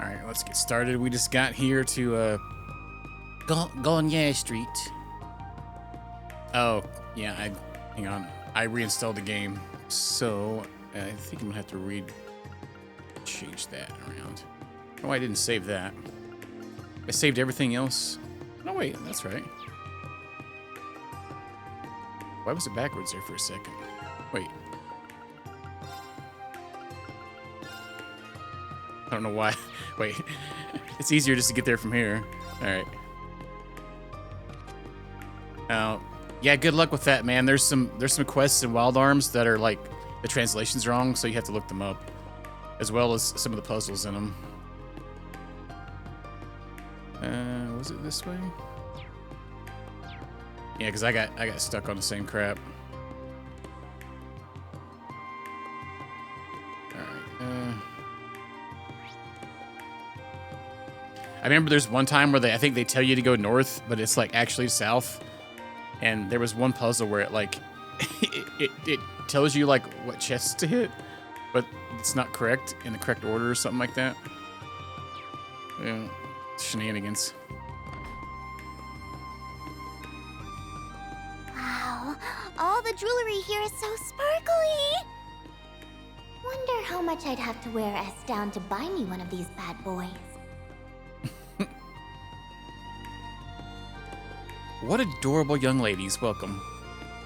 All right, let's get started. We just got here to Gagne Street. Oh, yeah, hang on. I reinstalled the game, so I think I'm gonna have to change that around. Oh, I didn't save that. I saved everything else. No, wait, that's right. Why was it backwards there for a second? Wait. I don't know why. Wait. It's easier just to get there from here. All right. Yeah, good luck with that, man. There's some quests in Wild Arms that are like the translation's wrong, so you have to look them up, as well as some of the puzzles in them. Was it this way? Yeah, because I got stuck on the same crap. All right. I remember there's one time where I think they tell you to go north, but it's like actually south. And there was one puzzle where it like it tells you like what chests to hit, but it's not correct in the correct order or something like that. Yeah, shenanigans. Wow, all the jewelry here is so sparkly. Wonder how much I'd have to wear S down to buy me one of these bad boys. What adorable young ladies, welcome.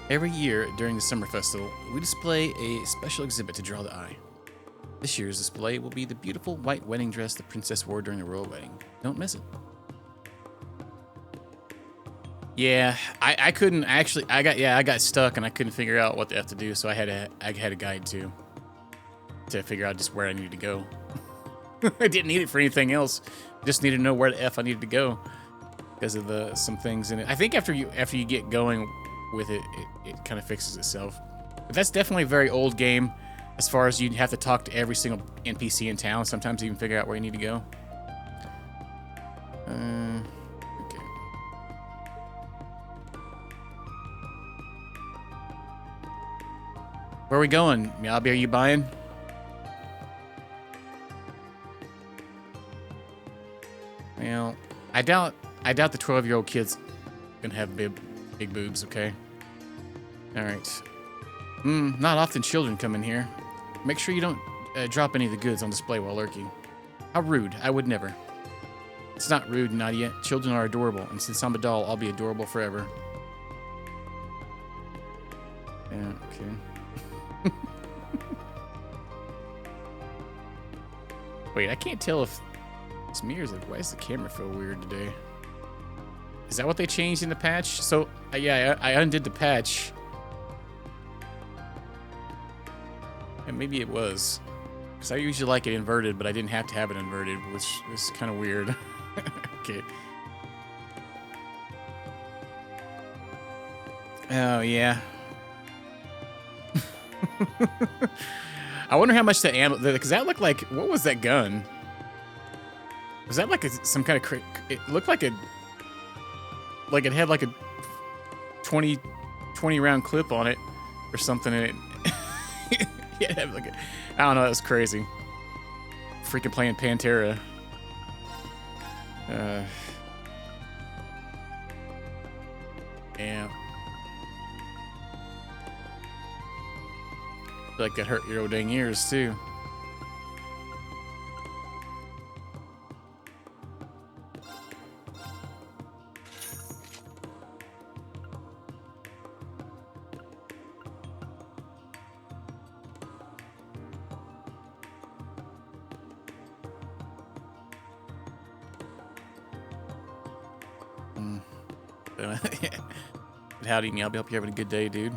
Every year during the summer festival, we display a special exhibit to draw the eye. This year's display will be the beautiful white wedding dress the princess wore during the royal wedding. Don't miss it. Yeah, I couldn't actually, I got stuck and I couldn't figure out what the F to do, so I had a guide too, to figure out just where I needed to go. I didn't need it for anything else. Just needed to know where the F I needed to go. Because of some things in it. I think after you get going with it, it kind of fixes itself. But that's definitely a very old game, as far as you have to talk to every single NPC in town. Sometimes you even figure out where you need to go. Okay. Where are we going? Miyabi, are you buying? Well, I doubt the 12-year-old kid's gonna have big boobs, okay? Alright. Not often children come in here. Make sure you don't drop any of the goods on display while lurking. How rude. I would never. It's not rude, Nadia. Children are adorable, and since I'm a doll, I'll be adorable forever. Yeah, okay. Wait, I can't tell if it's me or is it, why does the camera feel weird today? Is that what they changed in the patch? So, yeah, I undid the patch. And maybe it was. Because I usually like it inverted, but I didn't have to have it inverted, which is kind of weird. Okay. Oh, yeah. I wonder how much the ammo... Because that looked like... What was that gun? Was that like some kind of... It looked like a... Like it had like a 20 round clip on it or something in it. Yeah, like I don't know, that was crazy. Freaking playing Pantera. Yeah. Feel like that hurt your old dang ears too. Howdy, I'll hope you're having a good day, dude.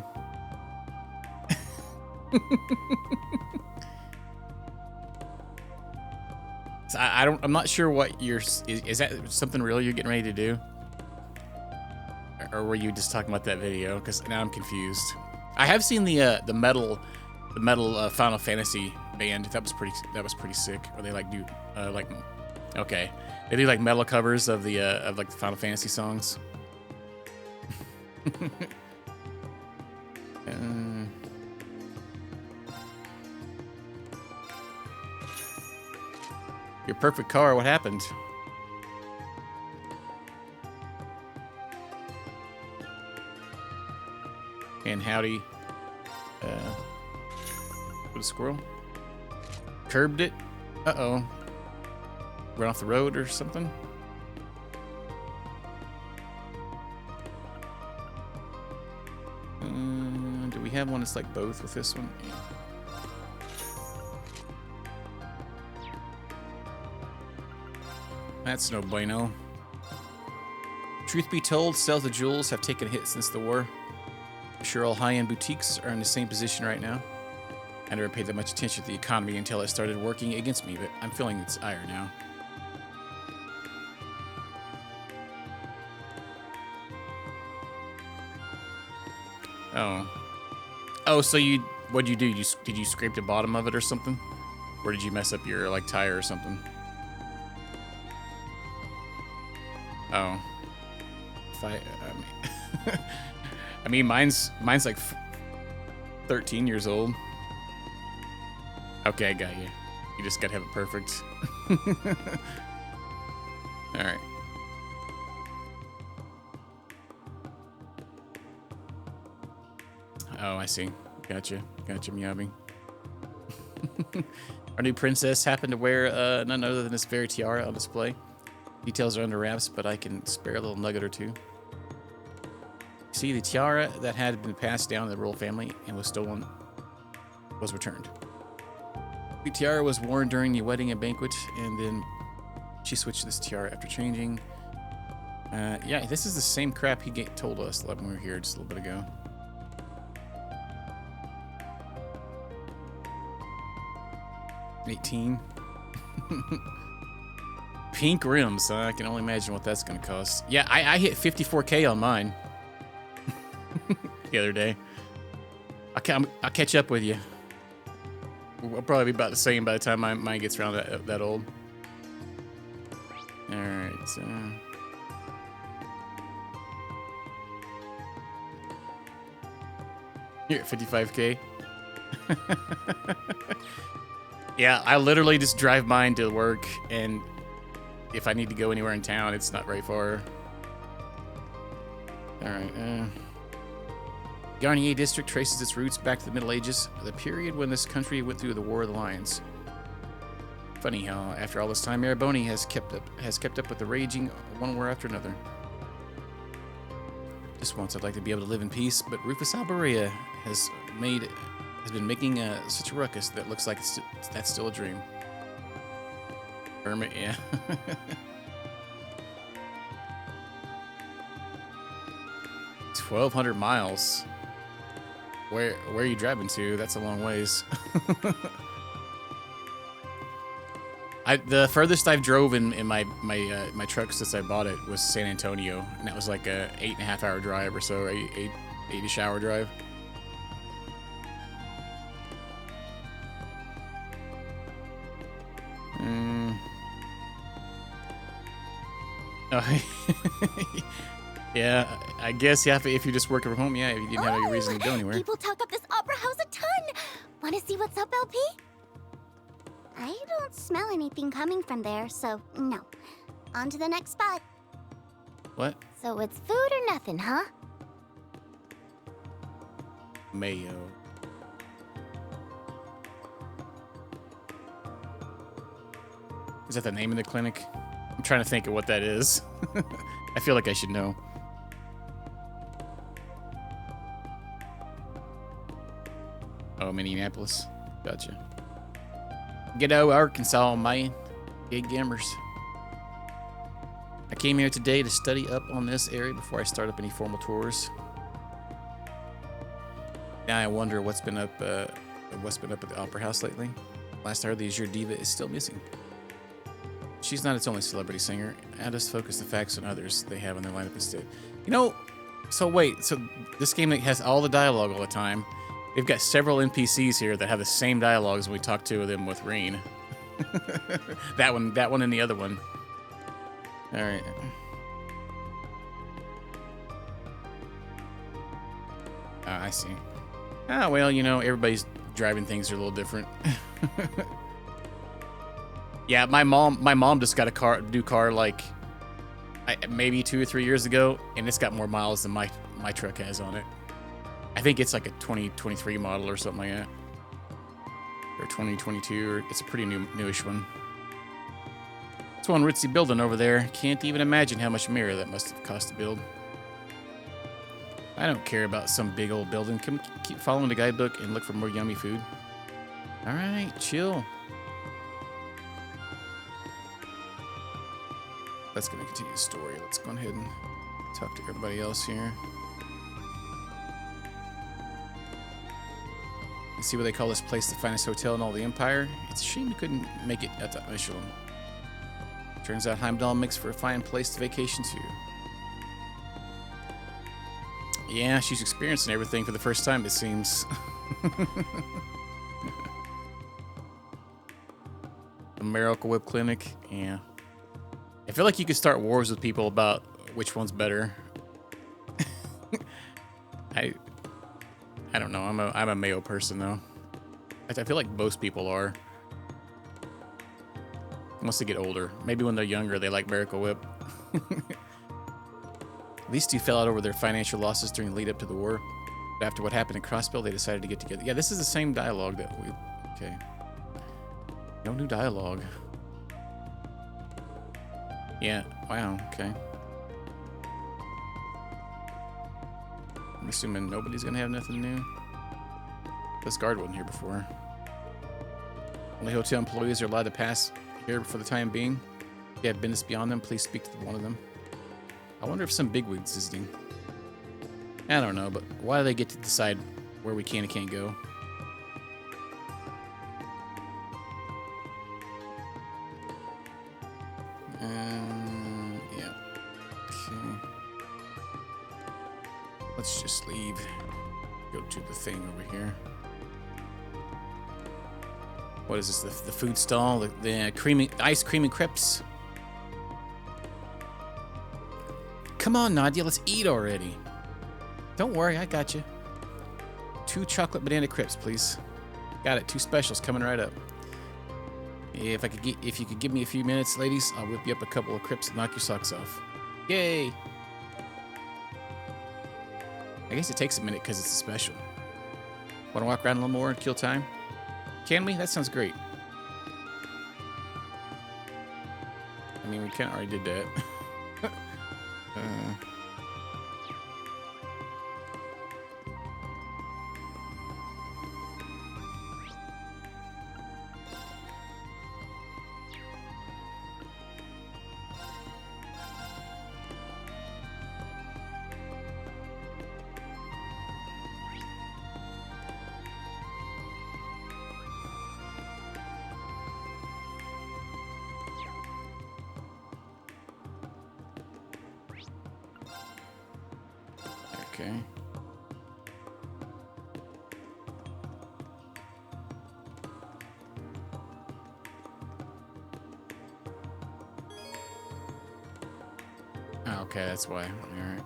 So I'm not sure what is that something real you're getting ready to do? Or were you just talking about that video? Because now I'm confused. I have seen the metal Final Fantasy band. That was pretty sick. Or they like do okay, they do like metal covers of the Final Fantasy songs. Your perfect car, what happened? And howdy. Put a squirrel. Curbed it. Uh-oh. Run off the road or something? Do we have one that's like both with this one? Yeah. That's no bueno. Truth be told, sales of jewels have taken a hit since the war. I'm sure all high-end boutiques are in the same position right now. I never paid that much attention to the economy until it started working against me, but I'm feeling its ire now. Oh. Oh, so what'd you do? Did you scrape the bottom of it or something? Or did you mess up your, like, tire or something? Oh. I mean, mine's like 13 years old. Okay, I got you. You just gotta have it perfect. All right. Oh, I see. Gotcha, Miyabi. Our new princess happened to wear none other than this very tiara on display. Details are under wraps, but I can spare a little nugget or two. See, the tiara that had been passed down to the royal family and was stolen was returned. The tiara was worn during the wedding and banquet, and then she switched to this tiara after changing. Yeah, this is the same crap he told us when we were here just a little bit ago. $18. Pink rims, I can only imagine what that's gonna cost. Yeah, I hit 54K on mine the other day. I'll catch up with you. We'll probably be about the same by the time mine gets around that old. All right, so you're at 55K. Yeah, I literally just drive mine to work, and if I need to go anywhere in town, it's not very far. All right. Garnier District traces its roots back to the Middle Ages, the period when this country went through the War of the Lions. Funny how, after all this time, Maraboni has kept up with the raging one war after another. Just once I'd like to be able to live in peace, but Rufus Alberia has been making such a ruckus that looks like that's still a dream. Hermit, yeah. 1,200 miles. Where are you driving to? That's a long ways. The furthest I've drove in my truck since I bought it was San Antonio, and that was like a 8.5-hour drive or so, 8-ish hour drive. Yeah, I guess if you're just working from home, yeah, if you didn't have any reason to go anywhere. People talk up this opera house a ton. Want to see what's up, LP? I don't smell anything coming from there, so no. On to the next spot. What? So it's food or nothing, huh? Mayo. Is that the name of the clinic? I'm trying to think of what that is. I feel like I should know. Oh, Minneapolis. Gotcha. Ghetto, Arkansas, man. Gay gamers. I came here today to study up on this area before I start up any formal tours. Now I wonder what's been up at the Opera House lately. Last I heard, the Azure Diva is still missing. She's not its only celebrity singer. I just focus the facts on others they have in their lineup instead. You know, so wait, so this game that has all the dialogue all the time, they've got several NPCs here that have the same dialogues when we talk to them with Reen. that one and the other one. All right. I see. Ah, well, you know, everybody's driving things are a little different. Yeah, my mom just got a new car like maybe 2 or 3 years ago, and it's got more miles than my truck has on it. I think it's like a 2023 model or something like that, or 2022, or it's a pretty newish one. It's one ritzy building over there. Can't even imagine how much mirror that must have cost to build. I don't care about some big old building. Can we keep following the guidebook and look for more yummy food? All right, chill. That's going to continue the story. Let's go ahead and talk to everybody else here. And see what they call this place, the finest hotel in all the Empire. It's a shame you couldn't make it at the Michelin. Turns out Heimdall makes for a fine place to vacation to. Yeah, she's experiencing everything for the first time, it seems. The Miracle Whip Clinic, yeah. I feel like you could start wars with people about which one's better. I don't know. I'm a Mayo person though. I feel like most people are. Once they get older. Maybe when they're younger, they like Miracle Whip. At least you fell out over their financial losses during the lead up to the war. But after what happened in Crossbill, they decided to get together. Yeah, this is the same dialogue that we... Okay. No new dialogue. Yeah, wow, okay. I'm assuming nobody's gonna have nothing new. This guard wasn't here before. Only hotel employees are allowed to pass here for the time being. If you have business beyond them, please speak to one of them. I wonder if some bigwig's visiting. I don't know, but why do they get to decide where we can and can't go? Yeah. Okay. Let's just leave. Go to the thing over here. What is this? The food stall? The ice cream and crepes? Come on, Nadia, let's eat already. Don't worry, I got you. 2 chocolate banana crepes, please. Got it. 2 specials coming right up. If you could give me a few minutes, ladies, I'll whip you up a couple of crepes and knock your socks off. Yay! I guess it takes a minute because it's a special. Want to walk around a little more and kill time? Can we? That sounds great. I mean, we kind of already did that. Okay. Oh, okay, that's why. All right.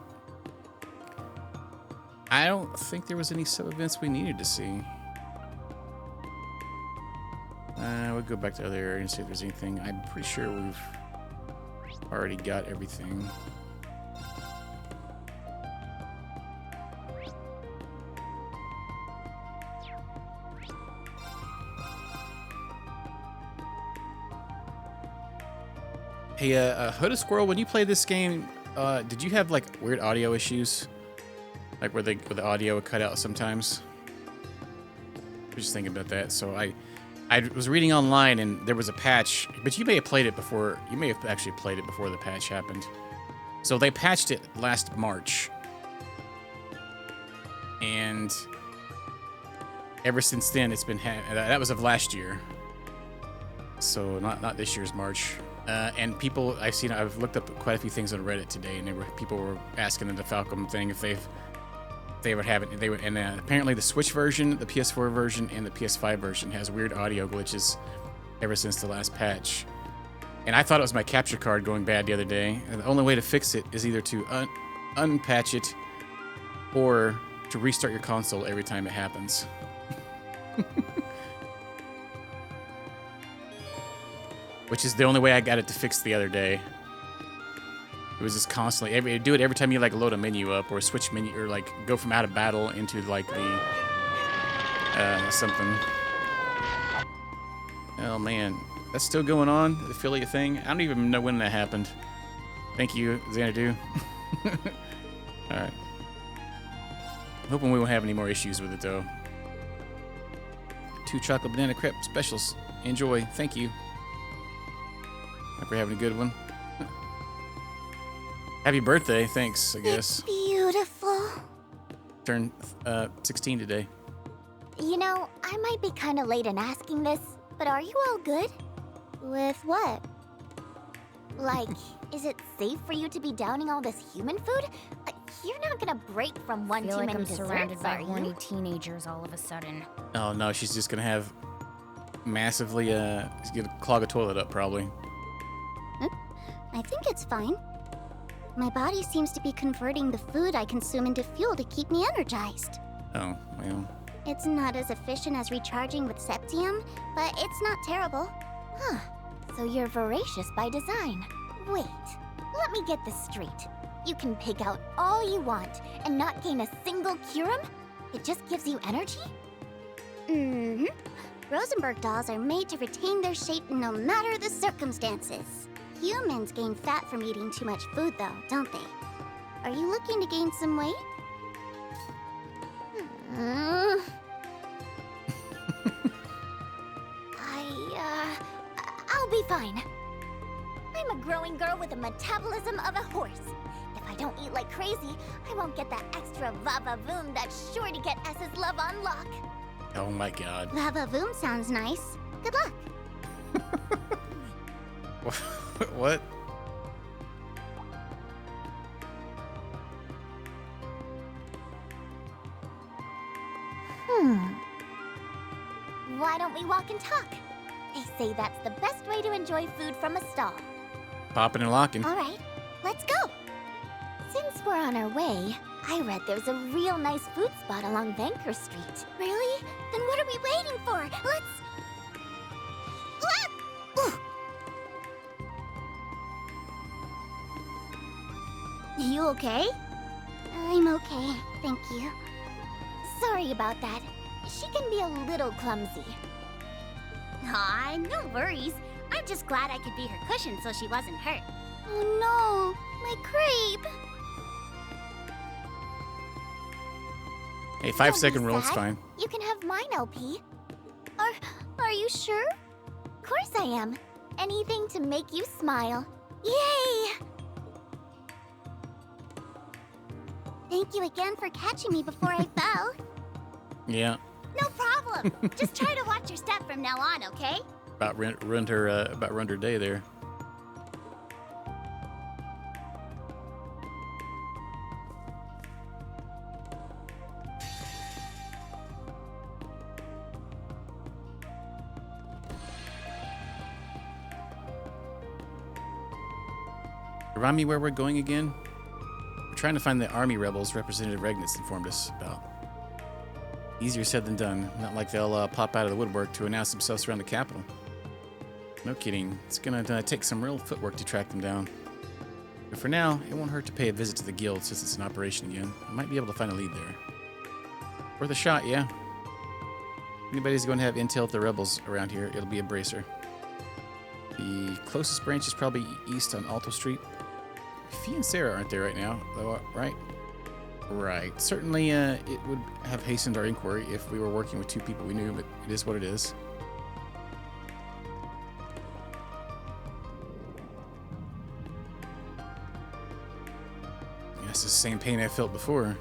I don't think there was any sub-events we needed to see. We'll go back to the other area and see if there's anything. I'm pretty sure we've already got everything. Hey, Hooded Squirrel, when you play this game, did you have like weird audio issues? Like where the audio would cut out sometimes? I was just thinking about that. So I was reading online and there was a patch, but you may have played it before. You may have actually played it before the patch happened. So they patched it last March. And ever since then, it's been, that was of last year. So not this year's March. And people, I've looked up quite a few things on Reddit today, and people were asking in the Falcom thing if they would have it. They would, and apparently the Switch version, the PS4 version, and the PS5 version has weird audio glitches ever since the last patch. And I thought it was my capture card going bad the other day. And the only way to fix it is either to unpatch it or to restart your console every time it happens. which is the only way I got it to fix the other day. It was just constantly do it every time you like load a menu up or switch menu or like go from out of battle into like the something. Oh man, that's still going on, the affiliate thing. I don't even know when that happened. Thank you, Xanadu. All right. Hoping we won't have any more issues with it though. 2 chocolate banana crepe specials. Enjoy. Thank you. Hope you're having a good one. Happy birthday. Thanks, I guess. It's beautiful. Turned 16 today. You know, I might be kind of late in asking this, but are you all good? With what? Like, is it safe for you to be downing all this human food? You're not gonna break from one too many desserts, surrounded by are horny you? teenagers all of a sudden. Oh no, she's just gonna have massively she's gonna clog a toilet up probably. I think it's fine. My body seems to be converting the food I consume into fuel to keep me energized. Oh, well. It's not as efficient as recharging with Septium, but it's not terrible. Huh. So you're voracious by design. Wait, let me get this straight. You can pick out all you want and not gain a single Curum? It just gives you energy? Mm-hmm. Rosenberg dolls are made to retain their shape no matter the circumstances. Humans gain fat from eating too much food though, don't they? Are you looking to gain some weight? I'll be fine. I'm a growing girl with the metabolism of a horse. If I don't eat like crazy, I won't get that extra va-va-voom that's sure to get S's love on lock. Oh my god. Va-va-voom sounds nice. Good luck. What? Why don't we walk and talk? They say that's the best way to enjoy food from a stall. Popping and locking. All right, let's go. Since we're on our way, I read there's a real nice food spot along Vanker Street. Really? Then what are we waiting for? Let's... You okay? I'm okay, thank you. Sorry about that. She can be a little clumsy. Aw, no worries. I'm just glad I could be her cushion so she wasn't hurt. Oh no, my crepe. Hey, Don't 5-second be roll's sad. fine. You can have mine, LP. Are you sure? Of course I am. Anything to make you smile. Yay! Thank you again for catching me before I fell. Yeah. No problem. Just try to watch your step from now on, okay? About ruined her day there. Remind me where we're going again? We're trying to find the army rebels Representative Regnitz informed us about. Easier said than done. Not like they'll pop out of the woodwork to announce themselves around the capital. No kidding. It's gonna take some real footwork to track them down. But for now, it won't hurt to pay a visit to the guild since it's in operation again. I might be able to find a lead there. Worth a shot, yeah. If anybody's going to have intel with the rebels around here, it'll be a bracer. The closest branch is probably east on Alto Street. Fee and Sarah aren't there right now, though, right? Right. Certainly, it would have hastened our inquiry if we were working with 2 people we knew, but it is what it is. Yeah, it's the same pain I felt before.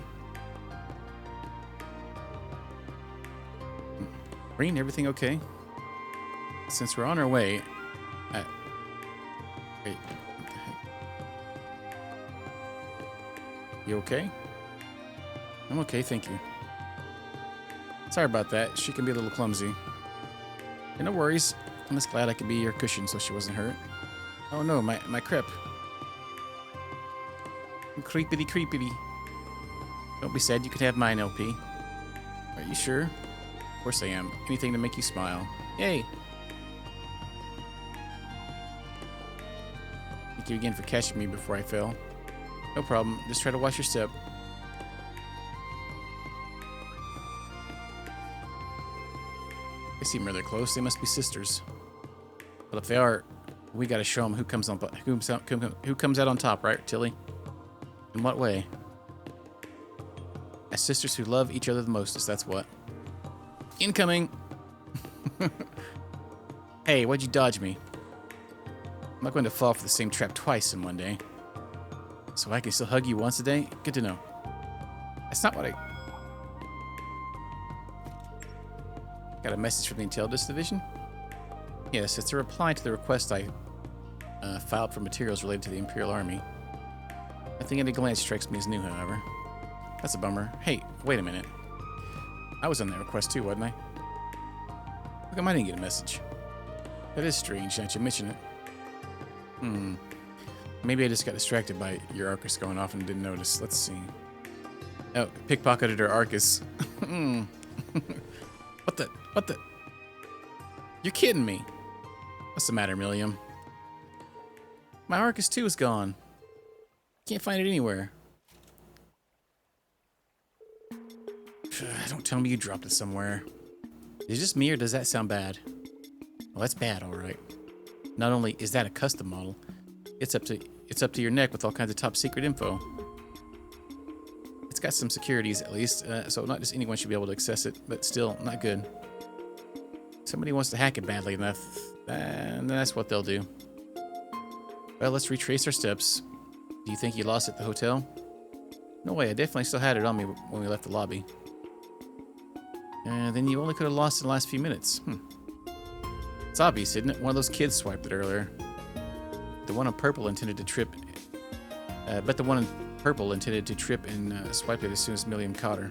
Green, everything okay? Since we're on our way... Wait, what the heck? You okay? I'm okay, thank you. Sorry about that. She can be a little clumsy. Hey, no worries. I'm just glad I could be your cushion so she wasn't hurt. Oh no, my crep. Creepity creepity. Don't be sad, you can have mine, LP. Are you sure? Of course I am. Anything to make you smile. Yay! Thank you again for catching me before I fell. No problem. Just try to watch your step. They seem rather close. They must be sisters. But if they are, we gotta show them who comes out on top, right, Tilly? In what way? As sisters who love each other the most, that's what. Incoming! Hey, why'd you dodge me? I'm not going to fall for the same trap twice in one day. So I can still hug you once a day? Good to know. That's not what I... Got a message from the Intelligence Division? Yes, it's a reply to the request I filed for materials related to the Imperial Army. Nothing at a glance strikes me as new, however. That's a bummer. Hey, wait a minute. I was on that request too, wasn't I? How come I didn't get a message? That is strange, now that you mention it. Maybe I just got distracted by your Arcus going off and didn't notice. Let's see. Oh, pickpocketed her Arcus. What the? You're kidding me. What's the matter, Milliam? My Arcus too is gone. Can't find it anywhere. Don't tell me you dropped it somewhere. Is it just me or does that sound bad? Well, that's bad, all right. Not only is that a custom model, it's up to your neck with all kinds of top secret info. It's got some securities at least, so not just anyone should be able to access it, but still not good. Somebody wants to hack it badly enough, and that's what they'll do. Well, let's retrace our steps. Do you think you lost it at the hotel? No way, I definitely still had it on me when we left the lobby. Then you only could have lost it in the last few minutes. It's obvious, isn't it? One of those kids swiped it earlier. The one in purple intended to trip. Bet the one in purple intended to trip and swiped it as soon as Milliam caught her.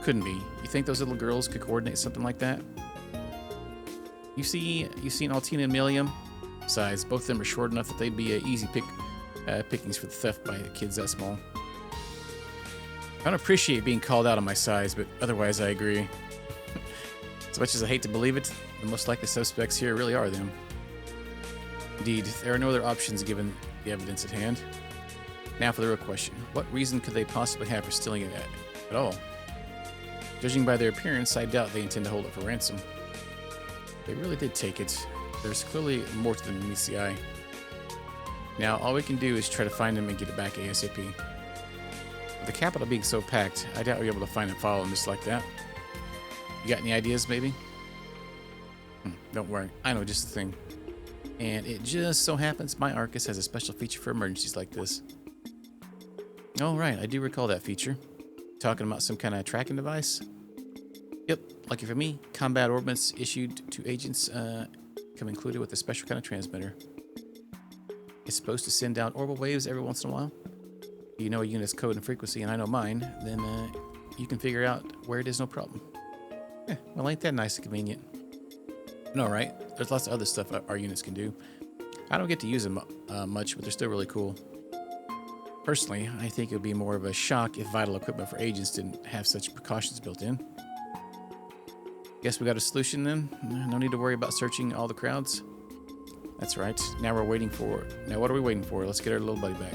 Couldn't be. You think those little girls could coordinate something like that? You've seen Altina and Milliam? Besides, both of them are short enough that they'd be easy pickings for the theft by kids that small. I don't appreciate being called out on my size, but otherwise I agree. As much as I hate to believe it, the most likely suspects here really are them. Indeed, there are no other options given the evidence at hand. Now for the real question. What reason could they possibly have for stealing it at all? Judging by their appearance, I doubt they intend to hold it for ransom. They really did take it. There's clearly more to them than meets the eye. Now, all we can do is try to find them and get it back ASAP. With the capital being so packed, I doubt we're able to find and follow them just like that. You got any ideas, maybe? Don't worry, I know just the thing. And it just so happens my Arcus has a special feature for emergencies like this. Oh, right, I do recall that feature. Talking about some kind of tracking device? Yep, lucky for me, combat ordnance issued to agents come included with a special kind of transmitter. It's supposed to send out orbital waves every once in a while. If you know a unit's code and frequency, and I know mine, then you can figure out where it is, no problem. Well, ain't that nice and convenient? No, right? There's lots of other stuff our units can do. I don't get to use them much, but they're still really cool. Personally, I think it would be more of a shock if vital equipment for agents didn't have such precautions built in. Guess we got a solution then? No need to worry about searching all the crowds. That's right. Now what are we waiting for? Let's get our little buddy back.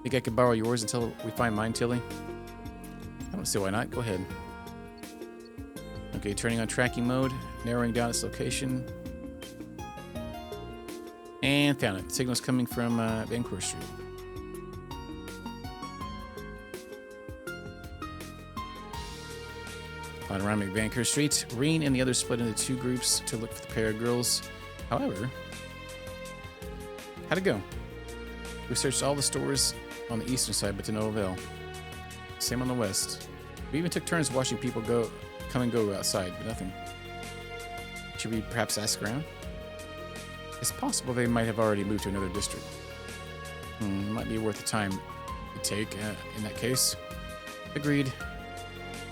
Think I could borrow yours until we find mine, Tilly? I don't see why not. Go ahead. Okay, turning on tracking mode, narrowing down its location. And found it. Signal's coming from Vancouver Street. Panoramic Vancouver Street. Reen and the others split into two groups to look for the pair of girls. However, how'd it go? We searched all the stores on the eastern side, but to no avail. Same on the west. We even took turns watching people come and go outside, but nothing. Should we perhaps ask around? It's possible they might have already moved to another district. Might be worth the time to take in that case. Agreed.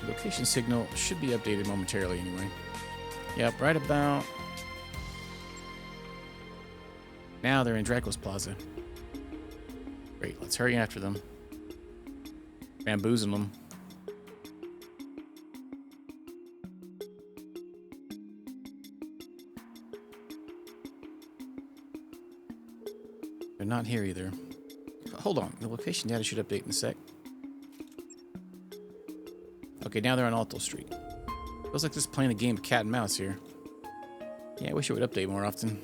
The location signal should be updated momentarily anyway. Yep, right about... Now they're in Draco's Plaza. Great, let's hurry after them. Bamboozle them. They're not here either. Hold on. The location data should update in a sec. Okay, now they're on Alto Street. Feels like just playing a game of cat and mouse here. Yeah, I wish it would update more often.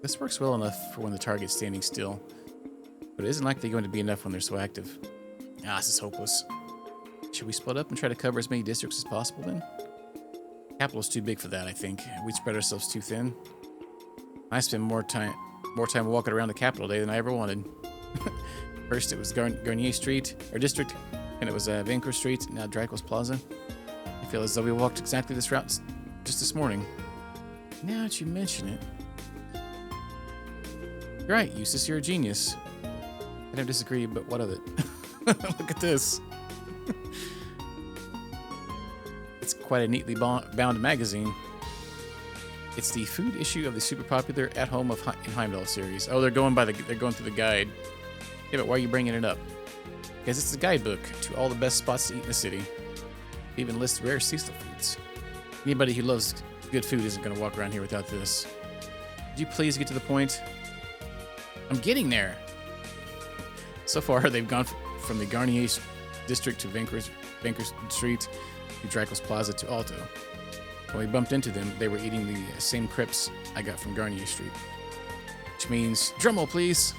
This works well enough for when the target's standing still, but it isn't likely going to be enough when they're so active. Ah, this is hopeless. Should we split up and try to cover as many districts as possible then? Capital's too big for that, I think. We'd spread ourselves too thin. I spend more time walking around the capital today than I ever wanted. First it was Garnier Street, or District, and it was Vancouver Street, now Dracula's Plaza. I feel as though we walked exactly this route just this morning. Now that you mention it. You're right, Eustace, you're a genius. I don't disagree, but what of it? Look at this. It's quite a neatly bound magazine. It's the food issue of the super popular At Home in Heimdall series. Oh, they're going through the guide. Yeah, but why are you bringing it up? Because it's a guidebook to all the best spots to eat in the city. It even lists rare seasonal foods. Anybody who loves good food isn't going to walk around here without this. Could you please get to the point? I'm getting there. So far, they've gone from the Garnier District to Vancouver Street to Dracula's Plaza to Alto. When we bumped into them, they were eating the same crepes I got from Garnier Street. Which means, drumroll please.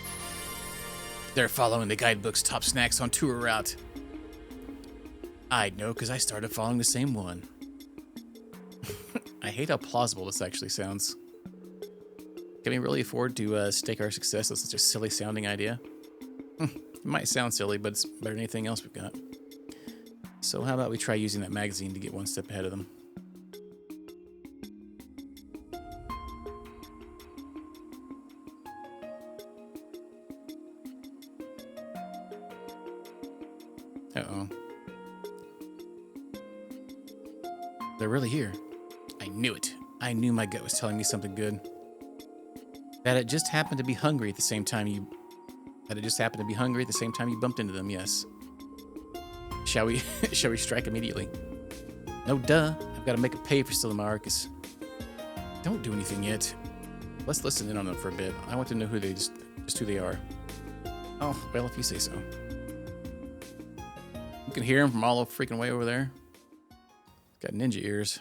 They're following the guidebook's top snacks on tour route. I'd know because I started following the same one. I hate how plausible this actually sounds. Can we really afford to stake our success on such a silly sounding idea? It might sound silly, but it's better than anything else we've got. So how about we try using that magazine to get one step ahead of them? Uh-oh. They're really here. I knew it. I knew my gut was telling me something good. That it just happened to be hungry at the same time you bumped into them, yes. Shall we strike immediately? No duh. I've got to make a pay for stealing my Arcus. Don't do anything yet. Let's listen in on them for a bit. I want to know who they just who they are. Oh, well, if you say so. You can hear them from all the freaking way over there. Got ninja ears.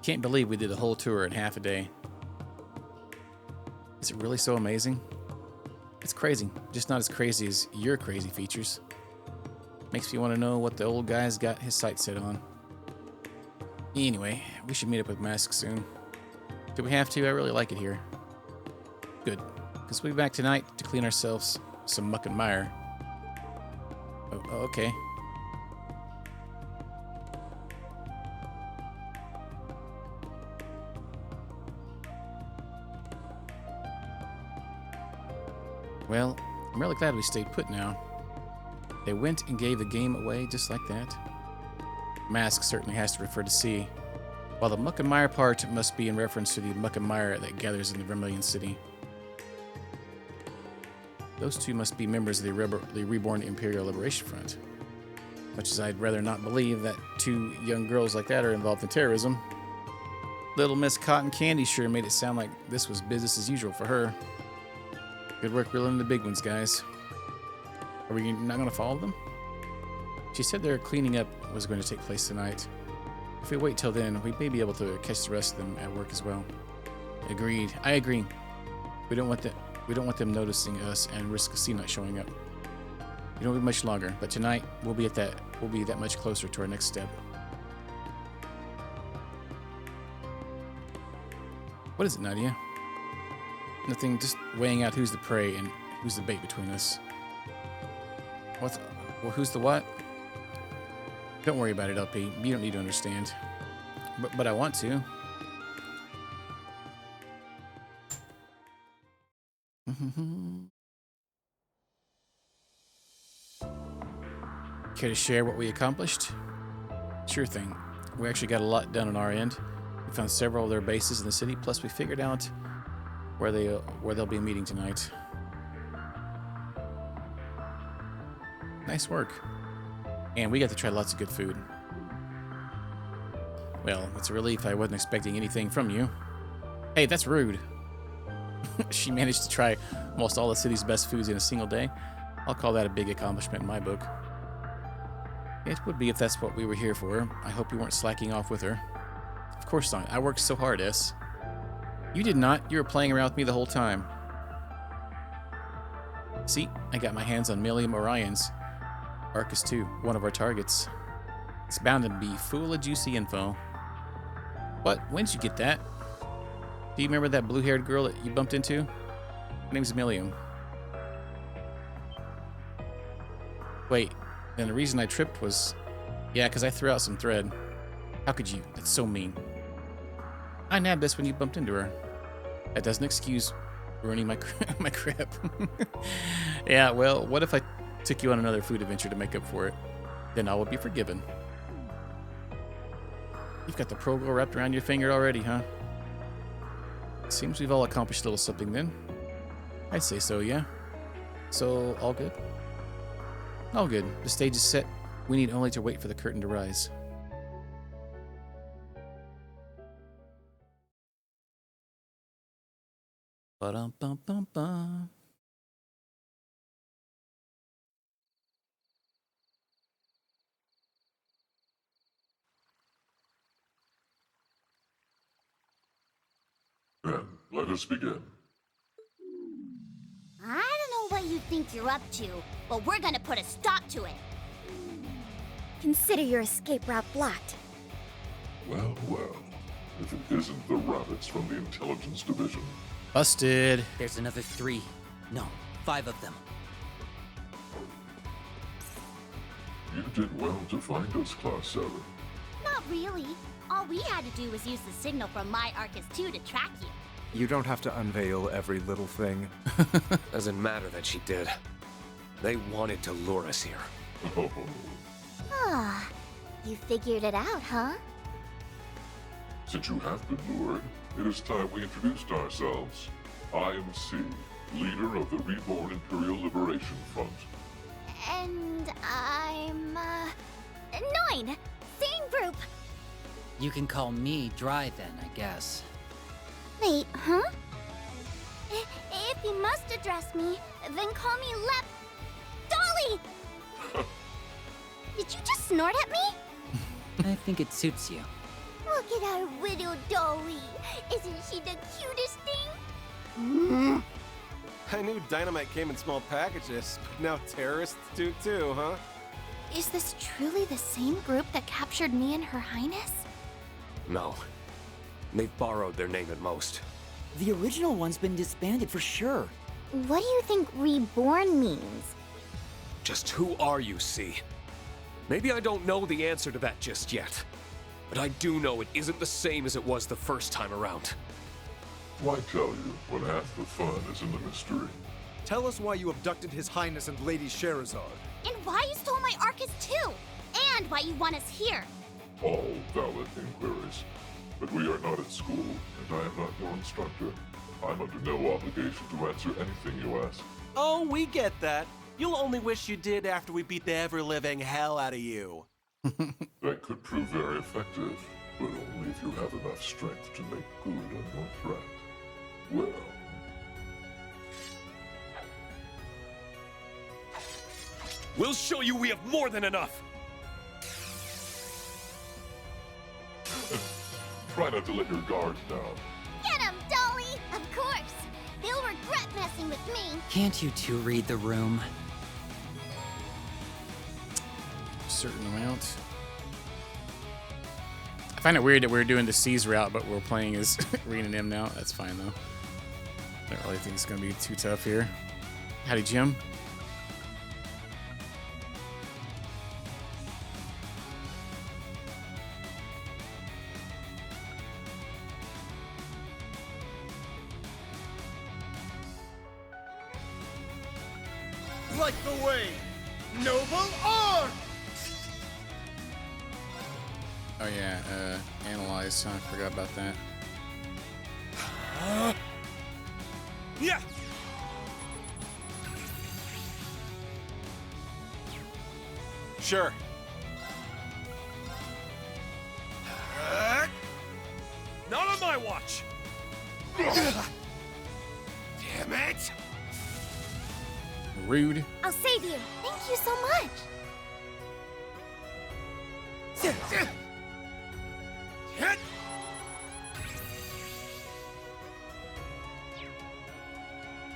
Can't believe we did the whole tour in half a day. Is it really so amazing? It's crazy, just not as crazy as your crazy features. Makes me want to know what the old guy's got his sights set on. Anyway, we should meet up with Mask soon. Do we have to? I really like it here. Good, because we'll be back tonight to clean ourselves some muck and mire. Oh, okay. Well, I'm really glad we stayed put now. They went and gave the game away just like that. Mask certainly has to refer to sea, while the muck and mire part must be in reference to the muck and mire that gathers in the Vermilion City. Those two must be members of the Reborn Imperial Liberation Front. Much as I'd rather not believe that two young girls like that are involved in terrorism. Little Miss Cotton Candy sure made it sound like this was business as usual for her. Good work reeling in the big ones, guys. Are we not going to follow them? She said their cleaning up was going to take place tonight. If we wait till then, we may be able to catch the rest of them at work as well. Agreed. I agree. We don't want them noticing us and risk C not showing up. It won't be much longer, but tonight we'll be that much closer to our next step. What is it, Nadia? Nothing, just weighing out who's the prey and who's the bait between us. Well, who's the what? Don't worry about it, LP. You don't need to understand. But I want to. Care to share what we accomplished? Sure thing. We actually got a lot done on our end. We found several of their bases in the city, plus we figured out where they'll be meeting tonight. Nice work. And we got to try lots of good food. Well, it's a relief I wasn't expecting anything from you. Hey, that's rude. She managed to try almost all the city's best foods in a single day. I'll call that a big accomplishment in my book. It would be if that's what we were here for. I hope you weren't slacking off with her. Of course not. I worked so hard, S. You did not. You were playing around with me the whole time. See, I got my hands on Millium Orion's Arcus 2, one of our targets. It's bound to be full of juicy info. But when'd you get that? Do you remember that blue-haired girl that you bumped into? Her name's Millium. Wait, and the reason I tripped was... Yeah, because I threw out some thread. How could you? That's so mean. I nabbed this when you bumped into her. That doesn't excuse ruining my my crap. Yeah, well, what if I took you on another food adventure to make up for it? Then I will be forgiven. You've got the Progol wrapped around your finger already, huh? Seems we've all accomplished a little something then. I'd say so, yeah. So, all good? All good. The stage is set. We need only to wait for the curtain to rise. Ba-dum-bum-bum-bum. Then, let us begin. I don't know what you think you're up to, but we're gonna put a stop to it. Consider your escape route blocked. Well, well. If it isn't the rabbits from the Intelligence Division. Busted. There's another 3. No, 5 of them. You did well to find us, Class 7. Not really. All we had to do was use the signal from my Arcus 2 to track you. You don't have to unveil every little thing. Doesn't matter that she did. They wanted to lure us here. Oh, Ah, you figured it out, huh? since you have been lured, it is time we introduced ourselves. I am C, leader of the Reborn Imperial Liberation Front. And I'm, 9! Same group! You can call me Dry then, I guess. Wait, huh? If you must address me, then call me Dolly! Did you just snort at me? I think it suits you. Look at our widow Dolly. Isn't she the cutest thing? I knew dynamite came in small packages, but now terrorists do too, huh? Is this truly the same group that captured me and Her Highness? No. They've borrowed their name at most. The original one's been disbanded for sure. What do you think reborn means? Just who are you, C? Maybe I don't know the answer to that just yet. But I do know it isn't the same as it was the first time around. Why tell you when half the fun is in the mystery? Tell us why you abducted His Highness and Lady Sherazade. And why you stole my Arcus too! And why you want us here! All valid inquiries. But we are not at school, and I am not your instructor. I'm under no obligation to answer anything you ask. Oh, we get that. You'll only wish you did after we beat the ever-living hell out of you. That could prove very effective, but only if you have enough strength to make good on your threat. Well... We'll show you we have more than enough! Try not to let your guard down. Get him, Dolly! Of course! They'll regret messing with me. Can't you two read the room? Certain amount. I find it weird that we're doing the C's route, but we're playing as Reen and M now. That's fine though. I don't really think it's gonna be too tough here. Howdy, Jim. Like the way, noble Ark! Oh yeah, analyze. Huh? I forgot about that. Yeah! Sure. Not on my watch! Rude. I'll save you. Thank you so much.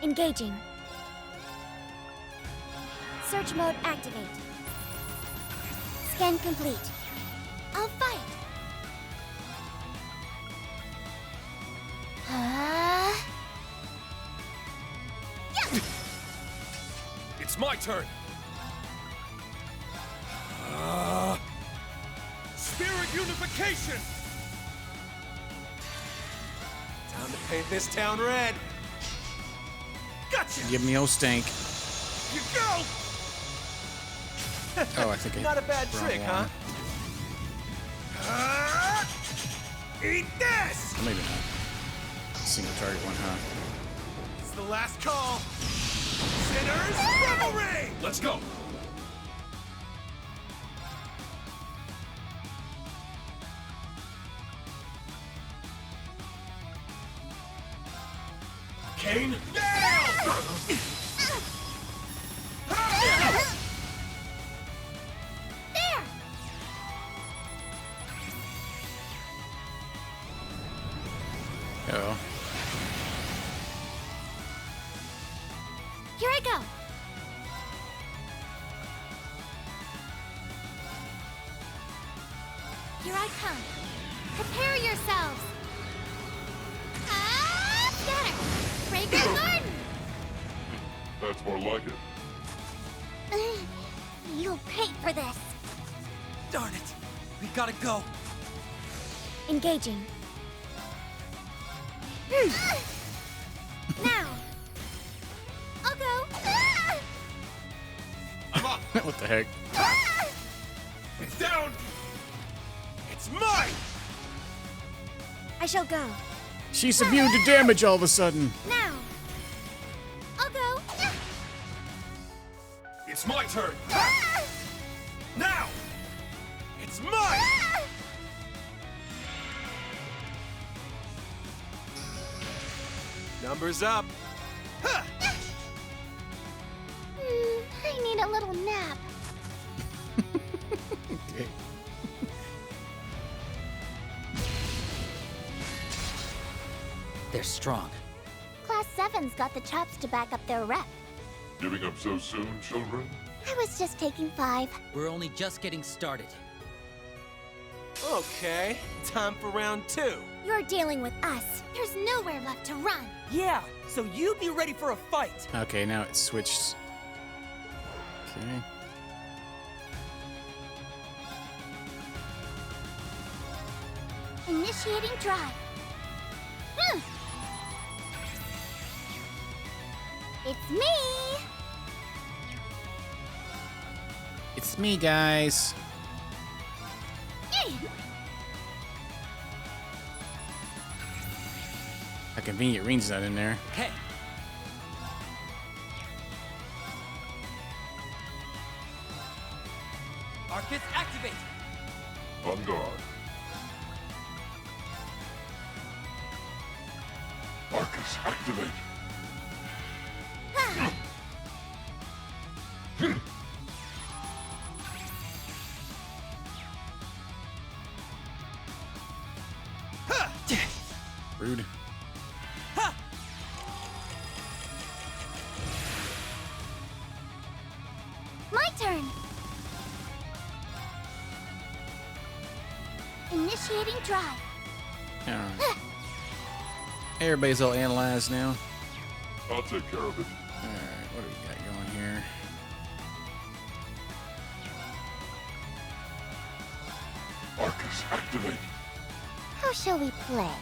Engaging. Search mode activate. Scan complete. I'll fight. It's my turn. Spirit unification. Time to paint this town red. Gotcha. Give me old stank. You go. Oh, I think I Not a bad wrong trick, one. huh? Eat this. Or maybe not. Single target one, huh? It's the last call. Sinners, Reverie. Let's go. Kane, down! There! Oh. Here I go. Here I come. Prepare yourselves. Scatter! Fragrant garden! That's more like it. You'll pay for this. Darn it. We gotta go. Engaging. Now. I'll go. I'm up. What the heck? It's down. It's mine. I shall go. She's immune to damage all of a sudden. Now. I'll go. It's my turn. Now. It's mine. Numbers up. I need a little nap. Okay. They're strong. Class 7's got the chops to back up their rep. Giving up so soon, children? I was just taking 5. We're only just getting started. Okay, time for round 2. You're dealing with us. There's nowhere left to run. Yeah, so you be ready for a fight. Okay, now it switched. Okay. Initiating drive. It's me! It's me, guys. How convenient Reen's not in there. Hey, Arcus, activate. On guard. Arcus, activate. Rude. My turn! Initiating drive. Alright. Everybody's all analyzed now. I'll take care of it. Alright, what do we got going here? Arcus, activate. How shall we play?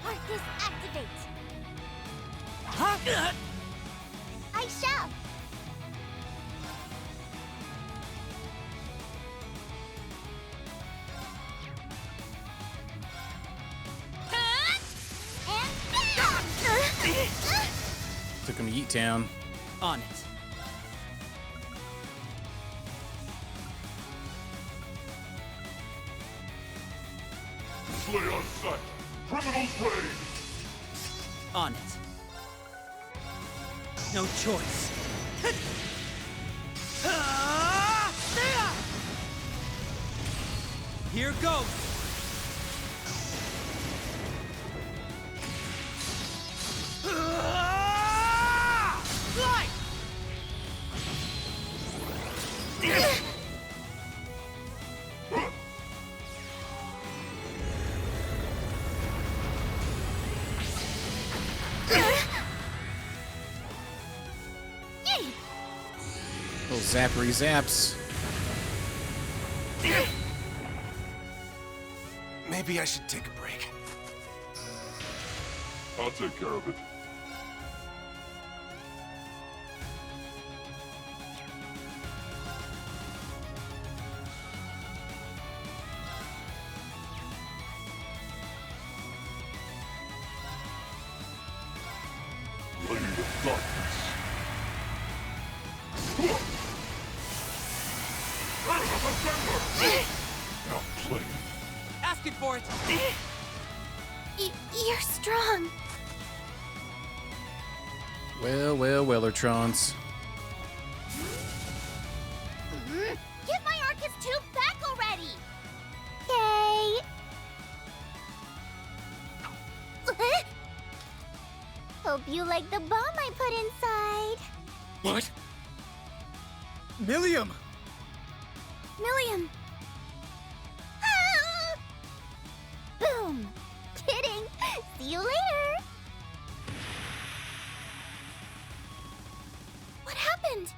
Arcus activate! Huh? I shall! Took him to Yeet Town. On it. Slay on sight. criminal's way! On it. No choice. Here goes. Fly! Little zappery zaps. Maybe I should take a break. I'll take care of it. Blade of darkness. Now play. Asking for it. You're strong. Well, well, Wellertrons. Get my Arcus tube back already! Yay! Hope you like the bomb I put inside. What? Millium. Millium. Ah! Boom. Kidding. See you later. What happened?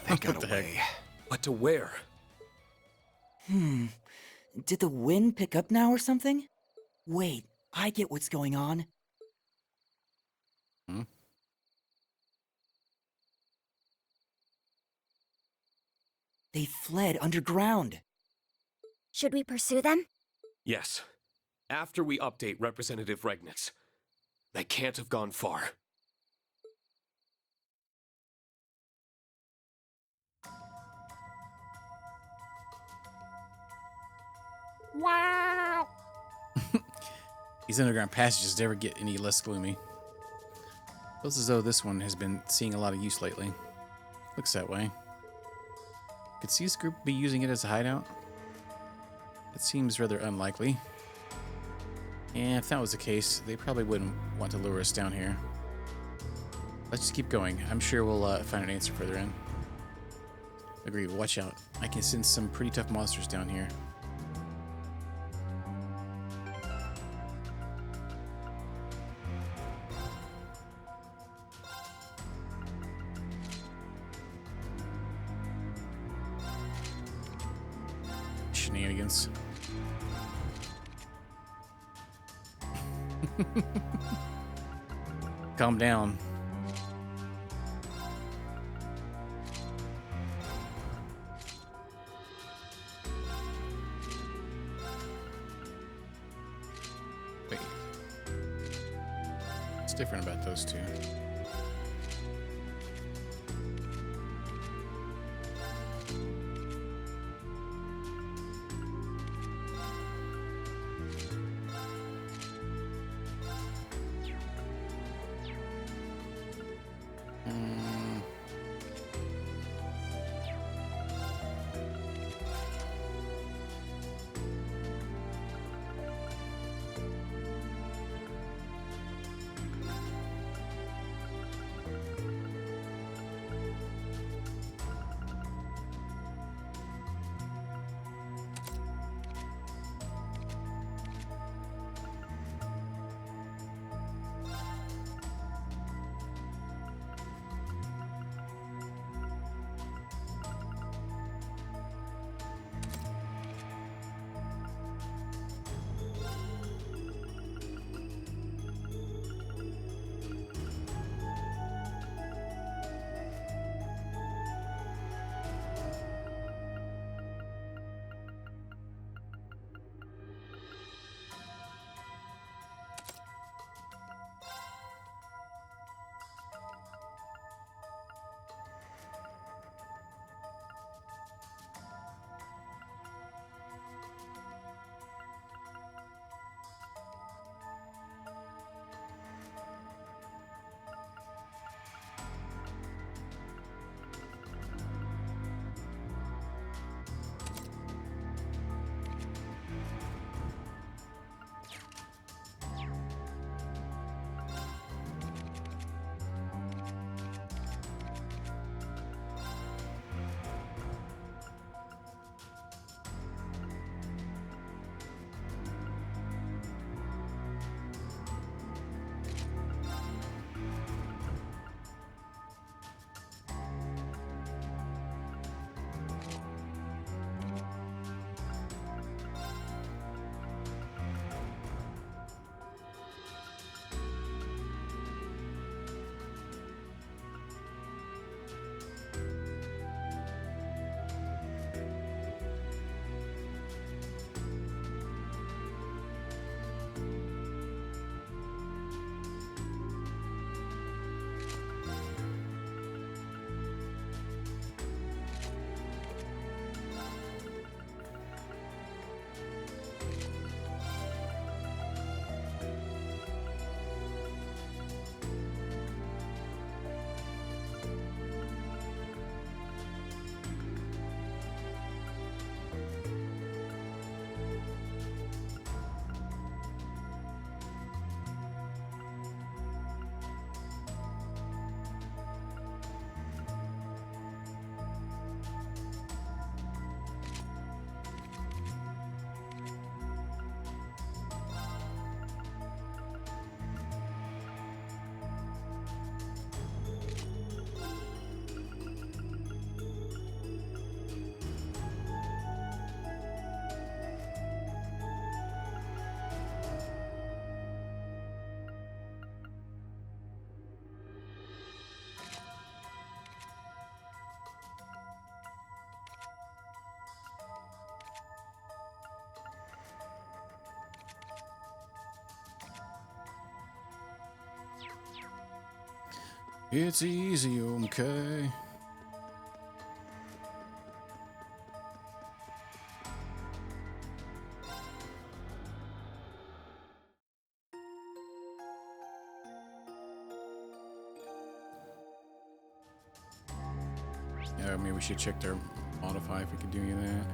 They got What the heck? away. But to where? Did the wind pick up now or something? Wait, I get what's going on. Hmm? They fled underground. Should we pursue them? Yes. After we update Representative Regnitz. They can't have gone far. Wow. These underground passages never get any less gloomy. Feels as though this one has been seeing a lot of use lately. Looks that way. Could see this group be using it as a hideout? It seems rather unlikely. And if that was the case, they probably wouldn't want to lure us down here. Let's just keep going. I'm sure we'll find an answer further in. Agreed, watch out. I can sense some pretty tough monsters down here. Shenanigans. Calm down. Wait. What's different about those two? It's easy, okay. Yeah, maybe we should check their modify if we could do any of that.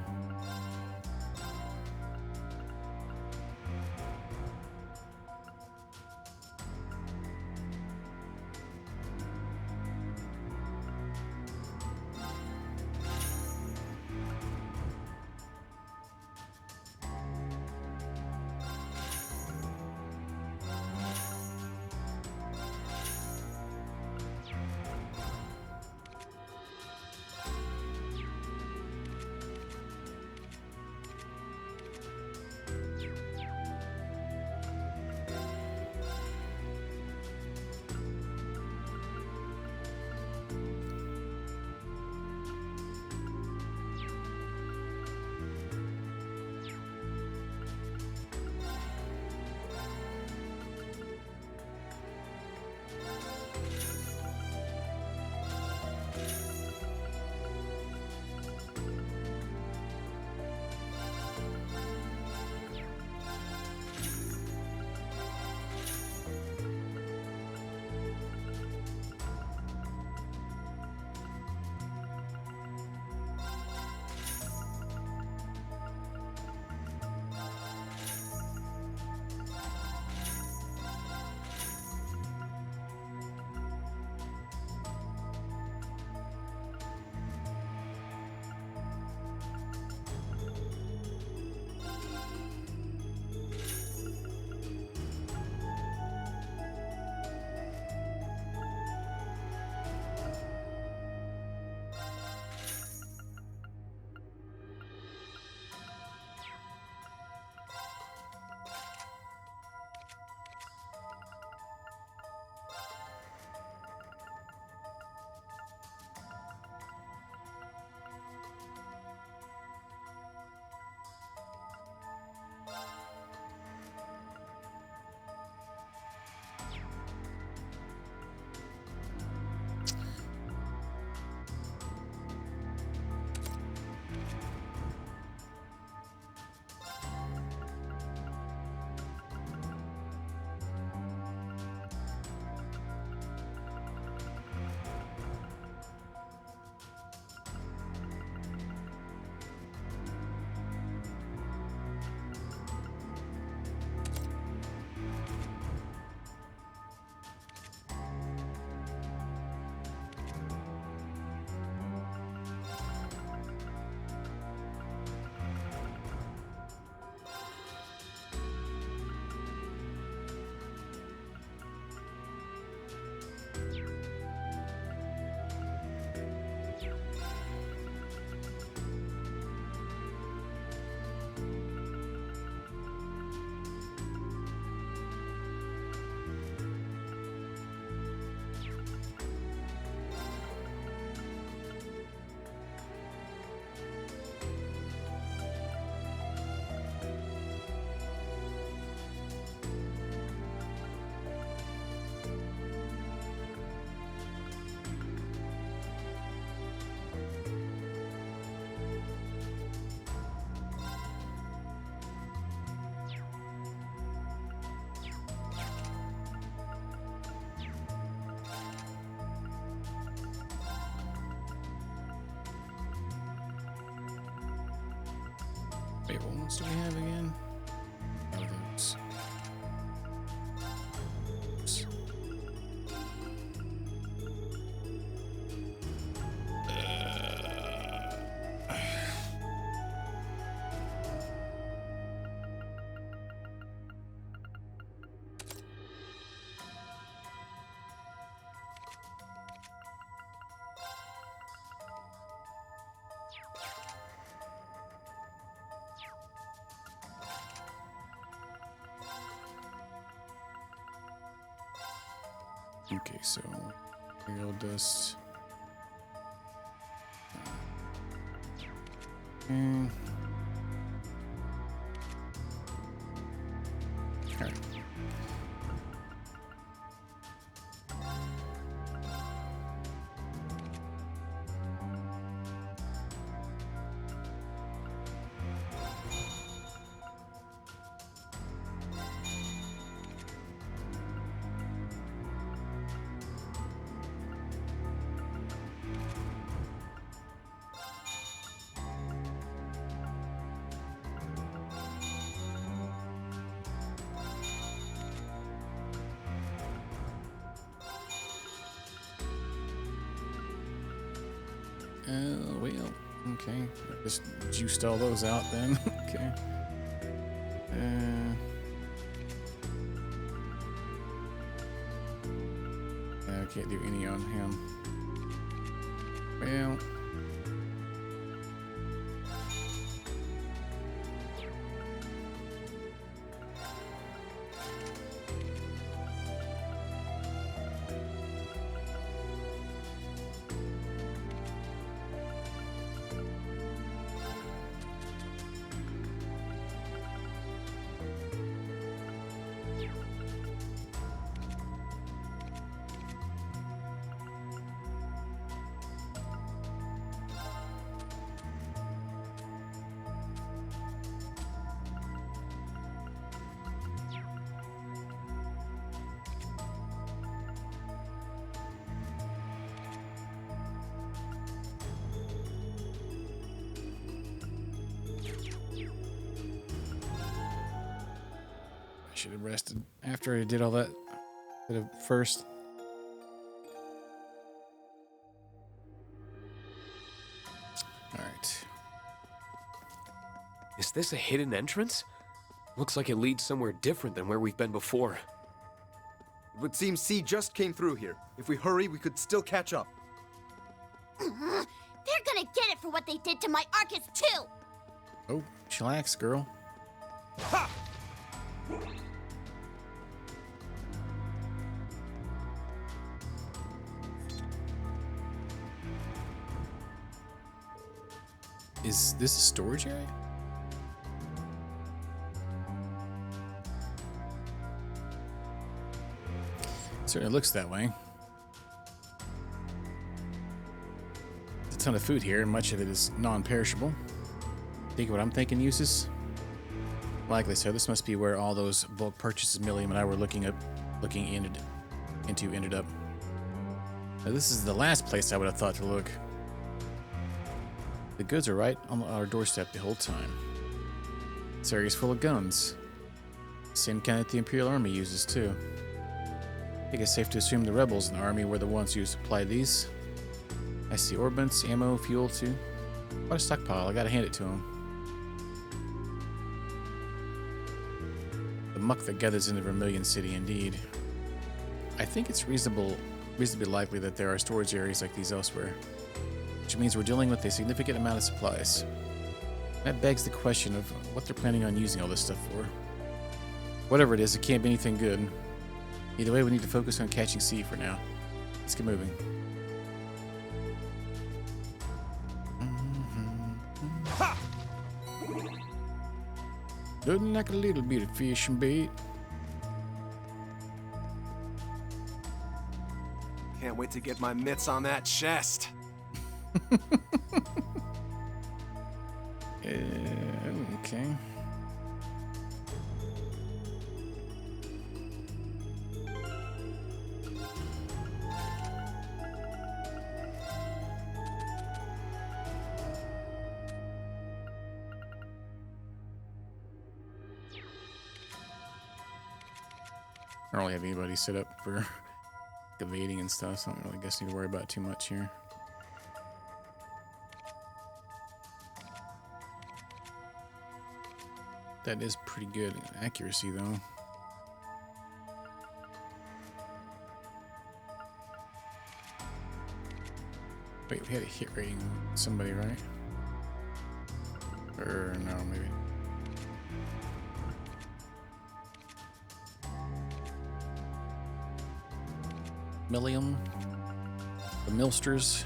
Wait, what ones do we have again? Oh, those. Oops. Okay, so real dust. Okay. All right. Well, okay. Just juiced all those out then. Okay. I can't do any on him. Well. Should have rested after I did all that first. All right. Is this a hidden entrance? Looks like it leads somewhere different than where we've been before. It would seem C just came through here. If we hurry, we could still catch up. They're gonna get it for what they did to my Arcus too! Oh, chillax, girl. Ha! Is this a storage area? Certainly looks that way. There's a ton of food here, and much of it is non-perishable. Think what I'm thinking uses? Likely so. This must be where all those bulk purchases Milliam and I were looking into ended up. Now, this is the last place I would have thought to look. The goods are right on our doorstep the whole time. This area's full of guns. Same kind that the Imperial Army uses too. I think it's safe to assume the rebels in the army were the ones who supplied these. I see ordnance, ammo, fuel too. What a stockpile, I gotta hand it to them. The muck that gathers in the Vermilion City indeed. I think it's reasonably likely that there are storage areas like these elsewhere. Which means we're dealing with a significant amount of supplies. That begs the question of what they're planning on using all this stuff for. Whatever it is, it can't be anything good. Either way, we need to focus on catching C for now. Let's get moving. Ha! Doesn't like a little bit of fish and bait. Can't wait to get my mitts on that chest. Okay. I don't really have anybody set up for evading and stuff, so I don't really guess need to worry about too much here. That is pretty good accuracy, though. Wait, we had a hit rating with somebody, right? Or no, maybe. Milliam. The Milsters.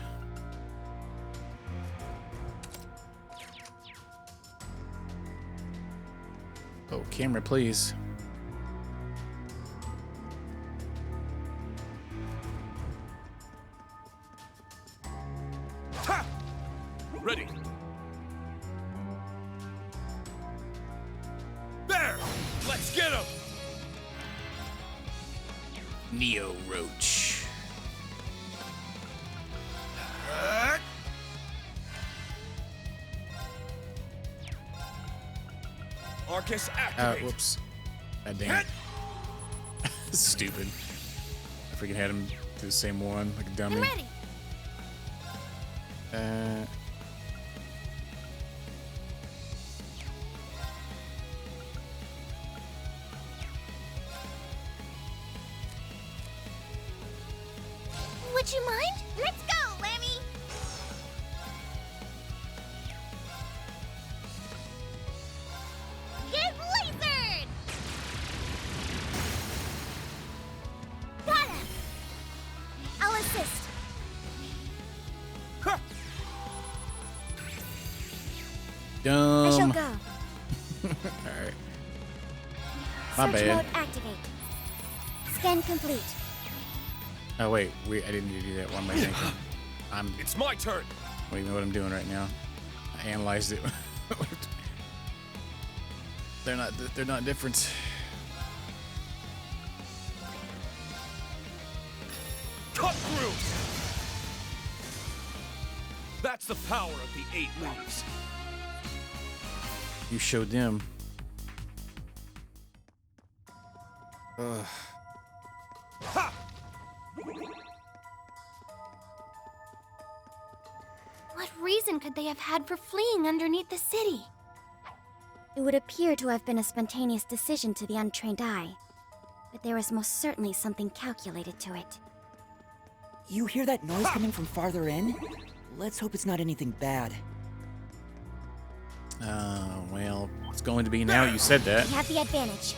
Oh, camera, please. Ha! Ready. There! Let's get him! Neo Roach. Arcus activate. Whoops. God damn it. Stupid. I freaking had him do the same one, like a dummy. I'm ready. Would you mind? Let's go, Lemmy! Get lasered! Got him! I'll assist. Dumb. I shall go. Alright. My Search bad. mode activate. Scan complete. Oh wait, I didn't need to do that. What am I thinking? It's my turn. Wait, you know what I'm doing right now? I analyzed it. They're not different. Cut through. That's the power of the 8 leaves. You showed them. Ugh. Ha! What reason could they have had for fleeing underneath the city? It would appear to have been a spontaneous decision to the untrained eye, but there was most certainly something calculated to it. You hear that noise coming from farther in? Let's hope it's not anything bad. Well, it's going to be now you said that. We have the advantage.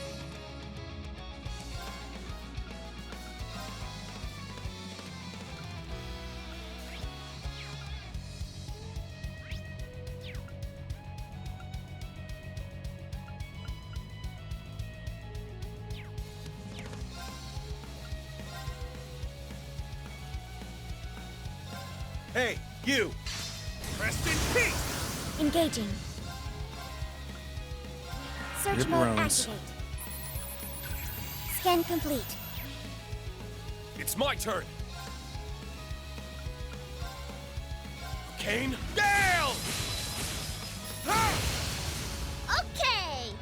Hey, you! Rest in peace! Engaging. Search Rip mode rounds. activate. Scan complete. It's my turn. Kane, Gale! Okay!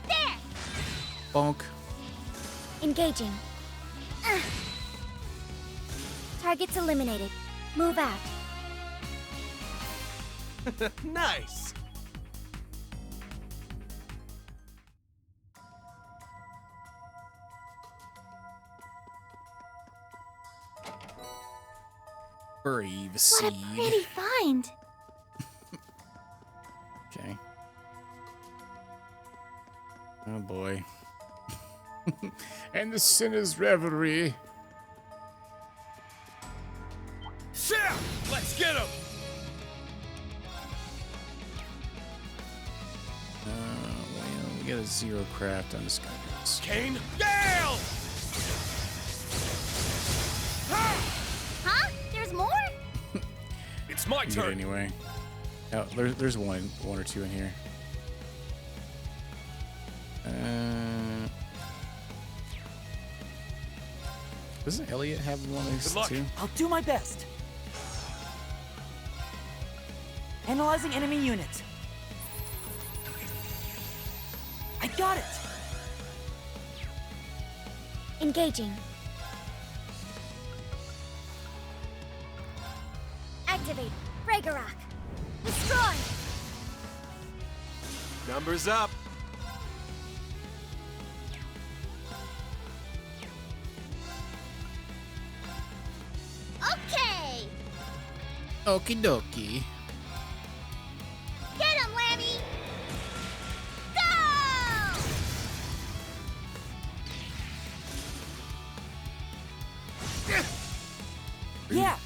There! Bonk. Engaging. Targets eliminated. Move out. Nice! Brave What seed. a pretty find. Okay. Oh boy. And the sinner's reverie. Yeah! Let's get him! Well, we got a 0 craft. I'm just gonna do this. Kane, Gale! Huh? There's more? It's my You get it turn. anyway. Oh, there's one or two in here. Doesn't Elliot have one of these Good luck. too? I'll do my best. Analyzing enemy unit. I got it! Engaging. Activate. Ragnarok. Destroy. Numbers up. Okay! Okie dokie. Get him, Lammy! Go! Yeah!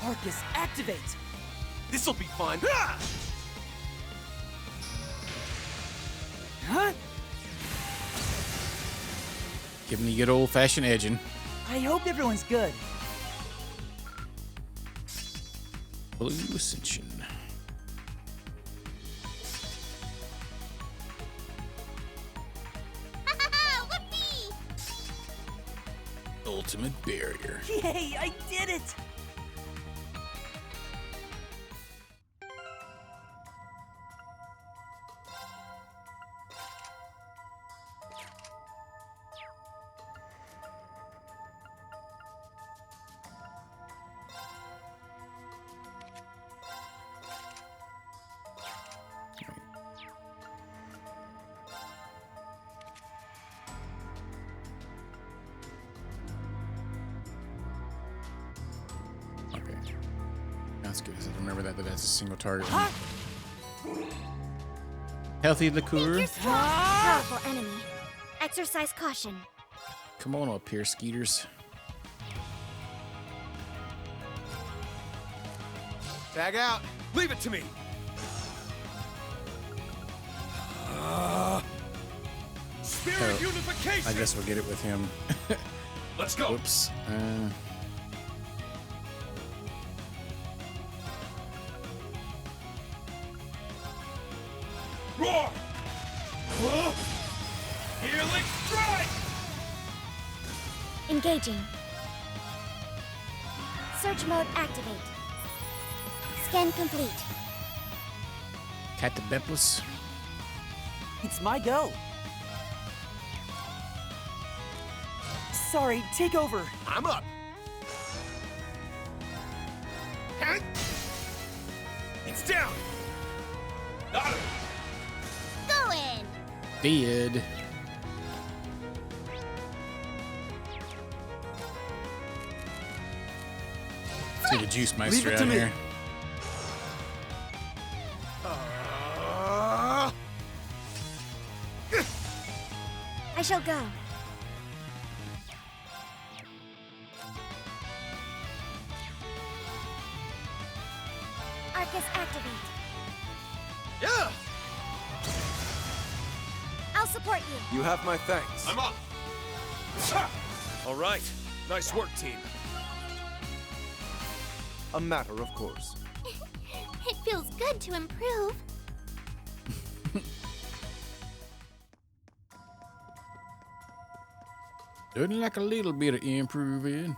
Arcus, activate! This'll be fun. Huh? Give me good old-fashioned edging. I hope everyone's good. Blue Ascension. Whoopee! Ultimate barrier. Yay, I did it! That's good. I remember that that's a single target. Healthy liqueur. You're strong. Powerful enemy. Exercise caution. Come on up here, Skeeters. Tag out. Leave it to me. Spirit unification. I guess we'll get it with him. Let's go. Whoops. Roar! Healing strike! Engaging. Search mode activate. Scan complete. Catapepus. It's my go. Sorry, take over. I'm up. It's down. Got him. Go in. Dead. See the juice meister out here. I shall go. Arcus activate. Yeah. I'll support you. You have my thanks. I'm up. All right. Nice work, team. A matter of course. It feels good to improve. Doesn't like a little bit of improving.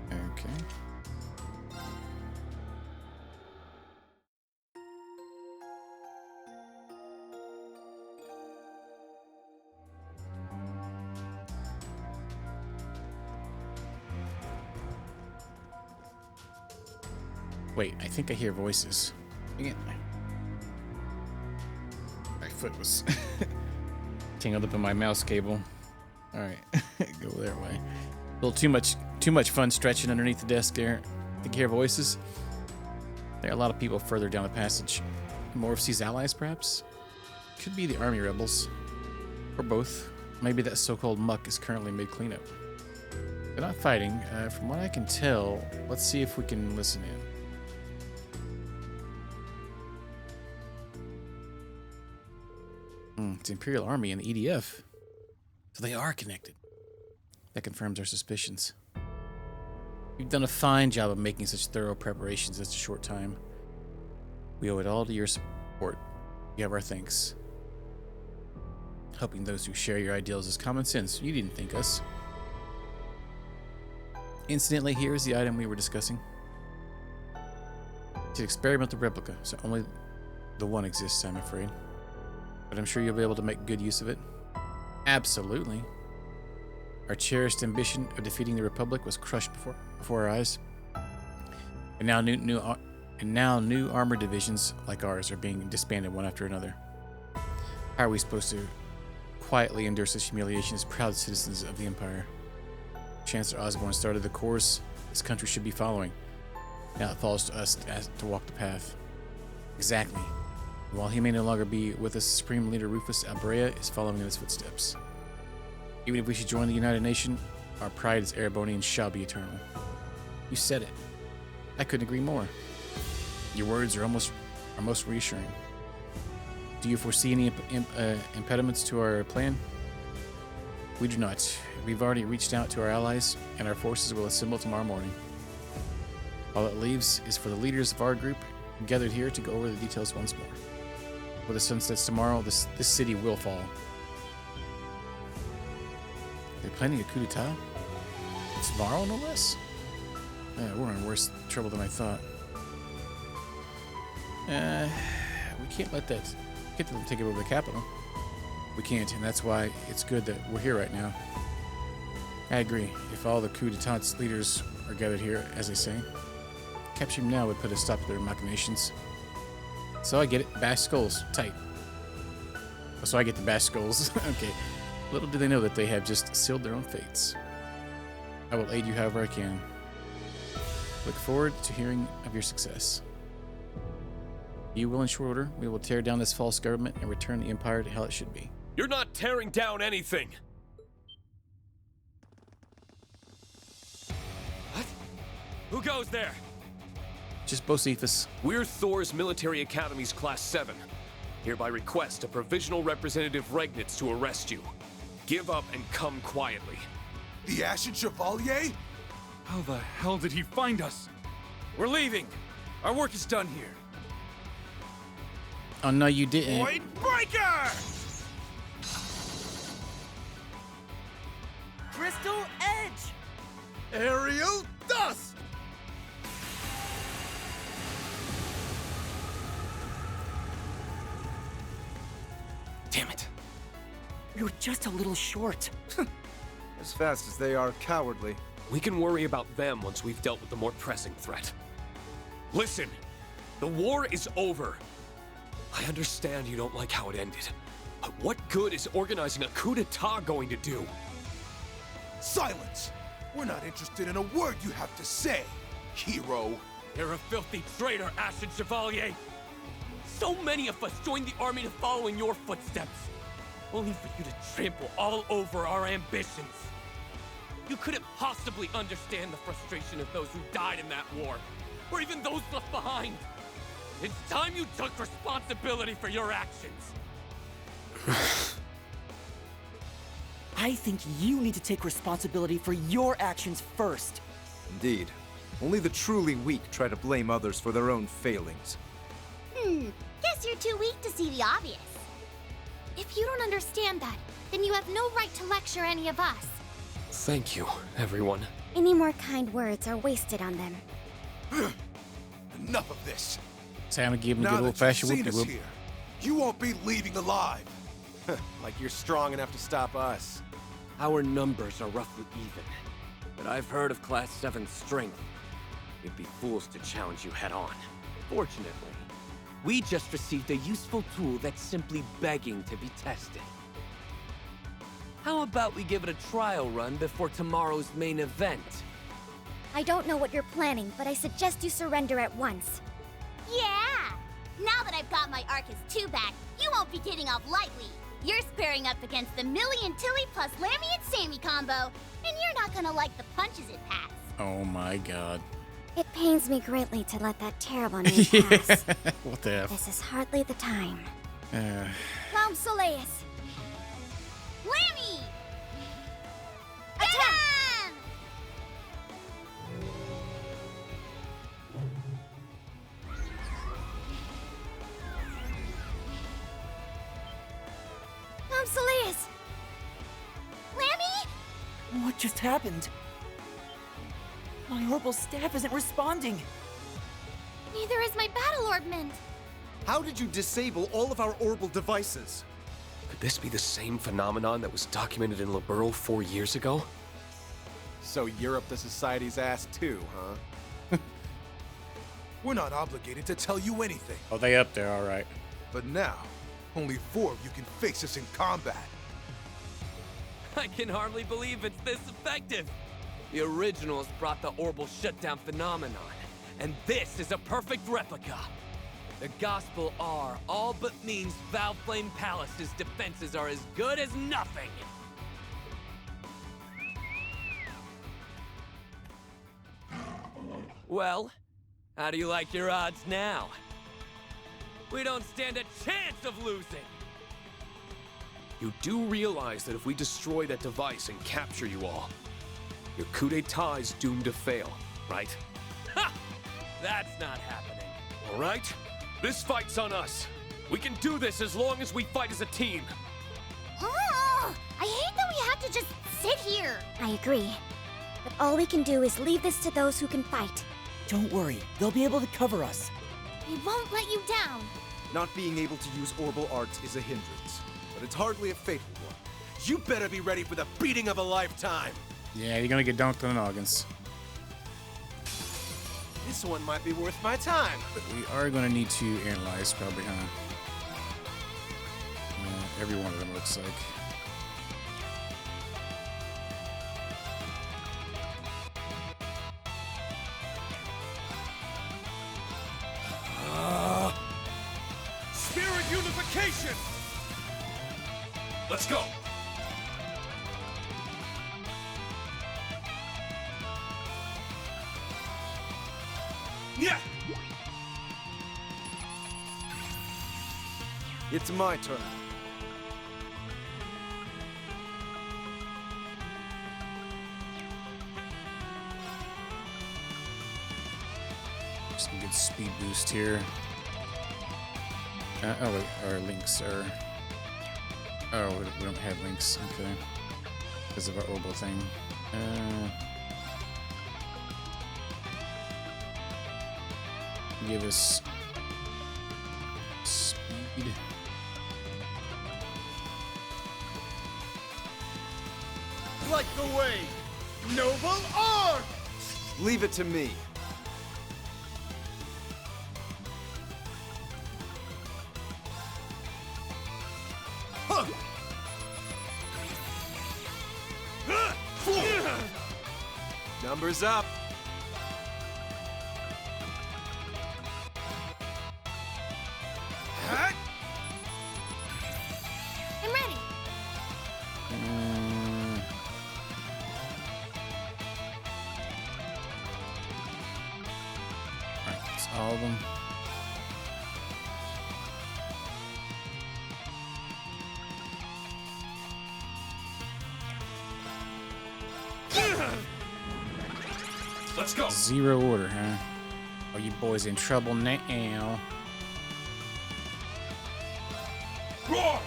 Okay. Wait, I think I hear voices. Dang it. My foot was tangled up in my mouse cable. All right, go their way. A little too much fun stretching underneath the desk there. I think you hear voices. There are a lot of people further down the passage. Morphsey's allies, perhaps? Could be the army rebels. Or both. Maybe that so-called muck is currently mid-cleanup. They're not fighting. From what I can tell, let's see if we can listen in. It's the Imperial Army and the EDF. So they are connected. That confirms our suspicions. You've done a fine job of making such thorough preparations in such a short time. We owe it all to your support. You have our thanks. Helping those who share your ideals is common sense. You didn't think us. Incidentally, here is the item we were discussing. It's an experimental replica, so only the one exists, I'm afraid. But I'm sure you'll be able to make good use of it. Absolutely. Our cherished ambition of defeating the Republic was crushed before our eyes. And now new armored divisions like ours are being disbanded one after another. How are we supposed to quietly endure such humiliation as proud citizens of the Empire? Chancellor Osborne started the course this country should be following. Now it falls to us to walk the path. Exactly. While he may no longer be with us, Supreme Leader Rufus Albrea is following in his footsteps. Even if we should join the United Nation, our pride as Erebonians shall be eternal. You said it. I couldn't agree more. Your words are most reassuring. Do you foresee any impediments to our plan? We do not. We've already reached out to our allies, and our forces will assemble tomorrow morning. All it leaves is for the leaders of our group gathered here to go over the details once more. When the sun sets tomorrow, this city will fall. They're planning a coup d'etat? Tomorrow, no less? We're in worse trouble than I thought. We can't let them take over the capital. We can't, and that's why it's good that we're here right now. I agree. If all the coup d'etat's leaders are gathered here, as they say, capturing him now would put a stop to their machinations. So I get it. Bash skulls. Tight. So I get the bash skulls. Okay. Little do they know that they have just sealed their own fates. I will aid you however I can. Look forward to hearing of your success. You will in short order. We will tear down this false government and return the Empire to how it should be. You're not tearing down anything! What? Who goes there? Just Bocephus. We're Thor's Military Academy's Class 7. Hereby request a provisional representative Regnitz to arrest you. Give up and come quietly. The Ashen Chevalier? How the hell did he find us? We're leaving. Our work is done here. Oh no, you didn't. Void Breaker! Crystal Edge! Aerial Dust! Damn it. We were just a little short. As fast as they are cowardly. We can worry about them once we've dealt with the more pressing threat. Listen, the war is over. I understand you don't like how it ended, but what good is organizing a coup d'etat going to do? Silence! We're not interested in a word you have to say, hero. You're a filthy traitor, Ashen Chevalier! So many of us joined the army to follow in your footsteps, only for you to trample all over our ambitions. You couldn't possibly understand the frustration of those who died in that war, or even those left behind. It's time you took responsibility for your actions. I think you need to take responsibility for your actions first. Indeed. Only the truly weak try to blame others for their own failings. Guess you're too weak to see the obvious. If you don't understand that, then you have no right to lecture any of us. Thank you, everyone. Any more kind words are wasted on them. Enough of this. Time to give him a Now good that old-fashioned you've seen us whoop-de-whoop. here, you won't be leaving alive. Like you're strong enough to stop us. Our numbers are roughly even. But I've heard of Class 7's strength. You'd be fools to challenge you head-on. Fortunately, we just received a useful tool that's simply begging to be tested. How about we give it a trial run before tomorrow's main event? I don't know what you're planning, but I suggest you surrender at once. Yeah! Now that I've got my Arcus 2 back, you won't be getting off lightly. You're squaring up against the Millie and Tilly plus Lammy and Sammy combo, and you're not gonna like the punches it packs. Oh my god. It pains me greatly to let that terrible name pass. What the F? This is hardly the time. Clown Soleus! Lammy! Attack! Clown Soleus! Lammy? What just happened? My orbital staff isn't responding. Neither is my battle orbment. How did you disable all of our orbital devices? Could this be the same phenomenon that was documented in Liberl 4 years ago? So you're up the society's ass too, huh? We're not obligated to tell you anything. Oh, they up there, all right. But now, only 4 of you can face us in combat. I can hardly believe it's this effective. The originals brought the orbital shutdown phenomenon, and this is a perfect replica. The Gospel R all but means Valflame Palace's defenses are as good as nothing. Well, how do you like your odds now? We don't stand a chance of losing! You do realize that if we destroy that device and capture you all, your coup d'etat is doomed to fail, right? Ha! That's not happening. All right? This fight's on us. We can do this as long as we fight as a team. Oh, I hate that we have to just sit here. I agree. But all we can do is leave this to those who can fight. Don't worry, they'll be able to cover us. We won't let you down. Not being able to use orbital arts is a hindrance, but it's hardly a fatal one. You better be ready for the beating of a lifetime. Yeah, you're gonna get dunked on the noggins. This one might be worth my time. But we are gonna need to analyze, probably, huh? Every one of them looks like. Spirit unification! Let's go! Yeah! It's my turn. Just a good speed boost here. Oh wait, our links are... Oh, we don't have links, okay. Because of our orbital thing. Give us... speed. Like the way, noble art! Leave it to me. Numbers up. I'm ready. Alright, that's all of them. Let's go! Zero order, huh? Are you boys in trouble now? Roar!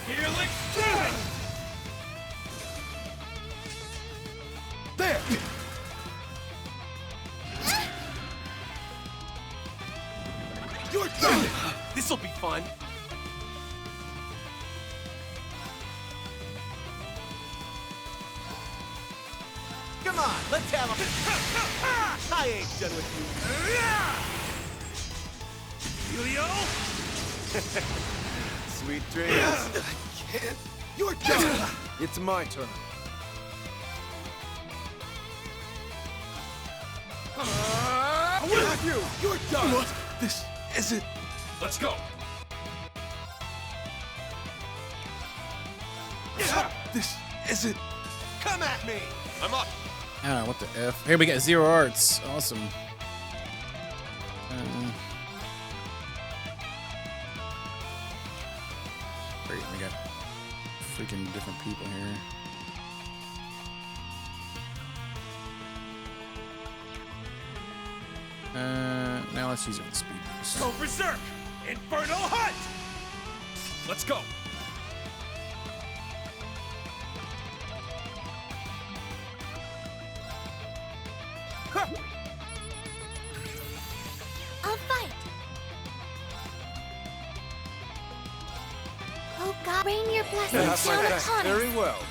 Helix Drive! There! You're done! This'll be fun. Come on, let's have a... I ain't done with you. Helio? Sweet dreams. I can't. You're done! It's my turn. Where are you? You're done! What? This isn't... Let's go! This isn't... Come at me! I'm up! Ah, what the F? Here we got zero arts. Awesome. Great, we got freaking different people here. Now let's use it with speed boost. Go berserk! Infernal Hunt! Let's go! I'll fight. Oh God, rain your blessings Have my down back. upon Very us. well.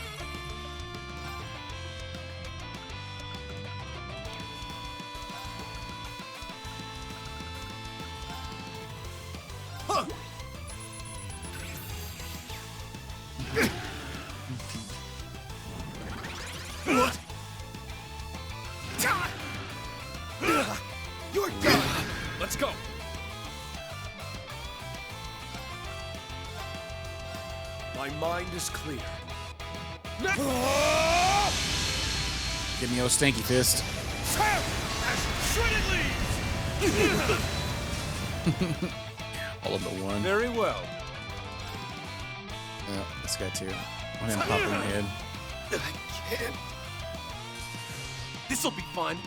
What? You're done! Let's go! My mind is clear. Give me your stinky fist. Shredded leaves! All of the one. Very well. Oh, this guy too. I'm gonna pop in the head. I can't. This'll be fun.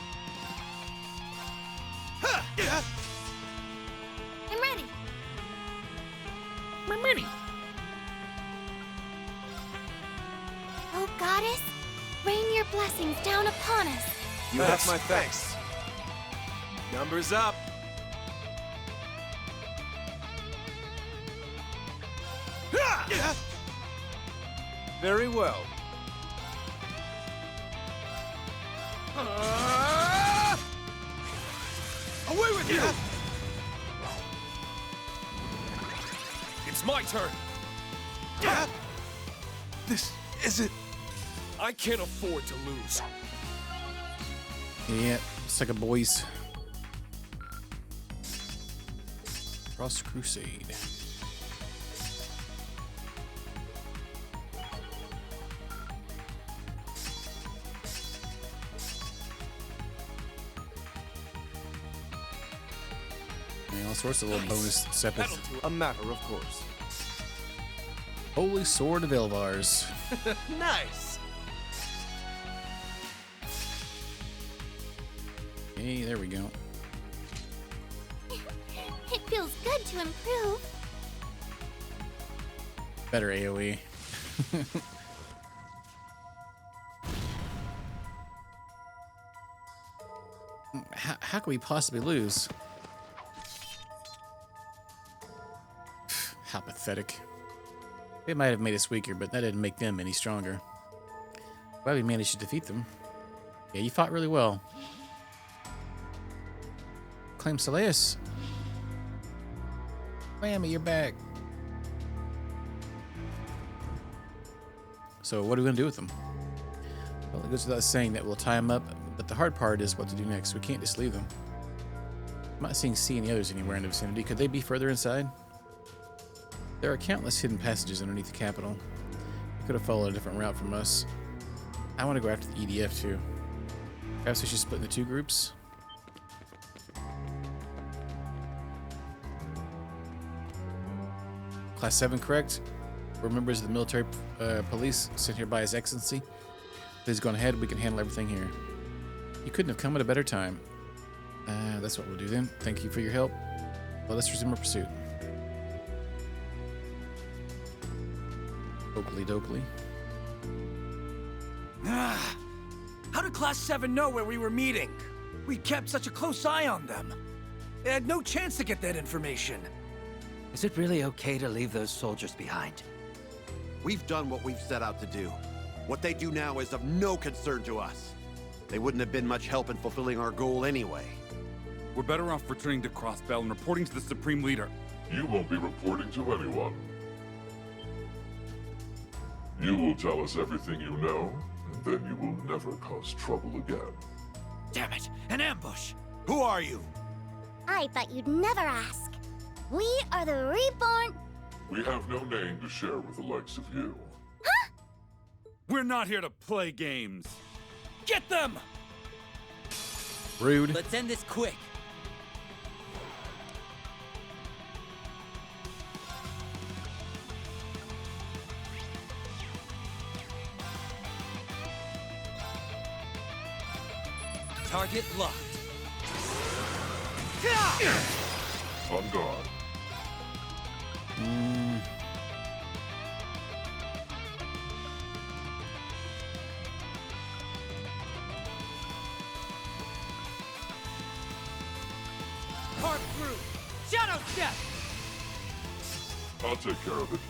I'm ready. I'm ready. Oh Goddess, rain your blessings down upon us. You have my thanks. Numbers up. Very well. Away with you! It's my turn. This isn't... I can't afford to lose. Yeah, it's like a boys. Cross Crusade. And all sorts of little bonus sepals. A matter of course. Holy Sword of Elvars. Nice! Hey, there we go. It feels good to improve. Better AoE. How could we possibly lose? How pathetic. It might have made us weaker, but that didn't make them any stronger. Glad we managed to defeat them. Yeah, you fought really well. Claim Soleus. Whammy, you're back. So what are we going to do with them? Well, it goes without saying that we'll tie them up, but the hard part is what to do next. We can't just leave them. I'm not seeing C and the others anywhere in the vicinity. Could they be further inside? There are countless hidden passages underneath the capital. They could have followed a different route from us. I want to go after the EDF too. Perhaps we should split into two groups. Class 7, correct? We're members of the military police sent here by His Excellency. Please go on ahead. We can handle everything here. You couldn't have come at a better time. That's what we'll do then. Thank you for your help. Let us resume our pursuit. Oakley dokley. How did Class 7 know where we were meeting? We kept such a close eye on them. They had no chance to get that information. Is it really okay to leave those soldiers behind? We've done what we've set out to do. What they do now is of no concern to us. They wouldn't have been much help in fulfilling our goal anyway. We're better off returning to Crossbell and reporting to the Supreme Leader. You won't be reporting to anyone. You will tell us everything you know, and then you will never cause trouble again. Damn it! An ambush! Who are you? I thought you'd never ask. We are the Reborn... We have no name to share with the likes of you. We're not here to play games. Get them! Rude. Let's end this quick. Target locked. On guard. Carve through! Shadow step! I'll take care of it.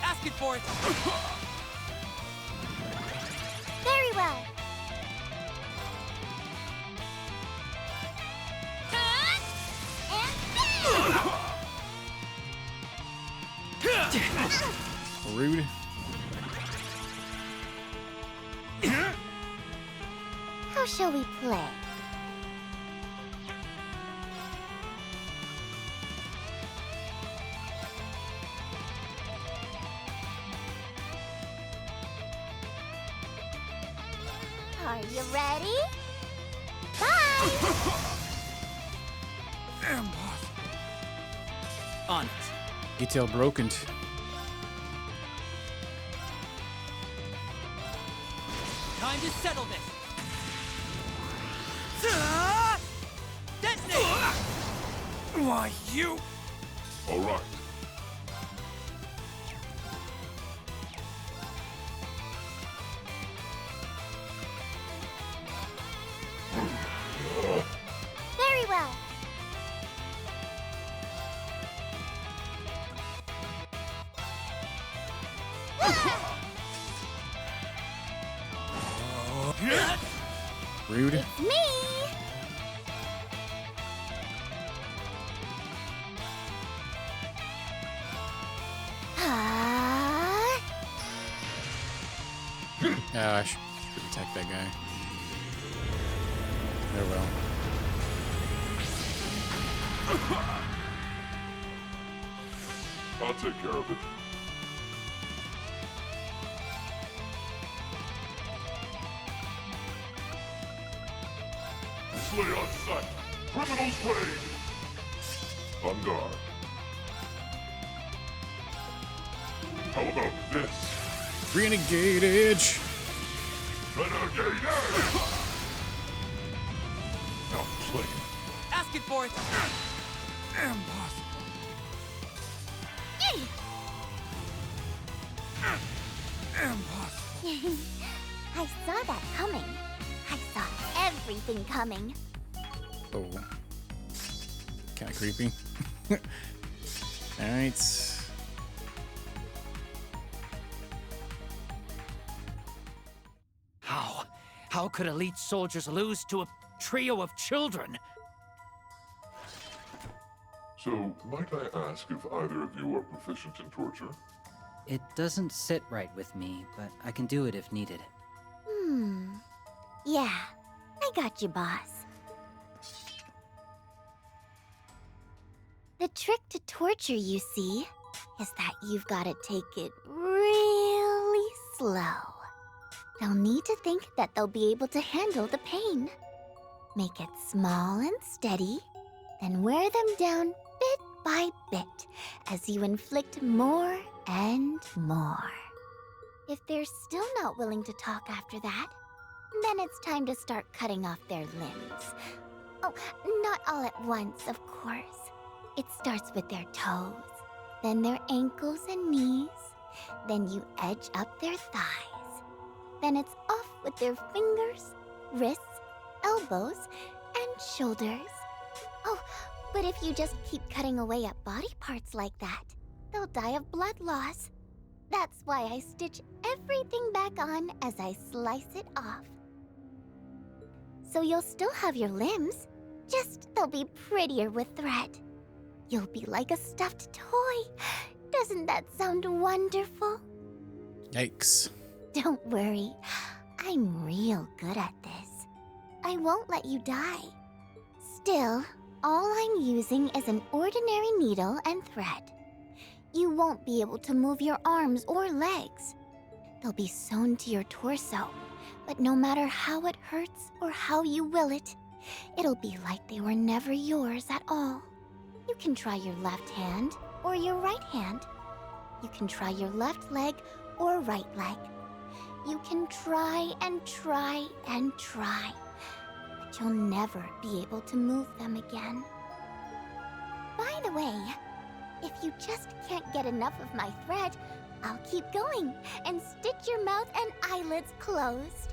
Asking for it! Very well. Rude. How shall we play? Are you ready? Bye! On it. Detail broken. Time to settle this! Detonate! Why, you... All right. Rude. It's me! Oh, I should attack that guy. Oh well. I'll take care of it. Slay on sight! Criminals raid! On guard. How about this? Renegade Edge! Renegade Edge! Now play. Asking for it! Impossible. Impossible. I saw that coming. I saw everything coming. Oh. Kinda creepy. Alright. How could elite soldiers lose to a trio of children? So, might I ask if either of you are proficient in torture? It doesn't sit right with me, but I can do it if needed. Yeah, I got you, boss. The trick to torture, you see, is that you've got to take it really slow. They'll need to think that they'll be able to handle the pain. Make it small and steady, then wear them down bit by bit as you inflict more and more. If they're still not willing to talk after that, then it's time to start cutting off their limbs. Oh, not all at once, of course. It starts with their toes, then their ankles and knees, then you edge up their thighs. Then it's off with their fingers, wrists, elbows, and shoulders. Oh, but if you just keep cutting away at body parts like that, they'll die of blood loss. That's why I stitch everything back on as I slice it off. So you'll still have your limbs, just they'll be prettier with thread. You'll be like a stuffed toy. Doesn't that sound wonderful? Yikes. Don't worry, I'm real good at this. I won't let you die. Still, all I'm using is an ordinary needle and thread. You won't be able to move your arms or legs. They'll be sewn to your torso, but no matter how it hurts or how you will it, it'll be like they were never yours at all. You can try your left hand or your right hand. You can try your left leg or right leg. You can try and try and try, but you'll never be able to move them again. By the way, if you just can't get enough of my thread, I'll keep going and stitch your mouth and eyelids closed.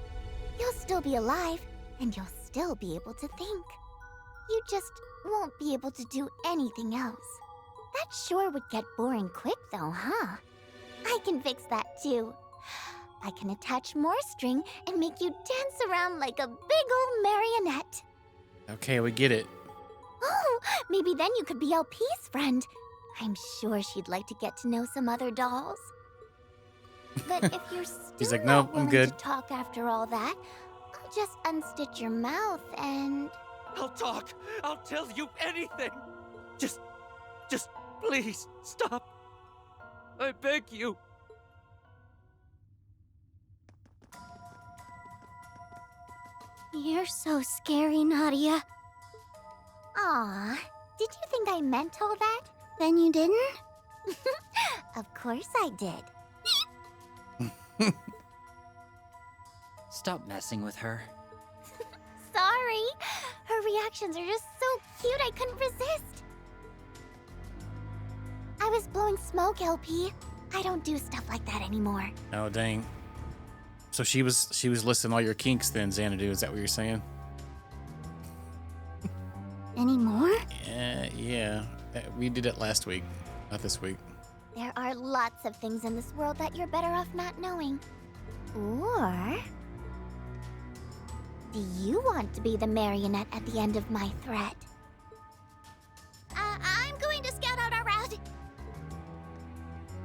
You'll still be alive, and you'll still be able to think. You just won't be able to do anything else. That sure would get boring quick though, huh? I can fix that too. I can attach more string and make you dance around like a big old marionette. Okay, we get it. Oh, maybe then you could be LP's friend. I'm sure she'd like to get to know some other dolls. But if you're still He's like, not "Nope, I'm willing good." to talk after all that, I'll just unstitch your mouth and... I'll talk. I'll tell you anything. Just please stop. I beg you. You're so scary, Nadia. Aw, did you think I meant all that? Then you didn't? Of course I did. Stop messing with her. Sorry. Her reactions are just so cute I couldn't resist. I was blowing smoke, LP. I don't do stuff like that anymore. Oh, dang. So she was listing all your kinks then, Xanadu. Is that what you're saying? Anymore? Yeah. We did it last week, not this week. There are lots of things in this world that you're better off not knowing. Or... Do you want to be the marionette at the end of my threat? I'm going to scout out our route.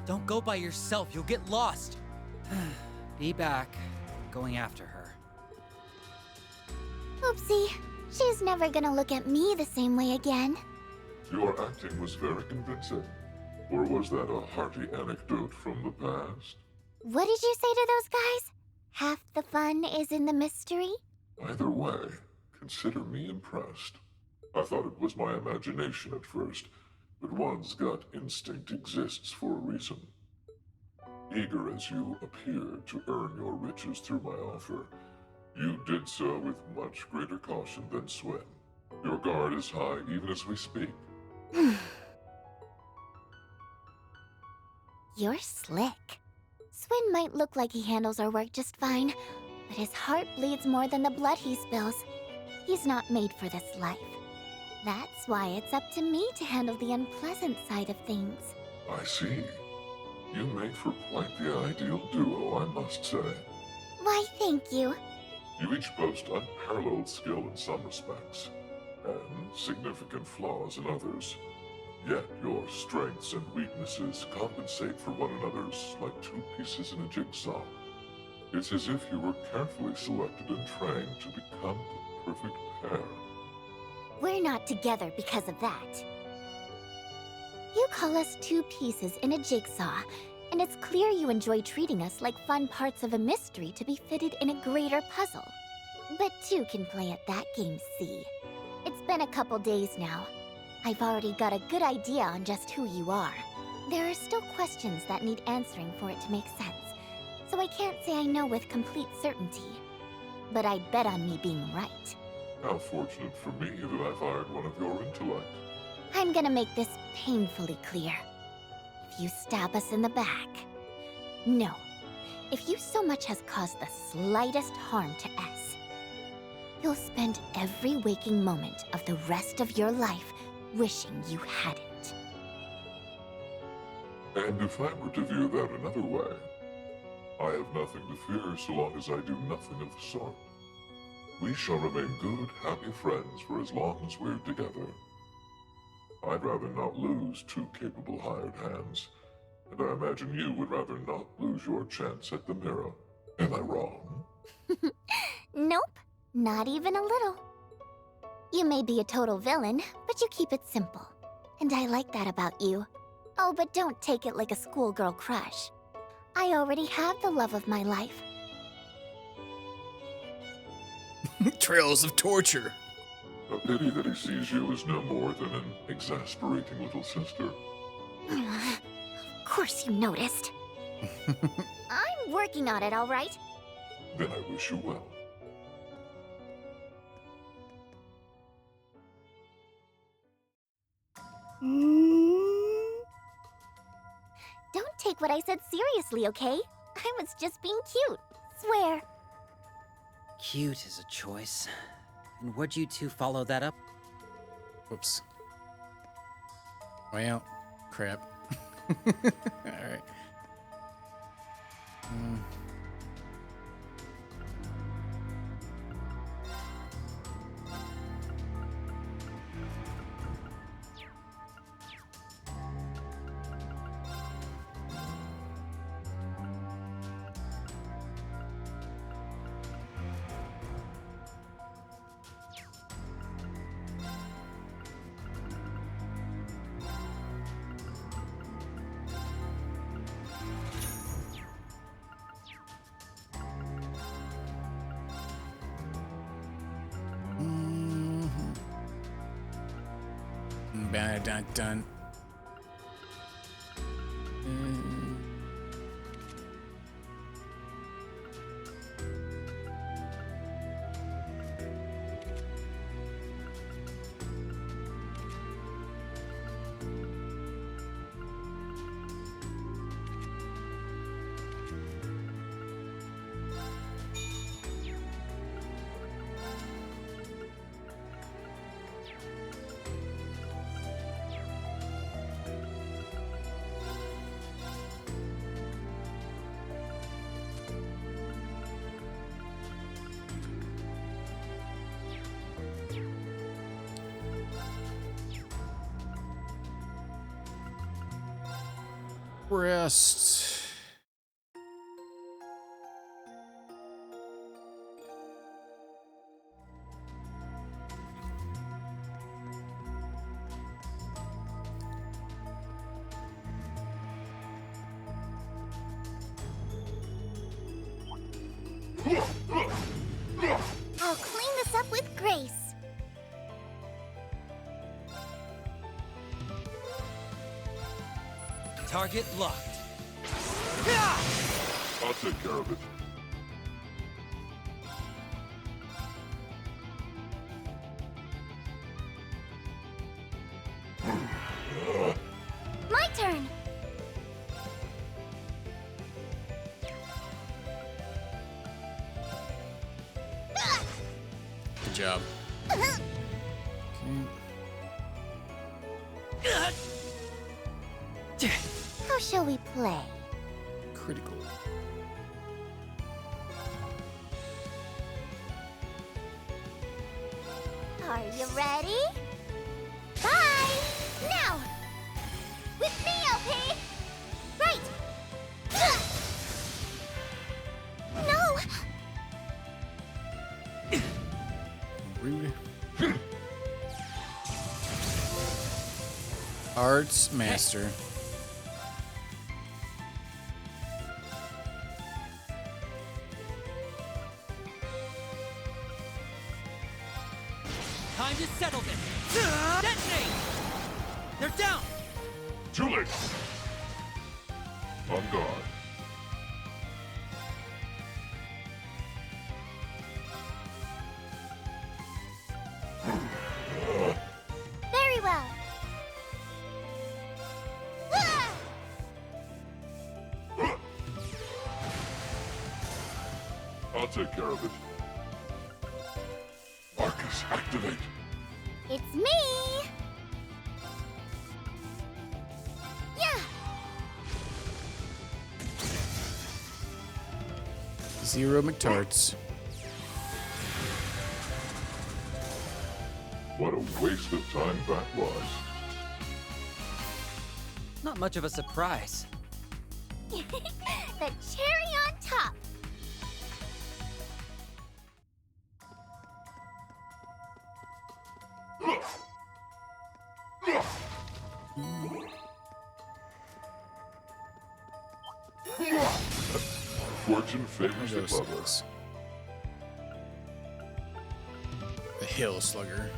Don't go by yourself, you'll get lost. Be back. Going after her. Oopsie. She's never gonna look at me the same way again. Your acting was very convincing. Or was that a hearty anecdote from the past? What did you say to those guys? Half the fun is in the mystery? Either way, consider me impressed. I thought it was my imagination at first, but one's gut instinct exists for a reason. Eager as you appear to earn your riches through my offer, you did so with much greater caution than Swen. Your guard is high even as we speak. You're slick. Swen might look like he handles our work just fine, but his heart bleeds more than the blood he spills. He's not made for this life. That's why it's up to me to handle the unpleasant side of things. I see. You make for quite the ideal duo, I must say. Why, thank you. You each boast unparalleled skill in some respects, and significant flaws in others. Yet your strengths and weaknesses compensate for one another's like two pieces in a jigsaw. It's as if you were carefully selected and trained to become the perfect pair. We're not together because of that. You call us two pieces in a jigsaw, and it's clear you enjoy treating us like fun parts of a mystery to be fitted in a greater puzzle. But two can play at that game, see? It's been a couple days now. I've already got a good idea on just who you are. There are still questions that need answering for it to make sense, so I can't say I know with complete certainty. But I'd bet on me being right. How fortunate for me that I've hired one of your intellect. I'm gonna make this painfully clear. If you stab us in the back... No. If you so much as caused the slightest harm to S, you'll spend every waking moment of the rest of your life wishing you hadn't. And if I were to view that another way, I have nothing to fear so long as I do nothing of the sort. We shall remain good, happy friends for as long as we're together. I'd rather not lose two capable hired hands, and I imagine you would rather not lose your chance at the mirror. Am I wrong? Nope, not even a little. You may be a total villain, but you keep it simple. And I like that about you. Oh, but don't take it like a schoolgirl crush. I already have the love of my life. Trails of torture. A pity that he sees you as no more than an exasperating little sister. Of course you noticed. I'm working on it, all right? Then I wish you well. Don't take what I said seriously, okay? I was just being cute. Swear. Cute is a choice. And would you two follow that up? Whoops. Well, crap. Alright. Dun, dun. rest. I'll clean this up with grace. Target locked. I'll take care of it. My turn. Good job. How shall we play? Critical. Are you ready? Bye! Now! With me, LP! Right! No! Rude. Arts Master. Time to settle this. Detonate! They're down! Too late. On guard. Very well. I'll take care of it. Marcus, activate. It's me! Yeah! Zero McTarts. What a waste of time that was. Not much of a surprise. The cherry on top. Fortune favors the clever. The Hill Slugger.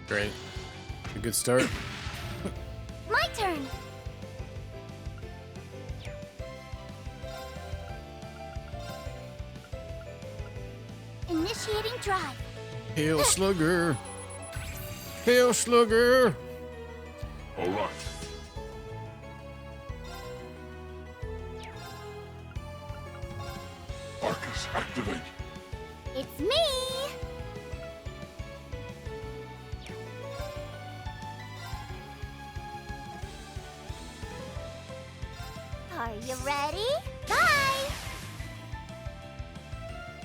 Great. A good start. My turn. Initiating drive. Hail Slugger. Hail Slugger. All right. Marcus, activate. It's me. Are you ready? Bye.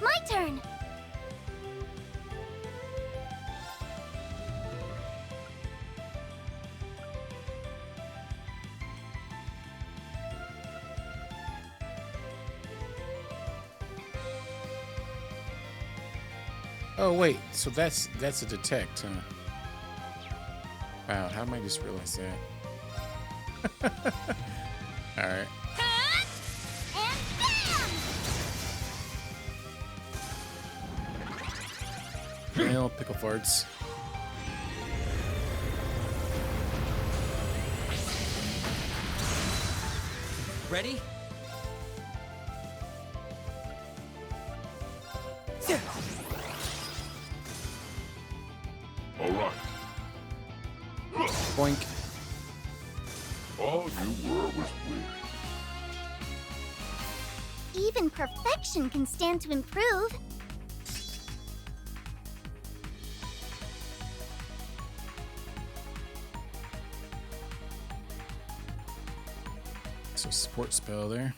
My turn. Oh wait, so that's a detect, huh? Wow, how did I just realize that? All right. And bam! Well, pickle farts. Ready? All right. Boink. All you were was weak. Even perfection can stand to improve. So support spell there.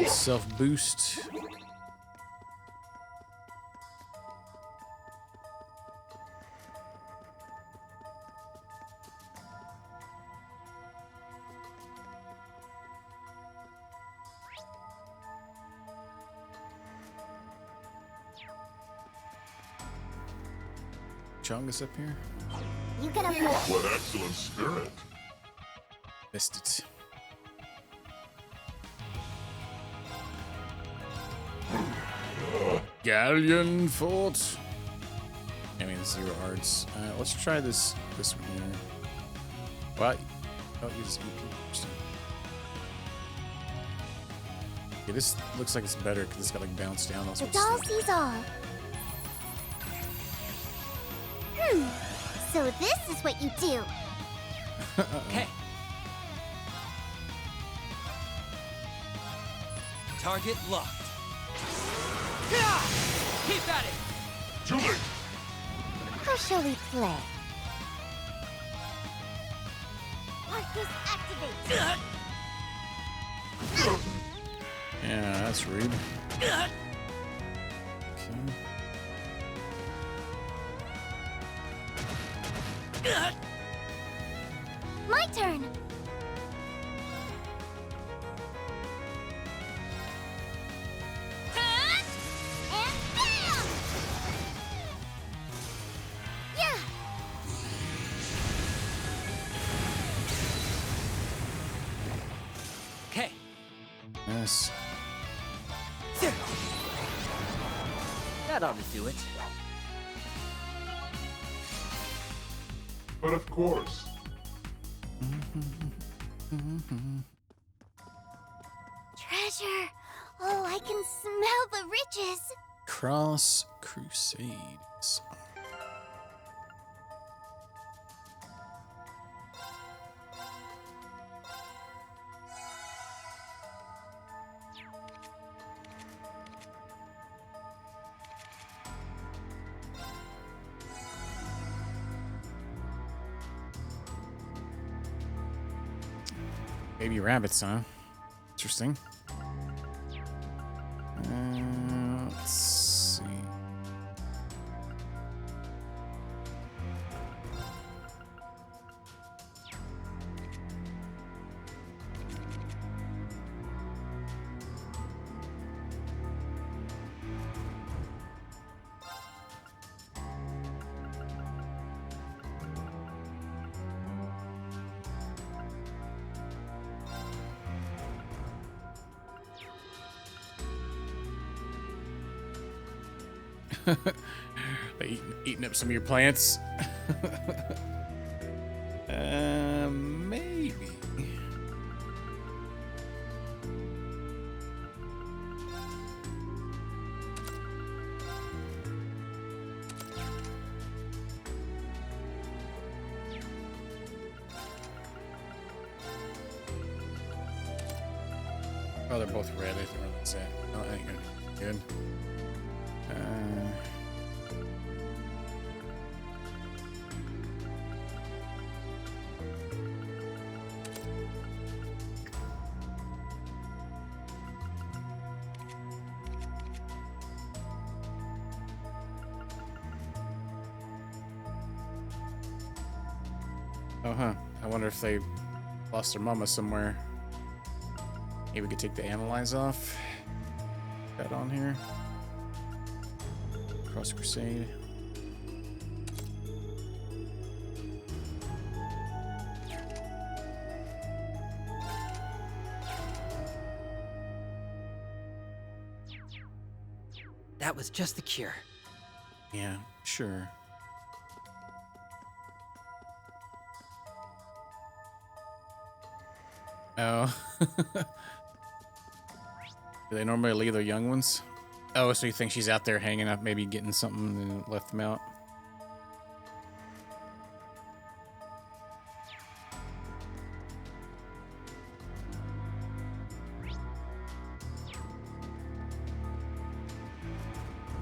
Self boost. Chongus up here. You gonna What excellent spirit. Missed it. Galleon Fort. I mean, 0 hearts. Let's try this one here. What? Oh, use EP. Yeah, this looks like it's better because it's got like bounce down. The doll sees all. So this is what you do. Okay. Target locked. Keep at it. Too late. How shall we play? Arcus activate. Yeah, that's rude. Okay. My turn. And bam! Yeah. Okay. Yes. That ought to do it. But of course. Treasure. Oh, I can smell the riches. Cross Crusades. Baby rabbits, huh? Interesting. Let's see. Eating up some of your plants. Maybe. Oh, they're both red. I think that's it. Oh, that ain't gonna be good. Oh, huh. I wonder if they lost their mama somewhere. Maybe we could take the analyze off. That on here. Cross Crusade. That was just the cure. Yeah, sure. Oh. Do they normally leave their young ones? Oh, so you think she's out there hanging up, maybe getting something and left them out?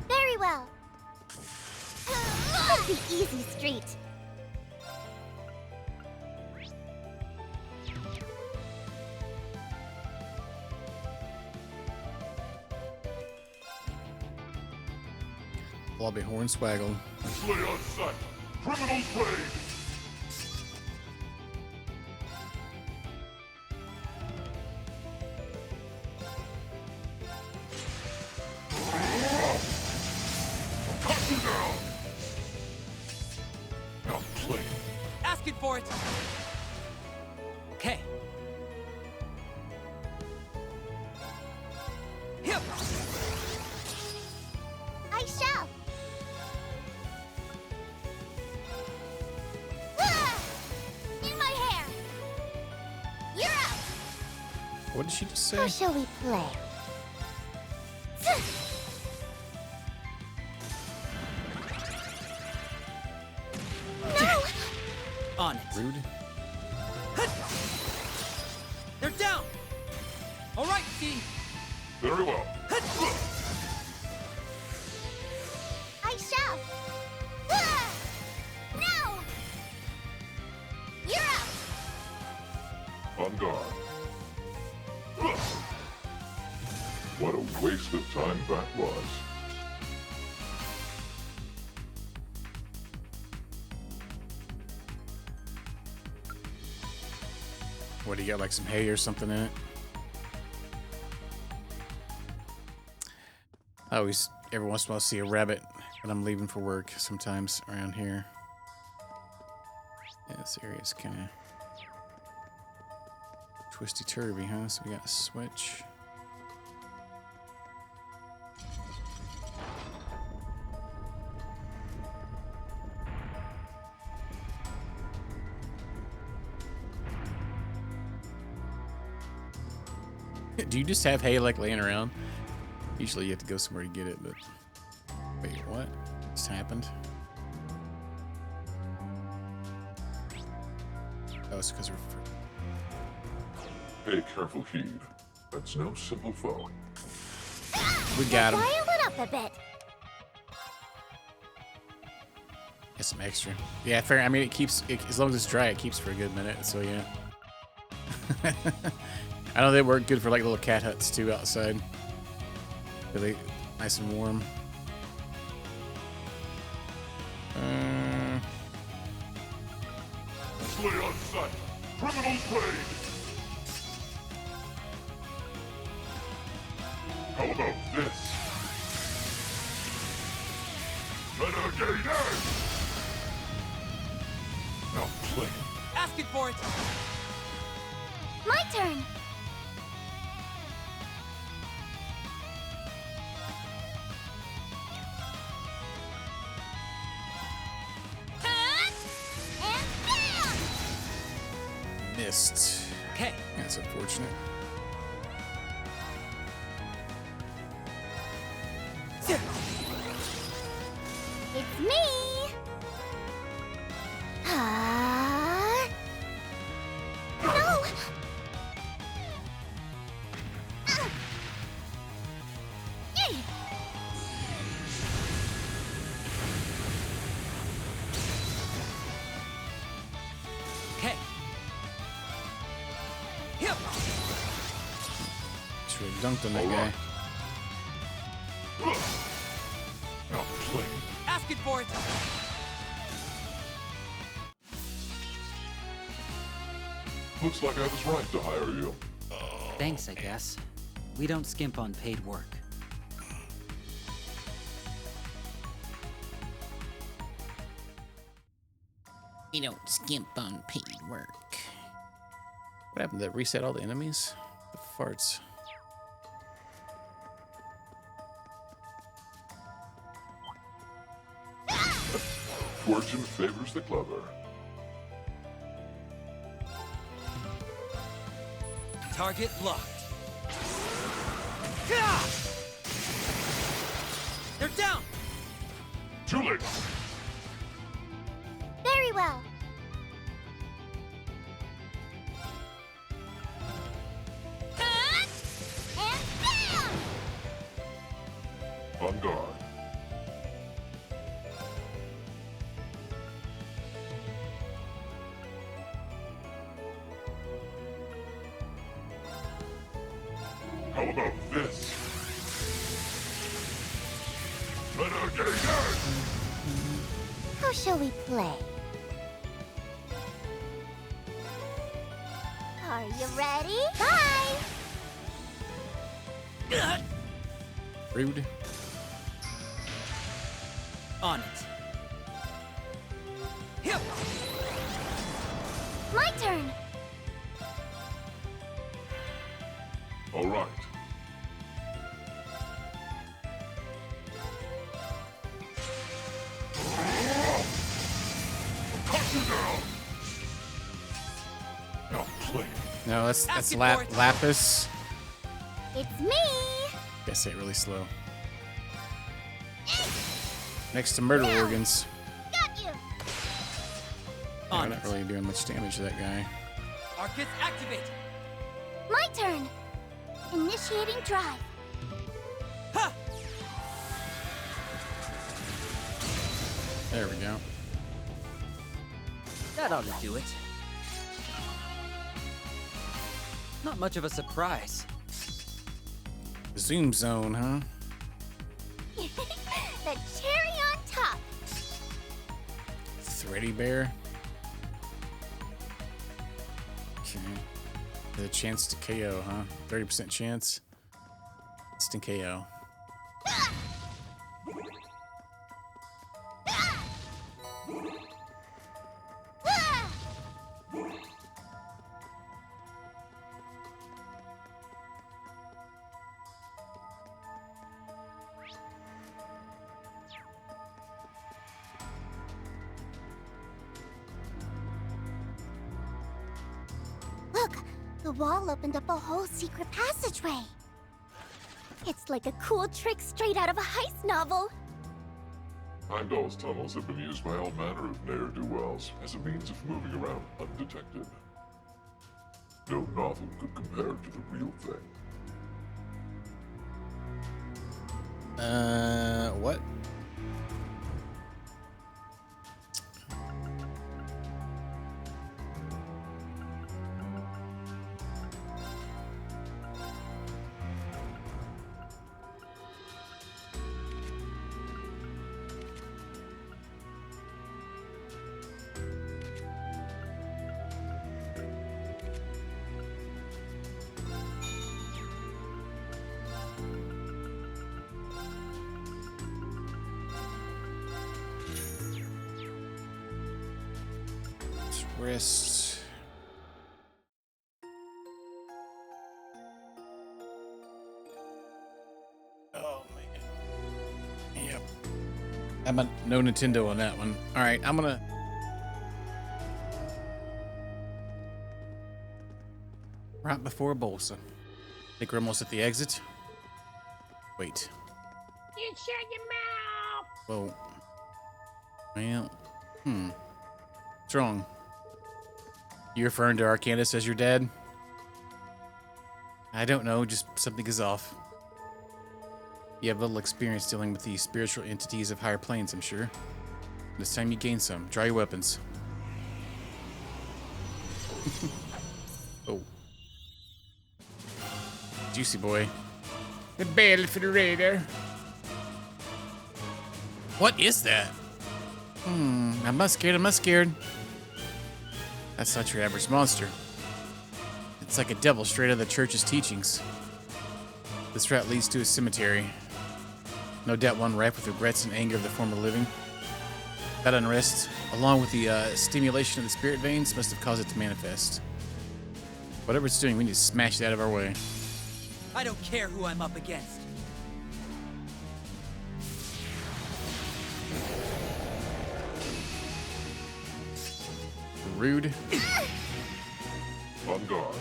Very well. That's the easy street. Blobby Hornswaggle. Slay on sight. Criminal trade. Cut you down. Now play. Asking for it. Okay. Hip. I shall. In my hair. You're out. What did she just say? How shall we play? No. On it. Rude. They're down. All right, T. Very well. I shall. No. You're out. On guard. What a waste of time that was. What do you got, like some hay or something in it? I always, every once in a while, see a rabbit when I'm leaving for work sometimes around here. Yeah, this area's kind of twisty-turvy, huh? So we got a switch. Do you just have hay like laying around? Usually you have to go somewhere to get it, but wait, what just happened? Oh, it's because we're Pay careful heed. That's no simple foe. we got him. Dial it up a bit. Get some extra. Yeah, fair. I mean, it keeps as long as it's dry, it keeps for a good minute. So yeah. I know they work good for like little cat huts too outside. Really nice and warm. Slay on sight. Criminal trade. How about this? Renegade Edge. Now play. Asking for it. My turn. And bam! Missed. Okay. That's unfortunate. It's me. No. Okay. Hip. Should have dunked on that guy. Now play. Asking for it. Looks like I was right to hire you. Thanks, I guess. We don't skimp on paid work. You don't skimp on paid work. What happened? Did that reset all the enemies? The farts. Fortune favors the clever. Target locked. They're down. Too late. Very well. And bam! On guard. How about this? Renegade How shall we play? Are you ready? Bye! Rude. On it. My turn! All right. Cut you down. Now play. No, that's Lapis. It's me! Gotta say it really slow. Next to murder organs. Got you! Yeah, I'm not really doing much damage to that guy. Arcus, activate! My turn! Initiating drive. Ha! There we go. That ought to do it. Not much of a surprise. Zoom zone, huh? The cherry on top. Thready bear. Okay. The chance to KO, huh? 30% chance. Instant KO. Look, the wall opened up a whole secret passageway. It's like a cool trick straight out of a heist novel. Heimdall's tunnels have been used by all manner of ne'er-do-wells as a means of moving around undetected. No novel could compare to the real thing. What? Wrist. Oh man. Yep. I'm a no Nintendo on that one. All right, I'm gonna. Right before Bolsa. Think we're almost at the exit. Wait. You shut your mouth! Whoa. Well. What's wrong? You referring to Arcanus as your dad? I don't know, just something is off. You have little experience dealing with the spiritual entities of higher planes, I'm sure. This time you gain some. Draw your weapons. Oh. Juicy boy. The battle for the radar. What is that? I'm not scared. That's not your average monster. It's like a devil straight out of the church's teachings. This route leads to a cemetery. No doubt one ripe with regrets and anger of the former living. That unrest, along with the stimulation of the spirit veins, must have caused it to manifest. Whatever it's doing, we need to smash it out of our way. I don't care who I'm up against. Rude. On guard.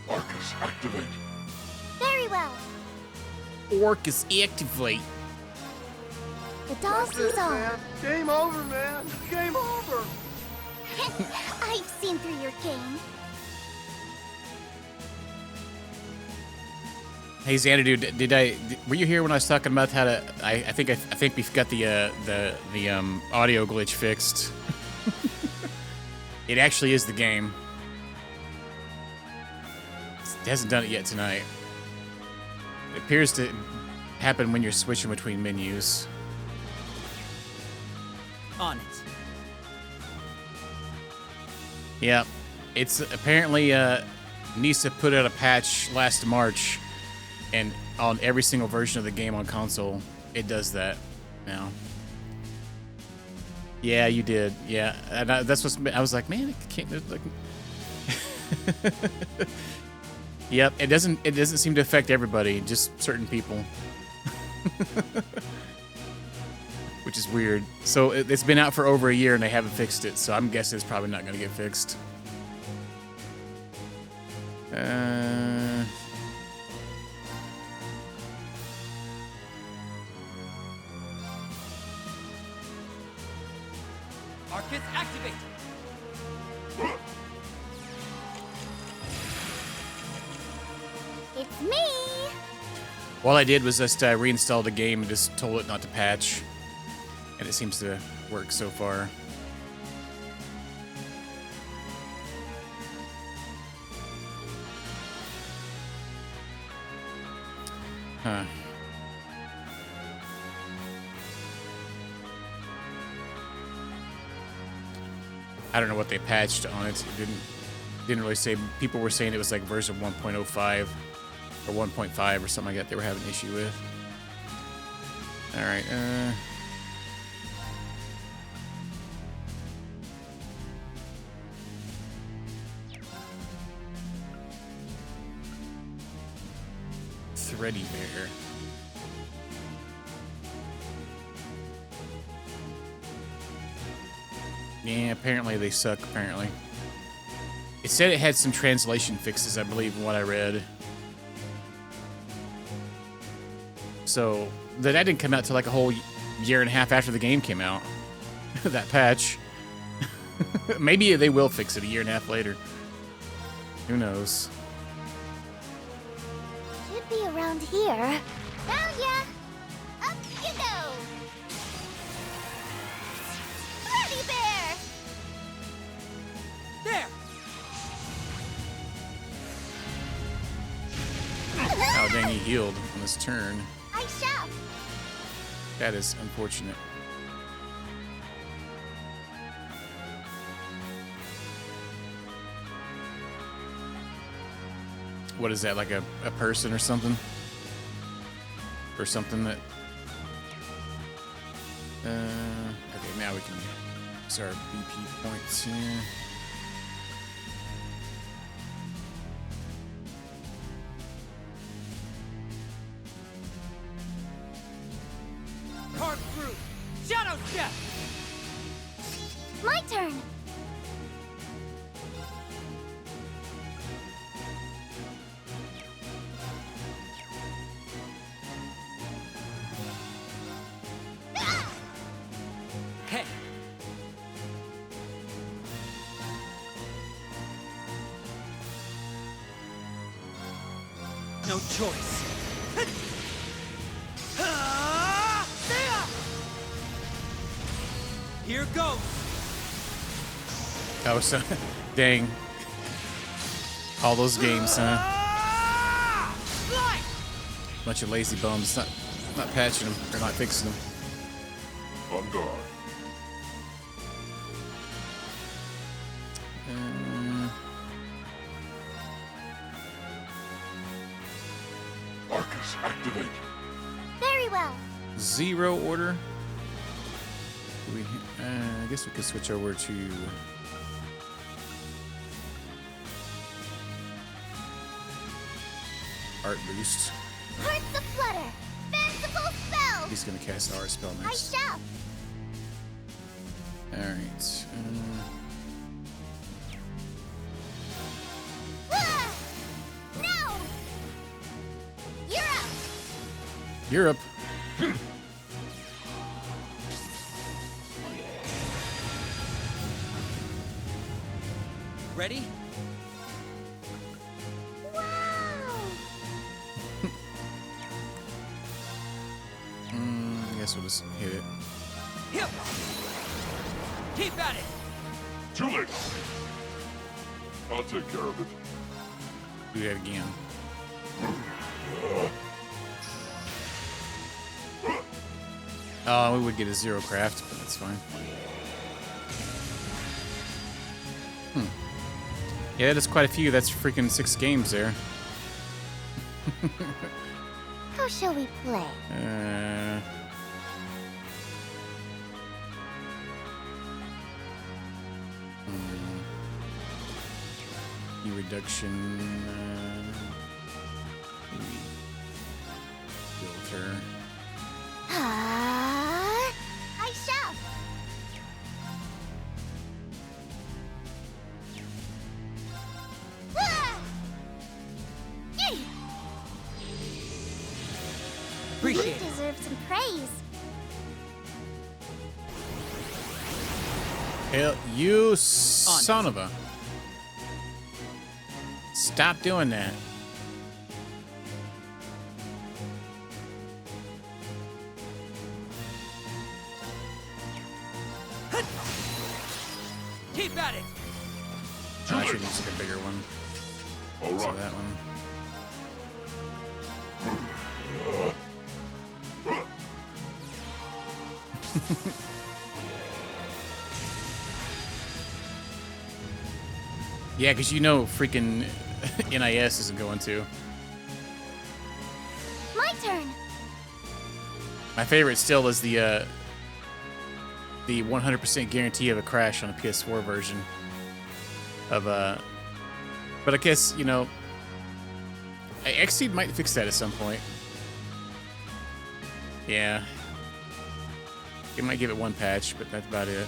Arcus, activate. Very well. Orcus, activate. The doll sees all. Game over, man. Game over. I've seen through your game. Hey Xanadu, were you here when I was talking about how to? I think we've got the audio glitch fixed. It actually is the game. It hasn't done it yet tonight. It appears to happen when you're switching between menus. On it. Yeah, it's apparently Nisa put out a patch last March, and on every single version of the game on console, it does that now. Yeah, you did. Yeah, and that's what's. I was like, man, it can't. Like. Yep, it doesn't seem to affect everybody, just certain people. Which is weird. So it's been out for over a year and they haven't fixed it, so I'm guessing it's probably not going to get fixed. Arcus activate. It's me! All I did was just reinstall the game and just told it not to patch. And it seems to work so far. Huh. I don't know what they patched on it. It didn't really say. People were saying it was like version 1.05 or 1.5 or something like that they were having an issue with. All right. Thready Bear. Yeah, apparently they suck, apparently. It said it had some translation fixes, I believe, in what I read. So, that didn't come out till like a whole year and a half after the game came out. That patch. Maybe they will fix it a year and a half later. Who knows? Should be around here. Found ya! Up you go! Teddy bear! There! Oh, dang, he healed on this turn. I shall! That is unfortunate. What is that, like a person or something? Or something that... okay, now we can use our BP points here. Carve through! Shadow step! My turn! Hey! No choice. Here goes. Oh, so... dang. All those games, huh? Bunch of lazy bums. Not patching them. Or not fixing them. On guard. Arcus, activate. Very well. Zero order. I guess we could switch over to Art Boost. Hearts aflutter! Fanciful spell! He's gonna cast our spell next. I shall! Alright. No! You're up! You're up. Ready? Wow! so just hit it. Yep. Keep at it. Too late. I'll take care of it. Do that again. Oh, we would get a 0 craft, but that's fine. Yeah, that is quite a few. That's freaking 6 games there. How shall we play? Reduction. Filter. I shall. Appreciate You it. deserve some praise. Hell, you son of a. Stop doing that. Keep at it. Oh, I should use a bigger one. All So right. that one. Yeah, because you know freaking NIS isn't going to. My turn. My favorite still is the 100% guarantee of a crash on a PS4 version of but I guess, you know, Xseed might fix that at some point. Yeah. It might give it one patch, but that's about it.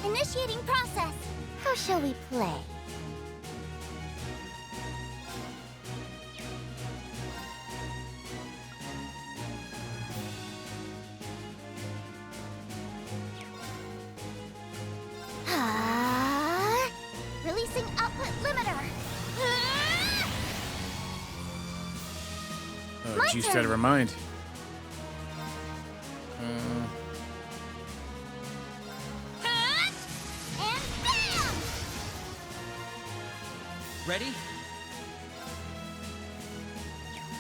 Initiating process. How shall we play? Releasing output limiter. Oh, My juiced turn. out of her mind. And bam! Ready?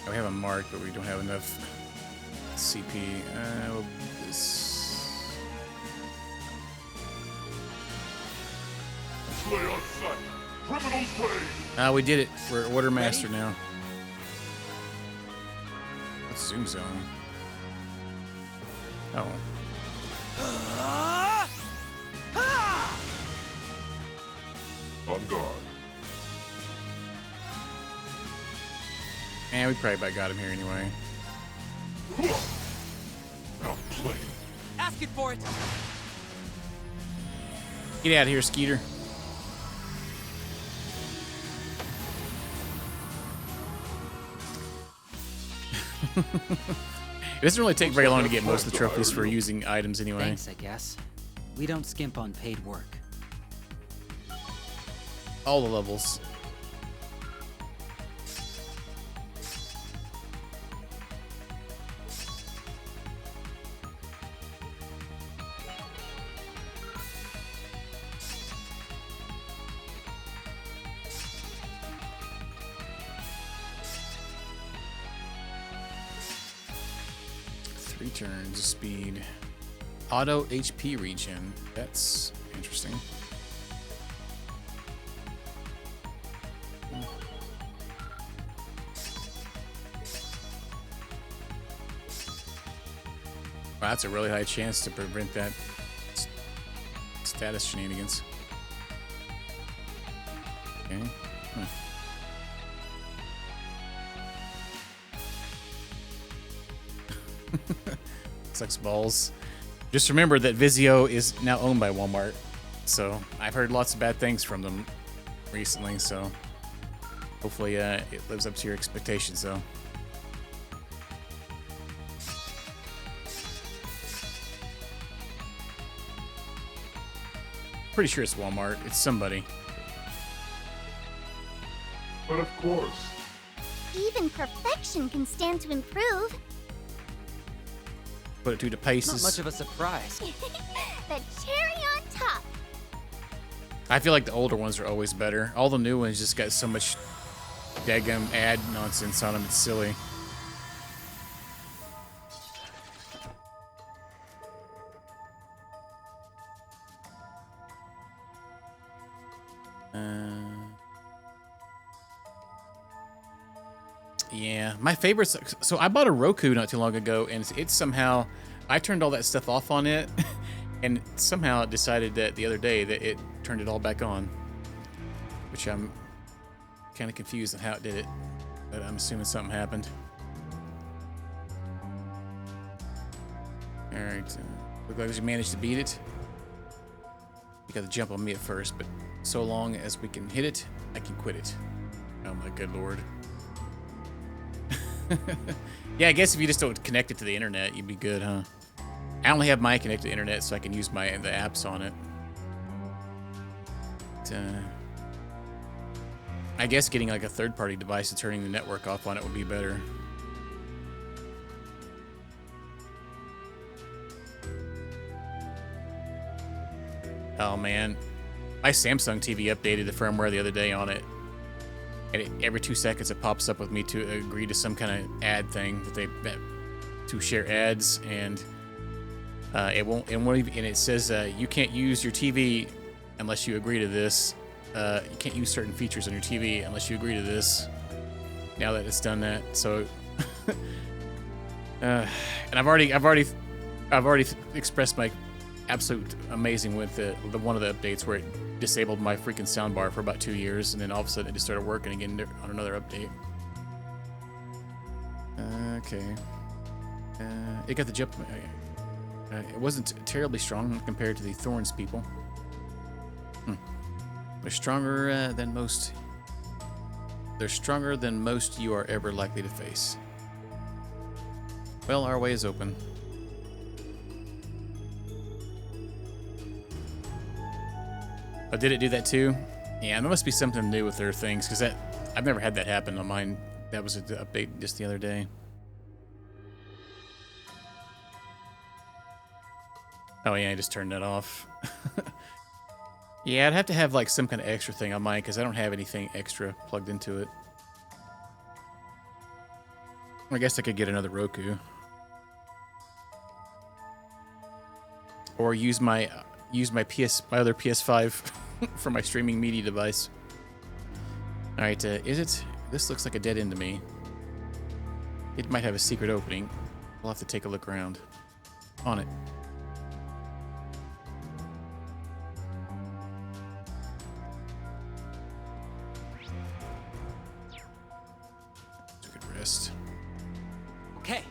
We have a mark, but we don't have enough CP. We'll this. Slay on sight. Criminals pay. We did it. We're Order Master now. What's Zoom Zone? Oh. On guard. And we probably about got him here anyway. Outplayed. Asking for it. Get out of here, Skeeter. It doesn't really take very long to get most of the trophies for using items anyway. Thanks, I guess. We don't skimp on paid work. All the levels. Turns of speed. Auto HP regen. That's interesting. Wow, that's a really high chance to prevent that status shenanigans. Okay. Huh. Sucks balls. Just remember that Vizio is now owned by Walmart. So I've heard lots of bad things from them recently. So hopefully it lives up to your expectations, though. Pretty sure it's Walmart. It's somebody. But of course. Even perfection can stand to improve. Put it to the paces. Not much of a surprise. The cherry on top. I feel like the older ones are always better. All the new ones just got so much daggum ad nonsense on them. It's silly. Yeah, my favorites. So I bought a Roku not too long ago, and it's somehow I turned all that stuff off on it, and somehow it decided that the other day that it turned it all back on, which I'm kind of confused on how it did it, but I'm assuming something happened. All right, look like we managed to beat it. You got to jump on me at first, but so long as we can hit it, I can quit it. Oh my good lord. Yeah, I guess if you just don't connect it to the internet, you'd be good, huh? I only have my connected internet, so I can use the apps on it. But, I guess getting like a third-party device and turning the network off on it would be better. Oh man, my Samsung TV updated the firmware the other day on it. And every 2 seconds it pops up with me to agree to some kind of ad thing that to share ads, and it won't even, and it says you can't use your TV unless you agree to this. You can't use certain features on your TV unless you agree to this. Now that it's done that, so and I've already expressed my absolute amazing with the one of the updates where it disabled my freaking soundbar for about 2 years, and then all of a sudden it just started working again on another update. Okay. It got the jump. It wasn't terribly strong compared to the Thorns people. They're stronger than most. They're stronger than most you are ever likely to face. Well, our way is open. Oh, did it do that too? Yeah, there must be something new with their things, because I've never had that happen on mine. That was an update just the other day. Oh yeah, I just turned that off. Yeah, I'd have to have like some kind of extra thing on mine, because I don't have anything extra plugged into it. I guess I could get another Roku. Or use my other PS5 for my streaming media device. All right, is it? This looks like a dead end to me. It might have a secret opening. We'll have to take a look around. On it. It's a good rest. Okay.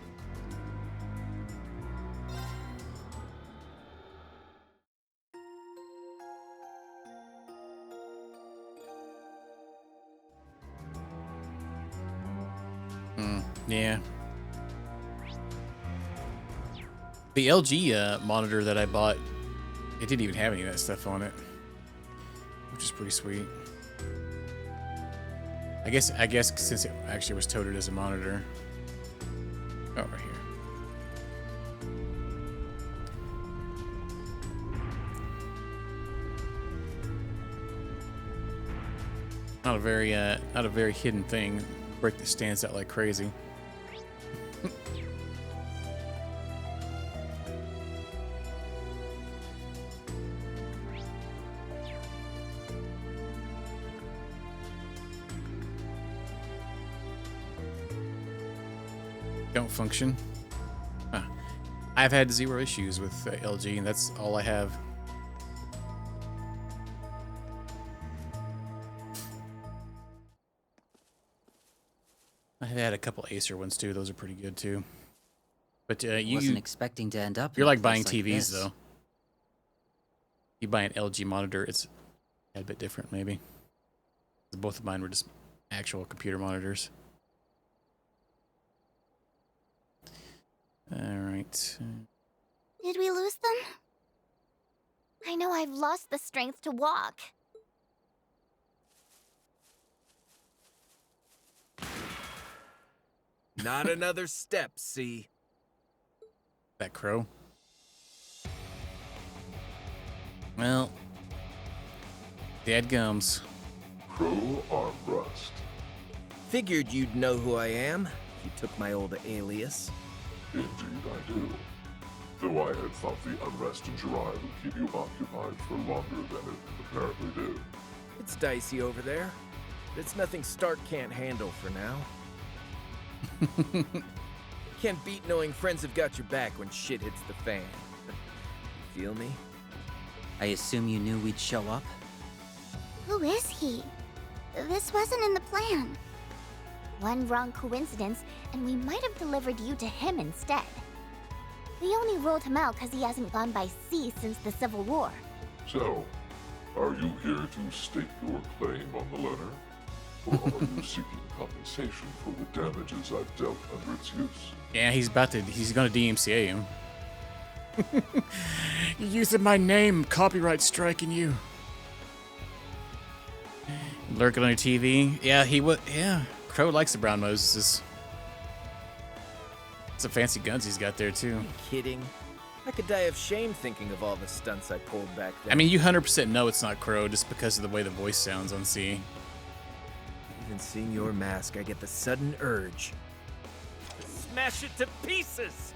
Yeah. The LG monitor that I bought, it didn't even have any of that stuff on it, which is pretty sweet. I guess since it actually was toted as a monitor. Oh, right here. Not a very hidden thing. Brick that stands out like crazy. Don't function. Huh. I've had 0 issues with LG, and that's all I have. I've had a couple Acer ones too. Those are pretty good too. But you wasn't expecting to end up. You're in a like buying place like TVs this. though. You buy an LG monitor, it's a bit different maybe. Both of mine were just actual computer monitors. All right. Did we lose them? I know I've lost the strength to walk. Not another step, see? That crow. Well, dadgums. Crow armrest. Figured you'd know who I am. You took my old alias. Indeed I do. Though I had thought the unrest in Jirai would keep you occupied for longer than it apparently did. It's dicey over there, but it's nothing Stark can't handle for now. Can't beat knowing friends have got your back when shit hits the fan. You feel me? I assume you knew we'd show up? Who is he? This wasn't in the plan. One wrong coincidence, and we might have delivered you to him instead. We only ruled him out because he hasn't gone by sea since the Civil War. So, are you here to stake your claim on the letter? Or are you seeking compensation for the damages I've dealt under its use? Yeah, he's gonna DMCA him. You're using my name, copyright striking you. Lurking on your TV. Yeah, he would. Yeah, Crow likes the Brown Moses. Some fancy guns he's got there too. Are you kidding? I could die of shame thinking of all the stunts I pulled back then. I mean, you 100% know it's not Crow just because of the way the voice sounds on C. Even seeing your mask, I get the sudden urge. Smash it to pieces!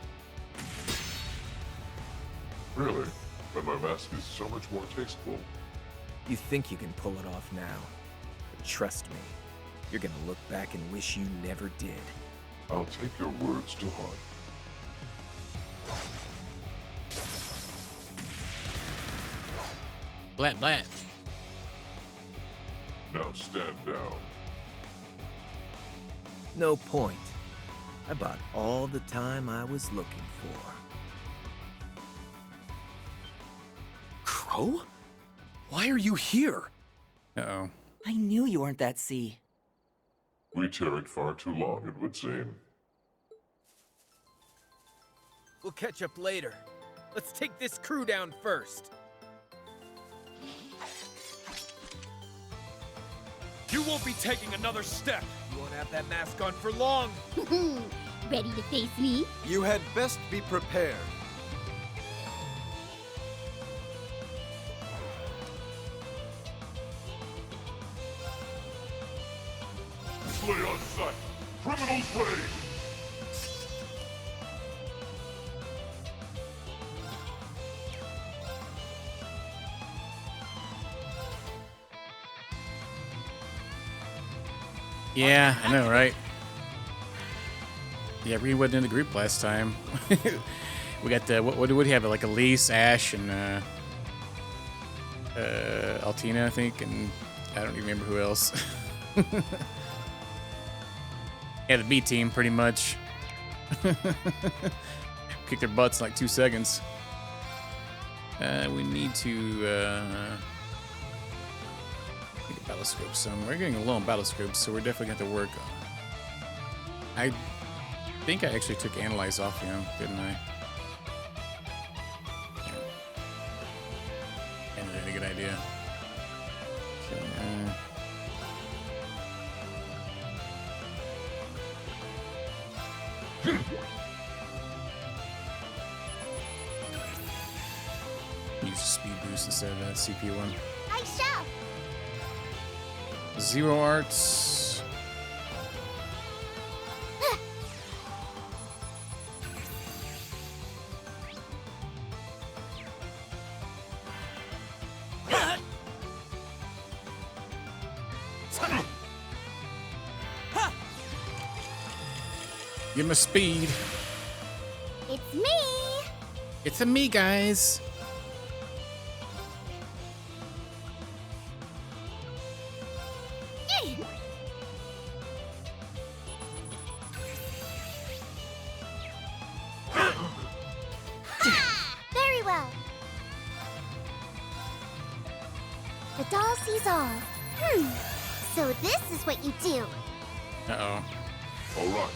Really? But my mask is so much more tasteful. You think you can pull it off now. But trust me, you're gonna look back and wish you never did. I'll take your words to heart. Blat, blat. Now stand down. No point. I bought all the time I was looking for. Crow? Why are you here? Uh-oh. I knew you weren't that C. We tarried far too long, it would seem. We'll catch up later. Let's take this crew down first. You won't be taking another step. You won't have that mask on for long. Ready to face me? You had best be prepared. Slay on sight! Criminals raid! Yeah, I know, right? Yeah, Reed wasn't in the group last time. We got the what do we have? Like Elise, Ash, and Altina, I think, and I don't even remember who else. Yeah, the B team, pretty much. Kick their butts in like 2 seconds. We need to get a battle scope somewhere. We're getting low on battle scopes, so we're definitely going to have to work on. I think I actually took Analyze off him, didn't I? Yeah. And a good idea. Okay, use speed boost instead of that CP one. I shall. Zero arts. Give him a speed. It's me. It's a me, guys. Very well. The doll sees all. So this is what you do. Uh-oh. All right.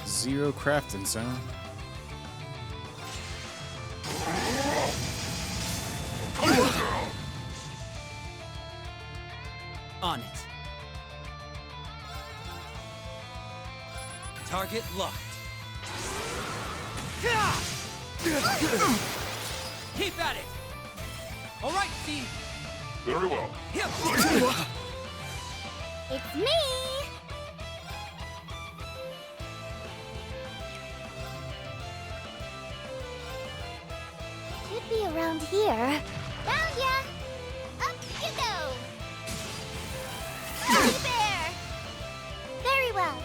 Zero crafting, son. Target locked. Keep at it! All right, C. Very well. It's me! Should be around here. Found ya! Up you go! Fly there! Very well.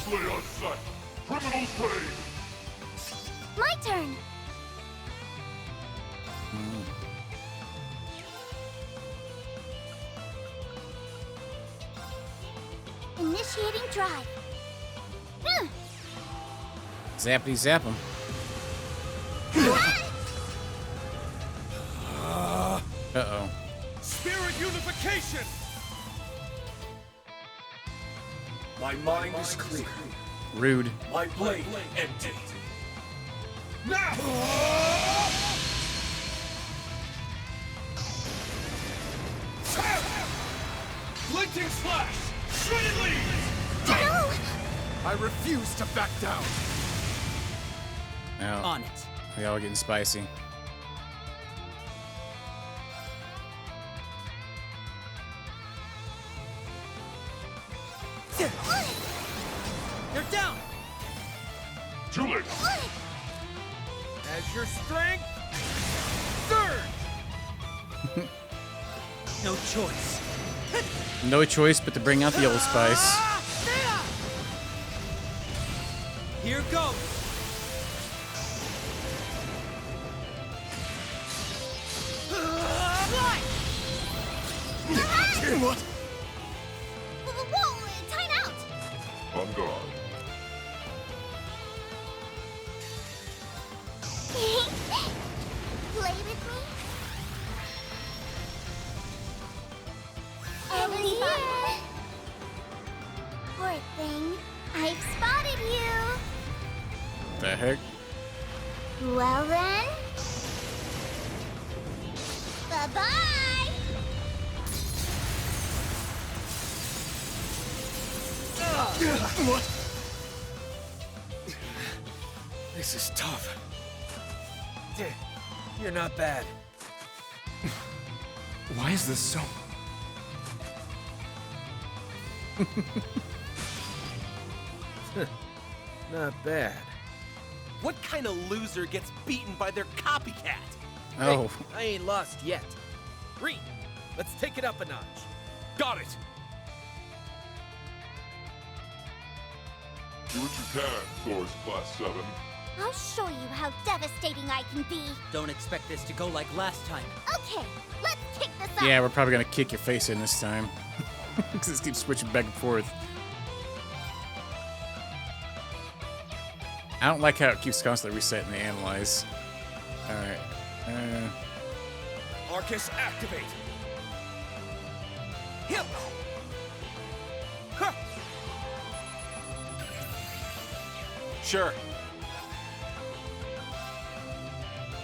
Slay on sight. Criminal trade. My turn! Initiating drive. Zappity zap him. Uh-oh. Spirit unification! My mind is clear. Rude. My blade empty. Now! Glinting slash! Shredded leaves! No! I refuse to back down. Now, On it. we all getting spicy. You're down! Too late. As your strength, surge! No choice. No choice but to bring out the Old Spice. Here goes. What? Whoa! Time out! On guard. Play with me? Over here! Poor thing. I've spotted you! The heck? Well then... Bye-bye! What? This is tough. You're not bad. Why is this so... Not bad. What kind of loser gets beaten by their copycat? Oh. Hey, I ain't lost yet. Reed, let's take it up a notch. Got it! Do what you can, Thor's Class 7. I'll show you how devastating I can be. Don't expect this to go like last time. Okay, let's kick this up. Yeah, we're probably gonna kick your face in this time. Because this keeps switching back and forth. I don't like how it keeps constantly resetting the analyze. Alright. Arcus, activate! Hip! Sure.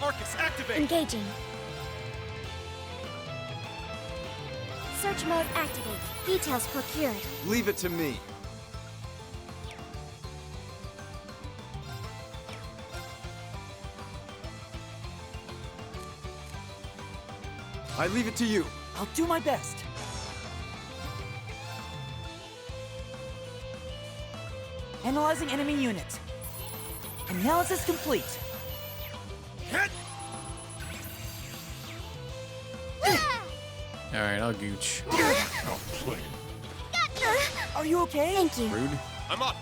Arcus, activate! Engaging. Search mode activate. Details procured. Leave it to me. I leave it to you. I'll do my best. Analyzing enemy unit. Analysis complete. Hit! Alright, I'll gooch. I'll play. Are you okay? Thank you. Rude. I'm up.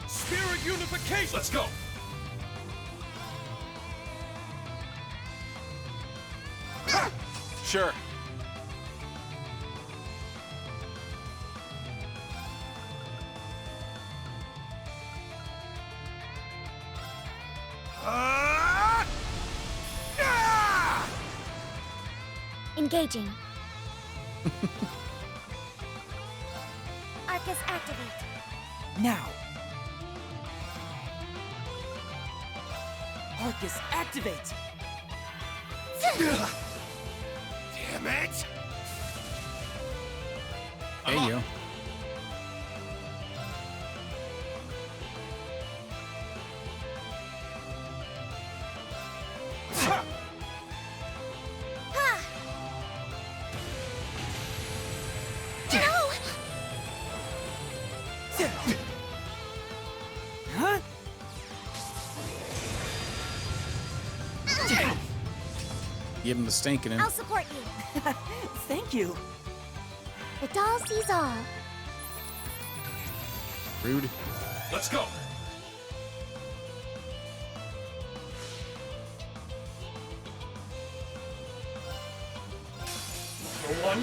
Spirit unification! Let's go! Sure. Engaging. Arcus activate. Now. Arcus activate. Damn it! There you go. Huh? Give him the stinking in. I'll support you. Thank you. The doll sees all. Rude. Let's go! One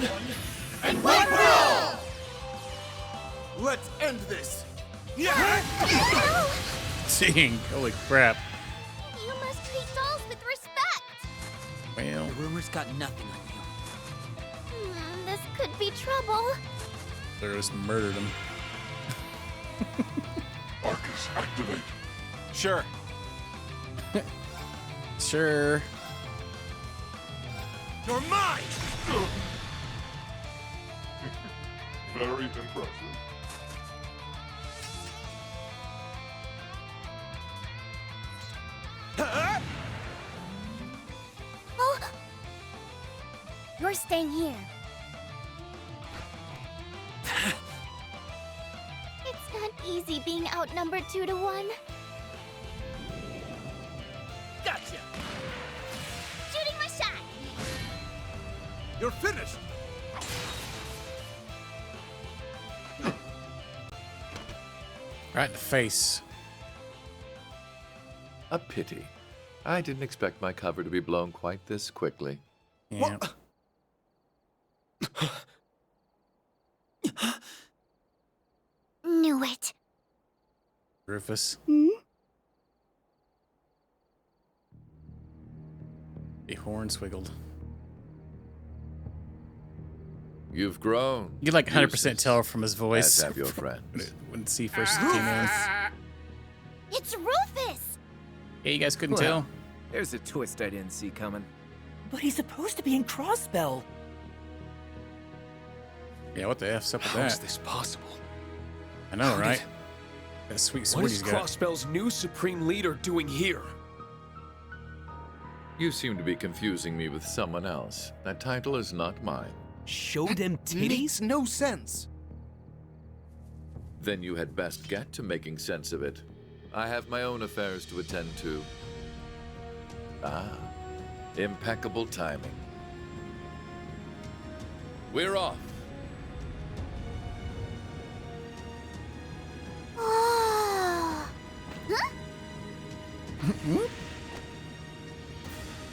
and one for all! Let's end this! Yeah! Dang, holy crap. You must treat dolls with respect. Well, The rumors got nothing on you. This could be trouble. they just murdered him. Arcus, activate. Sure. Sure. You're mine! Very impressive. Oh! You're staying here. It's not easy being outnumbered 2 to 1. Gotcha! Shooting my shot. You're finished! Right in the face. A pity. I didn't expect my cover to be blown quite this quickly. Yeah. Knew it. Rufus. A horn swiggled. You've grown. You could like 100% Useless, when from his voice. as have your friends. When C first came in. It's Rufus. Yeah, you guys couldn't Well, tell. There's a twist I didn't see coming. But he's supposed to be in Crossbell. Yeah, what the F's up with How is that? this possible? I know, How right? did- That sweet What sword is he's got. Crossbell's new Supreme Leader doing here? You seem to be confusing me with someone else. That title is not mine. Show them titties? Makes no sense. Then you had best get to making sense of it. I have my own affairs to attend to. Ah, impeccable timing. We're off. Oh. Huh?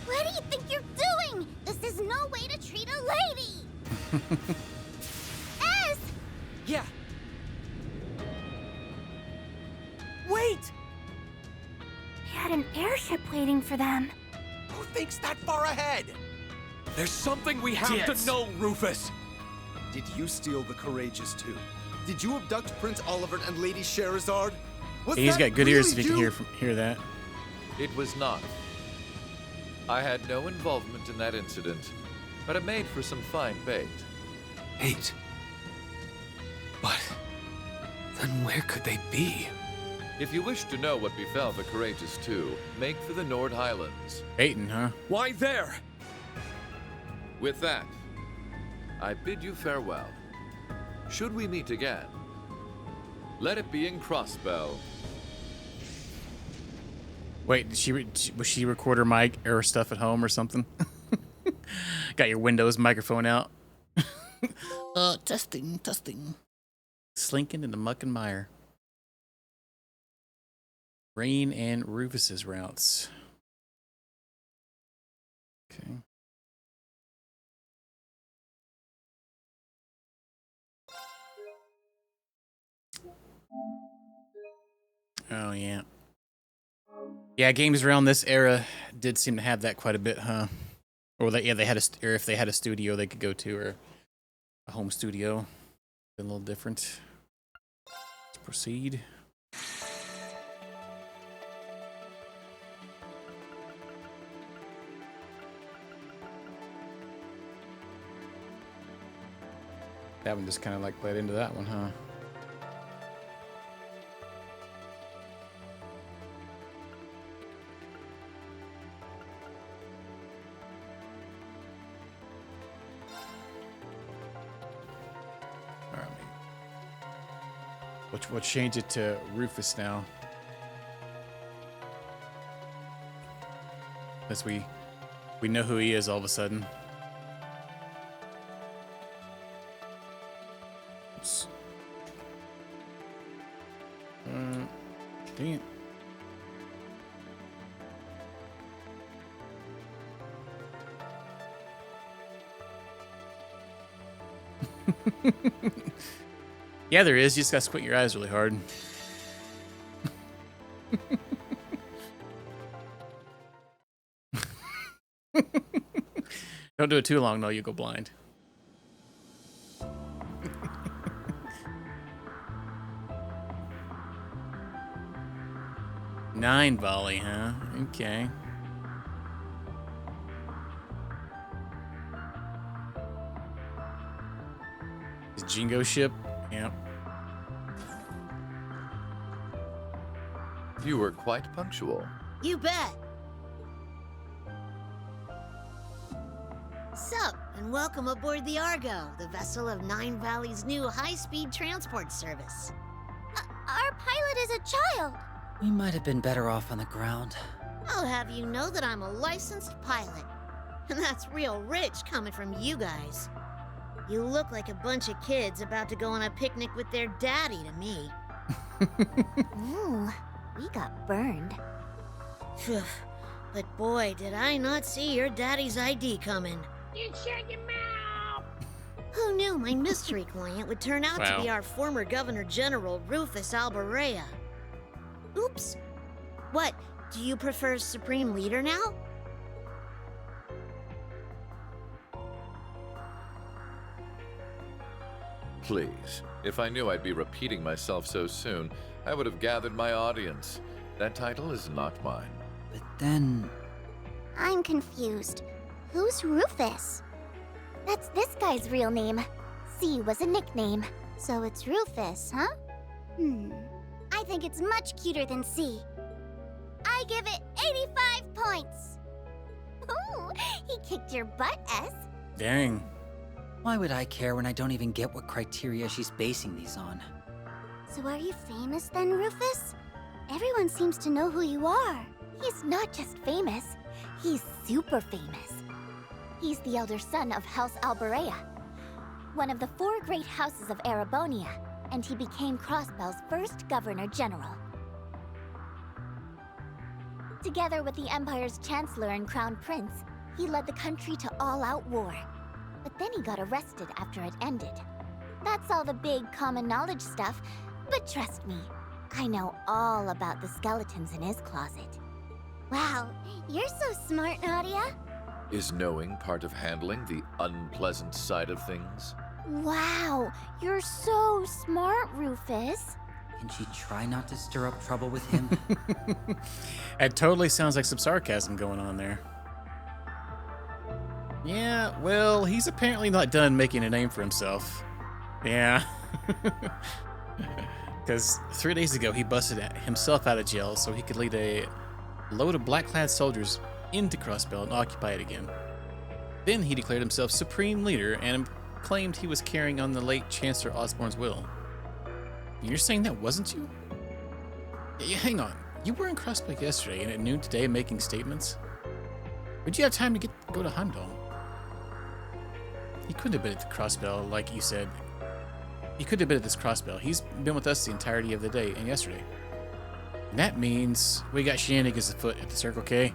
What do you think you're doing? This is no way to treat a lady. Ez! Yeah. Wait! They had an airship waiting for them. Who thinks that far ahead? There's something we have Yes. to know, Rufus. Did you steal the Courageous too? Did you abduct Prince Oliver and Lady Sherazard? Was He's that got good ears really if you can you? hear that. It was not. I had no involvement in that incident, but it made for some fine bait. Bait? But then where could they be? If you wish to know what befell the Courageous Two, make for the Nord Highlands. Baiting, huh? Why there? With that, I bid you farewell. Should we meet again, let it be in Crossbell. Wait, was she record her mic or stuff at home or something? Got your Windows microphone out. Testing. Slinking in the muck and mire. Rain and Rufus's routes. Okay. Oh, yeah. Yeah, games around this era did seem to have that quite a bit, huh? Or they had or if they had a studio they could go to, or a home studio. A little different. Let's proceed. That one just kind of like led into that one, huh? All right. We'll change it to Rufus now. As we know who he is all of a sudden. Oops. Dang it. Yeah, there is. You just gotta squint your eyes really hard. Don't do it too long, though. You go blind. Nine volley, huh? Okay. Is Jingo ship? Yep. You were quite punctual. You bet. Sup, and welcome aboard the Argo, the vessel of Nine Valley's new high-speed transport service. Our pilot is a child. We might have been better off on the ground. I'll have you know that I'm a licensed pilot. And that's real rich coming from you guys. You look like a bunch of kids about to go on a picnic with their daddy to me. Ooh, we got burned. But boy, did I not see your daddy's ID coming. You shut your mouth! Who knew my mystery client would turn out to be Wow. our former Governor General, Rufus Alberea? Oops. What, do you prefer Supreme Leader now? Please, if I knew I'd be repeating myself so soon, I would have gathered my audience. That title is not mine. But then... I'm confused. Who's Rufus? That's this guy's real name. C was a nickname, so it's Rufus, huh? I think it's much cuter than C. I give it 85 points. Ooh, he kicked your butt, S. Dang. Why would I care when I don't even get what criteria she's basing these on? So are you famous then, Rufus? Everyone seems to know who you are. He's not just famous, he's super famous. He's the elder son of House Alberea, one of the 4 great houses of Erebonia, and he became Crossbell's first Governor General. Together with the Empire's Chancellor and Crown Prince, he led the country to all-out war. But then he got arrested after it ended. That's all the big common knowledge stuff, but trust me, I know all about the skeletons in his closet. Wow, you're so smart, Nadia. Is knowing part of handling the unpleasant side of things? Wow, you're so smart, Rufus. Can she try not to stir up trouble with him? It totally sounds like some sarcasm going on there. Yeah, well, he's apparently not done making a name for himself. Yeah. Because 3 days ago, he busted himself out of jail so he could lead a load of black-clad soldiers into Crossbell and occupy it again. Then he declared himself Supreme Leader and claimed he was carrying on the late Chancellor Osborne's will. And you're saying that wasn't you? Yeah, hang on. You were in Crossbell yesterday and at noon today making statements? Would you have time to go to Heimdall? He couldn't have been at the Crossbell, like you said. He couldn't have been at this Crossbell. He's been with us the entirety of the day and yesterday. And that means we got shenanigans afoot at the Circle K.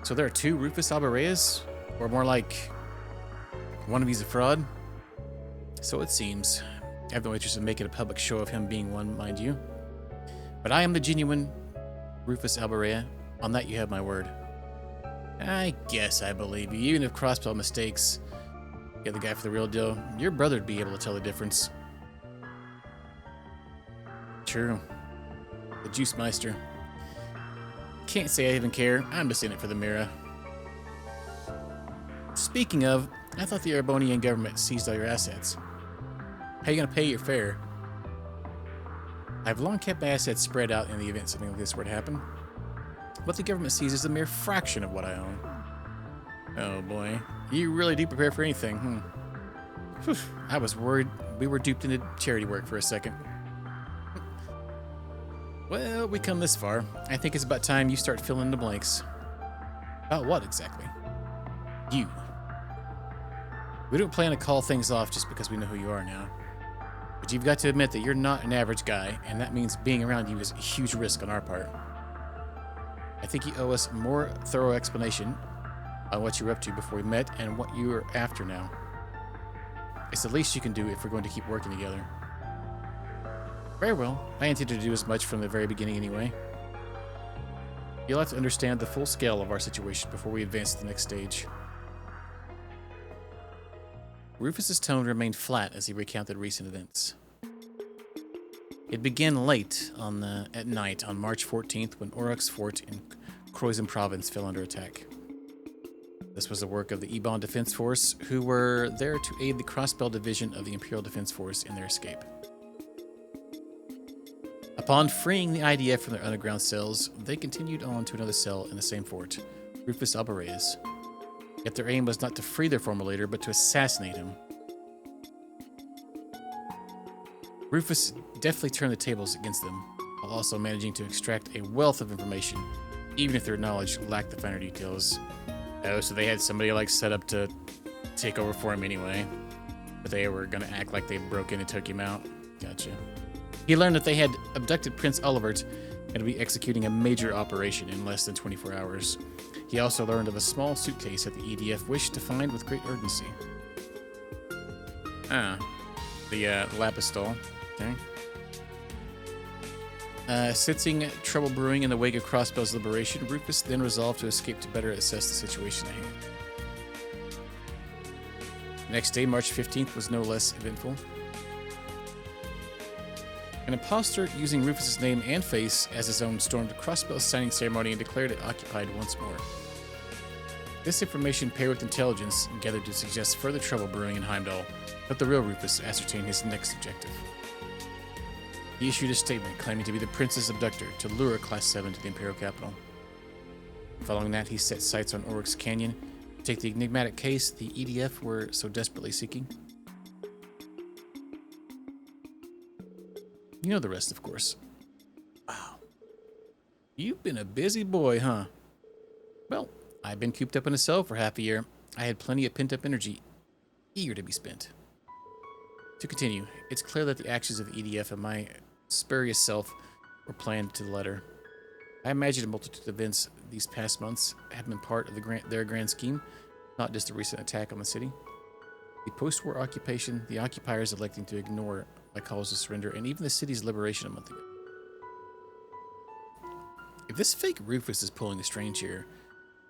So there are 2 Rufus Albereas? Or more like, one of you's a fraud? So it seems. I have no interest in making a public show of him being one, mind you. But I am the genuine Rufus Alberea. On that you have my word. I guess I believe you. Even if Crossbell mistakes, you're the guy for the real deal, your brother'd be able to tell the difference. True. The Juice Meister. Can't say I even care. I'm just in it for the Mira. Speaking of, I thought the Erebonian government seized all your assets. How are you gonna pay your fare? I've long kept my assets spread out in the event something like this were to happen. What the government sees is a mere fraction of what I own. Oh boy. You really do prepare for anything, Whew. I was worried we were duped into charity work for a second. Well, we come this far. I think it's about time you start filling in the blanks. About what exactly? You. We don't plan to call things off just because we know who you are now. But you've got to admit that you're not an average guy, and that means being around you is a huge risk on our part. I think you owe us a more thorough explanation on what you were up to before we met and what you are after now. It's the least you can do if we're going to keep working together. Very well. I intended to do as much from the very beginning anyway. You'll have to understand the full scale of our situation before we advance to the next stage. Rufus's tone remained flat as he recounted recent events. It began late at night on March 14th when Auroch's fort in Croizon province fell under attack. This was the work of the Ebon Defense Force, who were there to aid the Crossbell Division of the Imperial Defense Force in their escape. Upon freeing the IDF from their underground cells, they continued on to another cell in the same fort, Rufus Alvarez. Yet their aim was not to free their former leader, but to assassinate him. Rufus deftly turned the tables against them, while also managing to extract a wealth of information, even if their knowledge lacked the finer details. Oh, so they had somebody like set up to take over for him anyway, but they were gonna act like they broke in and took him out. Gotcha. He learned that they had abducted Prince Olivert and would be executing a major operation in less than 24 hours. He also learned of a small suitcase that the EDF wished to find with great urgency. The lapis stole. Okay. Sensing trouble brewing in the wake of Crossbell's liberation, Rufus then resolved to escape to better assess the situation at hand. The next day, March 15th, was no less eventful. An imposter using Rufus's name and face as his own stormed Crossbell's signing ceremony and declared it occupied once more. This information, paired with intelligence gathered to suggest further trouble brewing in Heimdall, helped the real Rufus ascertain his next objective. He issued a statement claiming to be the prince's abductor to lure Class 7 to the Imperial capital. Following that, he set sights on Oryx Canyon to take the enigmatic case the EDF were so desperately seeking. You know the rest, of course. Wow. You've been a busy boy, huh? Well, I've been cooped up in a cell for half a year. I had plenty of pent-up energy, eager to be spent. To continue, it's clear that the actions of the EDF and my spurious self were planned to the letter. I imagine a multitude of events these past months had been part of their grand scheme, not just a recent attack on the city. The post-war occupation, the occupiers electing to ignore my calls to surrender, and even the city's liberation a month ago. If this fake Rufus is pulling the strings here,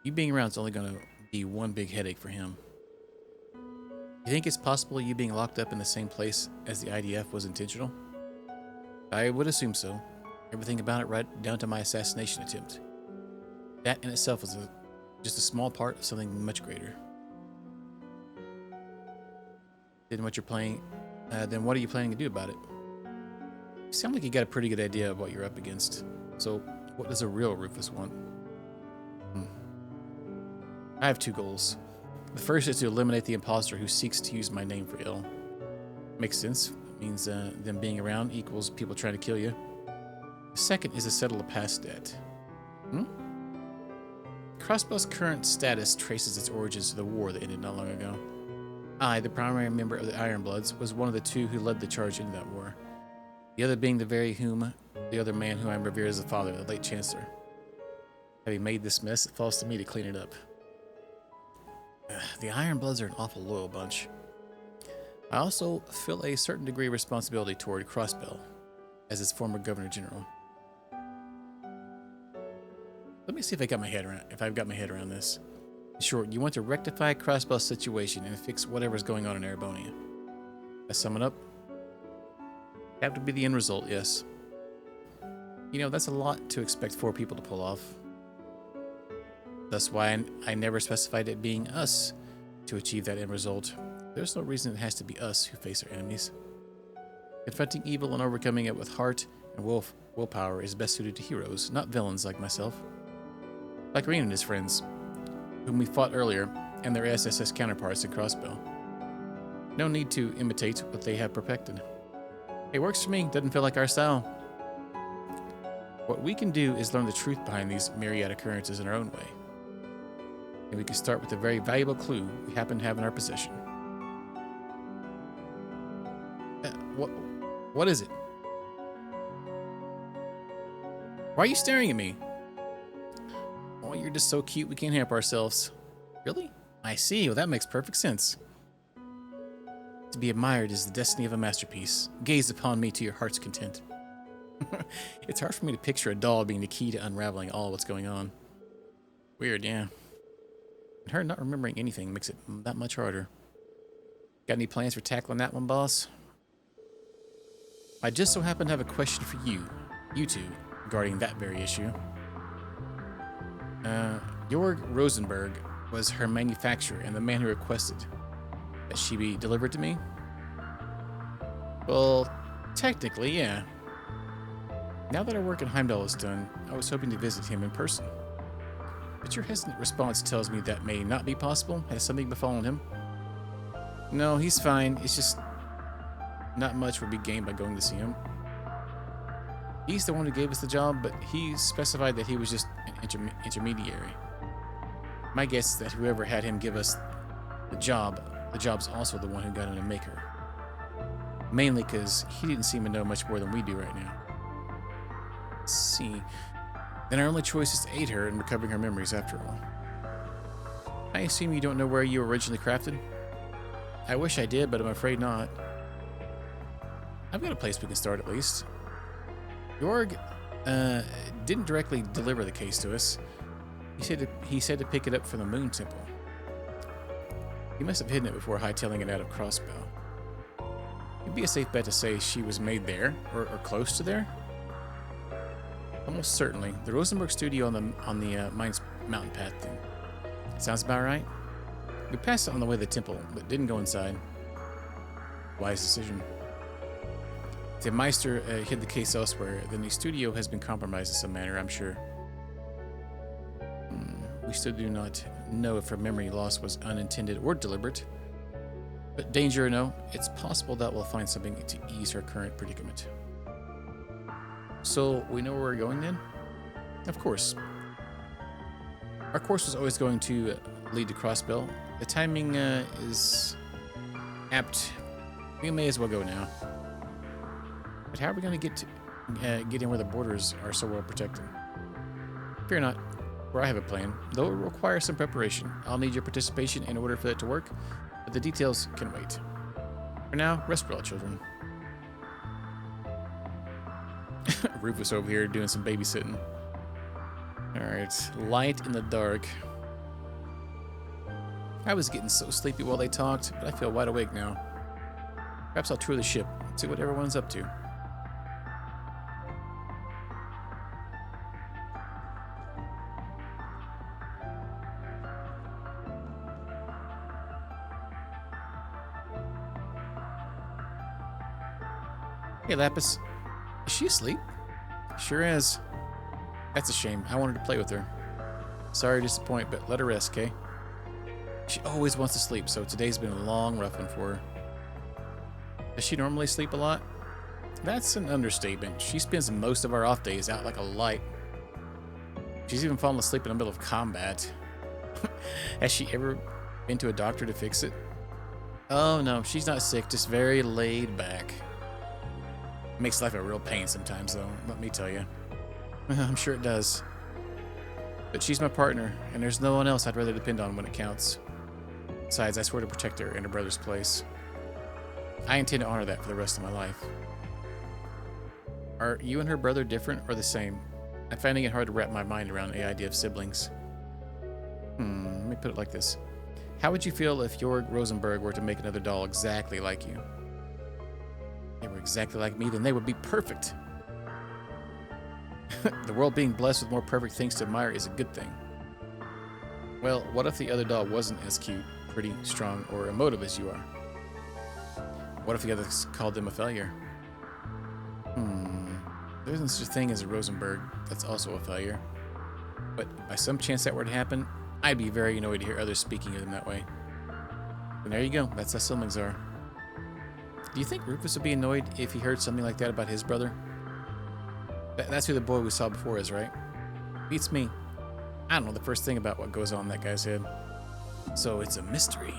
you being around is only going to be one big headache for him. You think it's possible you being locked up in the same place as the IDF was intentional? I would assume so. Everything about it right down to my assassination attempt. That in itself is just a small part of something much greater. Then what are you planning to do about it? You sound like you got a pretty good idea of what you're up against. So, what does a real Rufus want? I have two goals. The first is to eliminate the imposter who seeks to use my name for ill. Makes sense. It means them being around equals people trying to kill you. The second is to settle a past debt. Crossbell's current status traces its origins to the war that ended not long ago. I, the primary member of the Ironbloods, was one of the two who led the charge into that war. The other being the other man who I revere as a father, the late Chancellor. Having made this mess, it falls to me to clean it up. The Ironbloods are an awful loyal bunch. I also feel a certain degree of responsibility toward Crossbell, as its former Governor General. Let me see if I've got my head around this. In short, you want to rectify Crossbell's situation and fix whatever's going on in Erebonia. Let's sum it up. That would be the end result, yes. You know, that's a lot to expect 4 people to pull off. That's why I never specified it being us to achieve that end result. There's no reason it has to be us who face our enemies. Confronting evil and overcoming it with heart and willpower is best suited to heroes, not villains like myself. Like Rean and his friends, whom we fought earlier, and their SSS counterparts in Crossbell. No need to imitate what they have perfected. It works for me, doesn't feel like our style. What we can do is learn the truth behind these myriad occurrences in our own way. And we can start with a very valuable clue we happen to have in our possession. What is it? Why are you staring at me? Oh, you're just so cute we can't help ourselves. Really? I see. Well, that makes perfect sense. To be admired is the destiny of a masterpiece. Gaze upon me to your heart's content. It's hard for me to picture a doll being the key to unraveling all what's going on. Weird, yeah. And her not remembering anything makes it that much harder. Got any plans for tackling that one, boss? I just so happen to have a question for you two, regarding that very issue. Jorg Rosenberg was her manufacturer and the man who requested that she be delivered to me? Well, technically, yeah. Now that our work in Heimdall is done, I was hoping to visit him in person. But your hesitant response tells me that may not be possible. Has something befallen him? No, he's fine. It's just not much would be gained by going to see him. He's the one who gave us the job, but he specified that he was just an intermediary. My guess is that whoever had him give us the job's also the one who got him to make her. Mainly because he didn't seem to know much more than we do right now. Let's see. Then our only choice is to aid her in recovering her memories after all. I assume you don't know where you were originally crafted? I wish I did, but I'm afraid not. I've got a place we can start at least. Jorg didn't directly deliver the case to us. He said to pick it up from the Moon Temple. He must have hidden it before hightailing it out of Crossbell. It'd be a safe bet to say she was made there, or close to there. Almost certainly, the Rosenberg studio on the Mines Mountain Path thing. Sounds about right. We passed it on the way to the temple, but didn't go inside. Wise decision. If the Meister hid the case elsewhere, then the studio has been compromised in some manner, I'm sure. We still do not know if her memory loss was unintended or deliberate. But danger or no, it's possible that we'll find something to ease her current predicament. So, we know where we're going then? Of course. Our course was always going to lead to Crossbell. The timing is apt. We may as well go now. But how are we going to get in where the borders are so well protected? Fear not, for I have a plan, though it will require some preparation. I'll need your participation in order for that to work, but the details can wait. For now, rest well, children. Rufus over here doing some babysitting. Alright, light in the dark. I was getting so sleepy while they talked, but I feel wide awake now. Perhaps I'll tour the ship and see what everyone's up to. Hey, Lapis. Is she asleep? Sure is. That's a shame. I wanted to play with her. Sorry to disappoint, but let her rest, okay? She always wants to sleep, so today's been a long, rough one for her. Does she normally sleep a lot? That's an understatement. She spends most of our off days out like a light. She's even fallen asleep in the middle of combat. Has she ever been to a doctor to fix it? Oh no, she's not sick, just very laid back. Makes life a real pain sometimes, though, let me tell you. I'm sure it does. But she's my partner, and there's no one else I'd rather depend on when it counts. Besides, I swear to protect her in her brother's place. I intend to honor that for the rest of my life. Are you and her brother different or the same? I'm finding it hard to wrap my mind around the idea of siblings. me put it like this. How would you feel if Jorg Rosenberg were to make another doll exactly like you? They were exactly like me, then they would be perfect. The world being blessed with more perfect things to admire is a good thing. Well, what if the other doll wasn't as cute, pretty, strong, or emotive as you are? What if the others called them a failure? There isn't such a thing as a Rosenberg that's also a failure. But by some chance that were to happen, I'd be very annoyed to hear others speaking of them that way. And there you go, that's how siblings are. Do you think Rufus would be annoyed if he heard something like that about his brother? That's who the boy we saw before is, right? Beats me. I don't know the first thing about what goes on in that guy's head. So it's a mystery.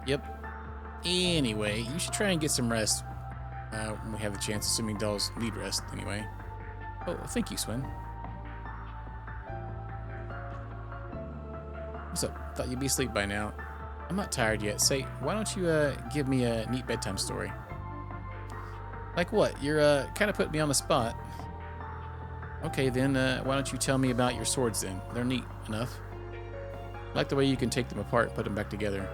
Yep. Anyway, you should try and get some rest when we have the chance, assuming dolls need rest anyway. Oh, thank you, Swen. What's up? Thought you'd be asleep by now. I'm not tired yet. Say, why don't you give me a neat bedtime story? Like what? You're kind of putting me on the spot. Okay, then why don't you tell me about your swords then? They're neat enough. I like the way you can take them apart and put them back together.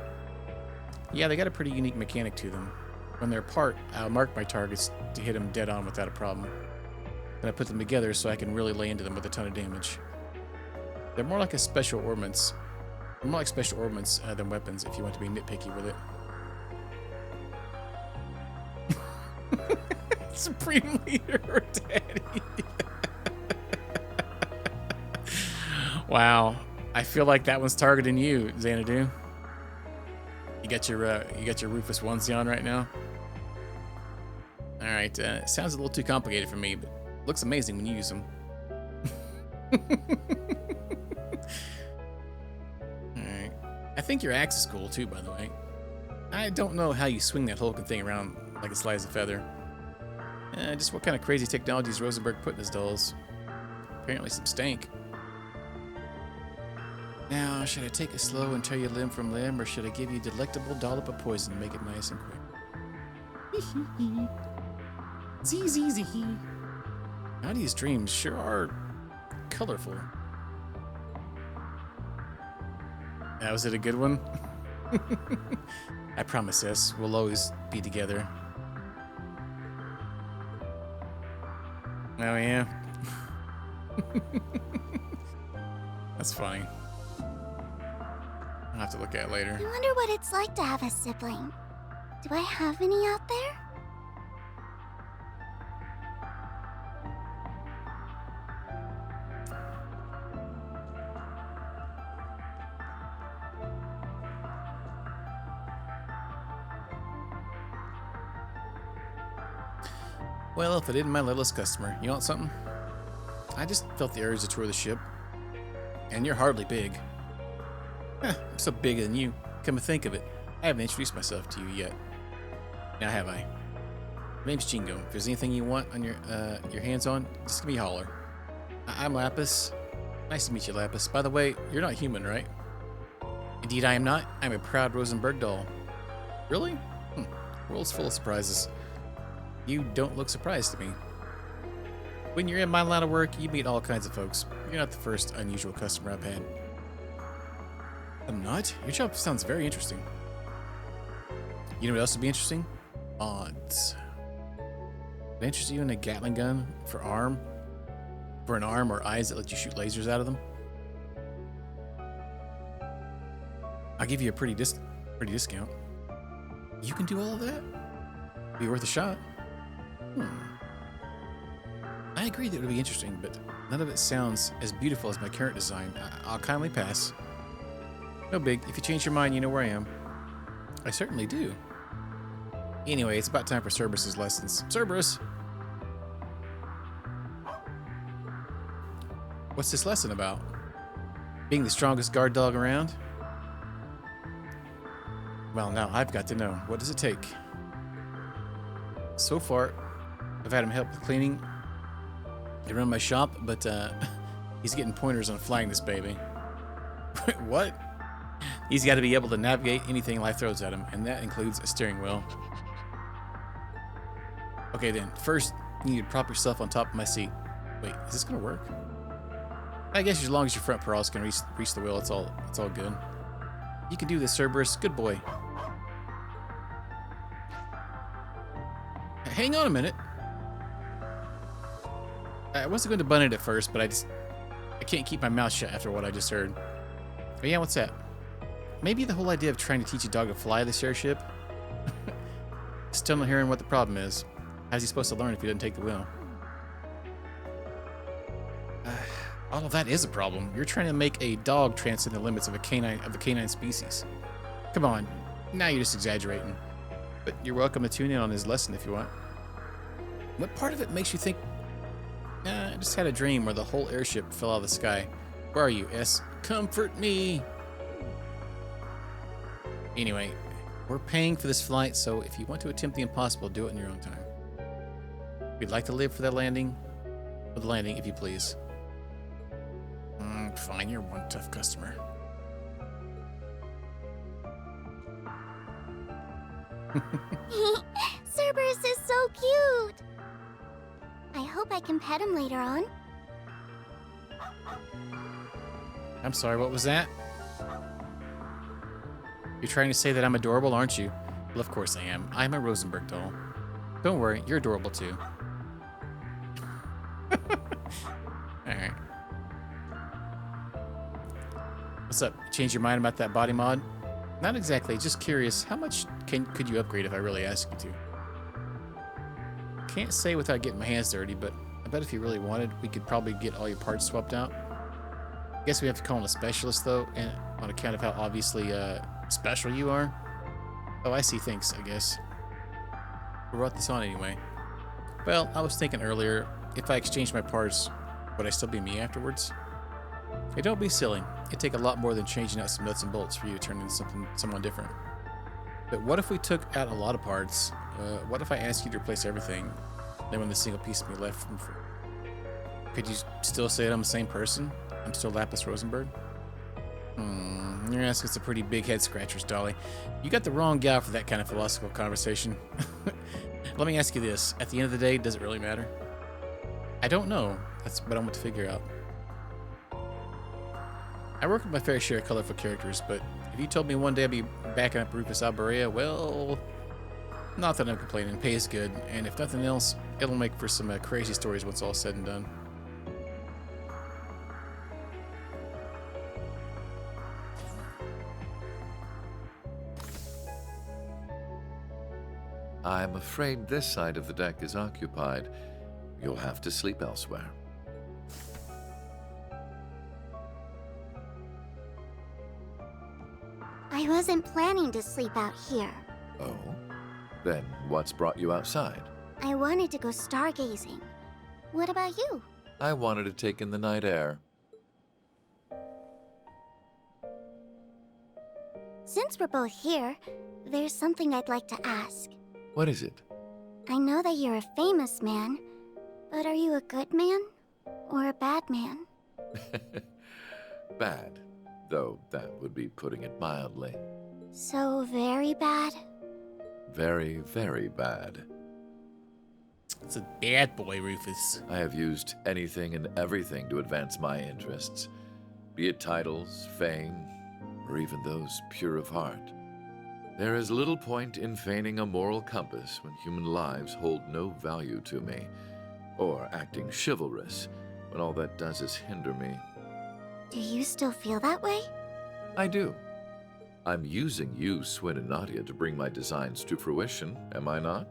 Yeah, they got a pretty unique mechanic to them. When they're apart, I'll mark my targets to hit them dead on without a problem. Then I put them together so I can really lay into them with a ton of damage. They're more like a special ordnance. They're more like special ordnance than weapons, if you want to be nitpicky with it. Supreme Leader or Daddy. Wow, I feel like that one's targeting you, Xanadu. You got your Rufus onesie on right now. All right, sounds a little too complicated for me, but looks amazing when you use them. All right, I think your axe is cool too, by the way. I don't know how you swing that whole thing around like it slides a feather. Just what kind of crazy technologies Rosenberg put in his dolls? Apparently some stank. Now, should I take it slow and tear you limb from limb, or should I give you a delectable dollop of poison to make it nice and quick? Zee. Nadia's dreams sure are colorful. Now, was it a good one? I promise, sis, we'll always be together. Oh, yeah? That's funny. I'll have to look at it later. I wonder what it's like to have a sibling. Do I have any out there? Well, if I didn't, my littlest customer. You want something? I just felt the urge to tour the ship. And you're hardly big. I'm so bigger than you. Come to think of it, I haven't introduced myself to you yet. Now have I? My name's Jingo. If there's anything you want on your hands on, just give me a holler. I'm Lapis. Nice to meet you, Lapis. By the way, you're not human, right? Indeed I am not. I'm a proud Rosenberg doll. Really? World's full of surprises. You don't look surprised to me. When you're in my line of work, you meet all kinds of folks. You're not the first unusual customer I've had. I'm not? Your job sounds very interesting. You know what else would be interesting? Odds. Would it interest you in a Gatling gun for an arm or eyes that let you shoot lasers out of them? I'll give you a pretty discount. You can do all of that? Be worth a shot. I agree that it would be interesting, but none of it sounds as beautiful as my current design. I'll kindly pass. No big. If you change your mind, you know where I am. I certainly do. Anyway, it's about time for Cerberus's lessons. Cerberus! What's this lesson about? Being the strongest guard dog around? Well, now I've got to know. What does it take? So far, I've had him help with cleaning and run my shop, but he's getting pointers on flying this baby. What? He's got to be able to navigate anything life throws at him, and that includes a steering wheel. Okay then, first, you need to prop yourself on top of my seat. Wait, is this gonna work? I guess as long as your front paws can reach the wheel, it's all good. You can do this, Cerberus. Good boy. Hang on a minute. I wasn't going to bun it at first, but I can't keep my mouth shut after what I just heard. Oh yeah, what's that? Maybe the whole idea of trying to teach a dog to fly this airship? Still not hearing what the problem is. How's he supposed to learn if he doesn't take the wheel? All of that is a problem. You're trying to make a dog transcend the limits of the canine species. Come on, now you're just exaggerating. But you're welcome to tune in on his lesson if you want. What part of it makes you think? I just had a dream where the whole airship fell out of the sky. Where are you, S? Comfort me. Anyway, we're paying for this flight, so if you want to attempt the impossible, do it in your own time. We'd like to live for that landing. For the landing, if you please. Fine, you're one tough customer. Cerberus is so cute! I hope I can pet him later on. I'm sorry, what was that? You're trying to say that I'm adorable, aren't you? Well, of course I am. I'm a Rosenberg doll. Don't worry, you're adorable too. Alright. What's up? Change your mind about that body mod? Not exactly, just curious. How much could you upgrade if I really asked you to? Can't say without getting my hands dirty, but I bet if you really wanted, we could probably get all your parts swapped out. Guess we have to call in a specialist though, and on account of how obviously special you are. Oh, I see. Thanks, I guess. We brought this on anyway. Well, I was thinking earlier, if I exchanged my parts, would I still be me afterwards? Hey, don't be silly. It'd take a lot more than changing out some nuts and bolts for you to turn into someone different. But what if we took out a lot of parts? What if I asked you to replace everything? Then when the single piece of me left from... Could you still say that I'm the same person? I'm still Lapis Rosenberg? You're asking some pretty big head scratchers, Dolly. You got the wrong gal for that kind of philosophical conversation. Let me ask you this. At the end of the day, does it really matter? I don't know. That's what I want to figure out. I work with my fair share of colorful characters, but if you told me one day I'd be backing up Rufus Alberea, well, not that I'm complaining. Pay is good, and if nothing else, it'll make for some crazy stories once all said and done. I'm afraid this side of the deck is occupied. You'll have to sleep elsewhere. I wasn't planning to sleep out here. Oh? Then what's brought you outside? I wanted to go stargazing. What about you? I wanted to take in the night air. Since we're both here, there's something I'd like to ask. What is it? I know that you're a famous man, but are you a good man or a bad man? Bad, though that would be putting it mildly. So very bad? Very, very bad. It's a bad boy, Rufus. I have used anything and everything to advance my interests, be it titles, fame, or even those pure of heart. There is little point in feigning a moral compass when human lives hold no value to me, or acting chivalrous when all that does is hinder me. Do you still feel that way? I do. I'm using you, Swin and Nadia, to bring my designs to fruition, am I not?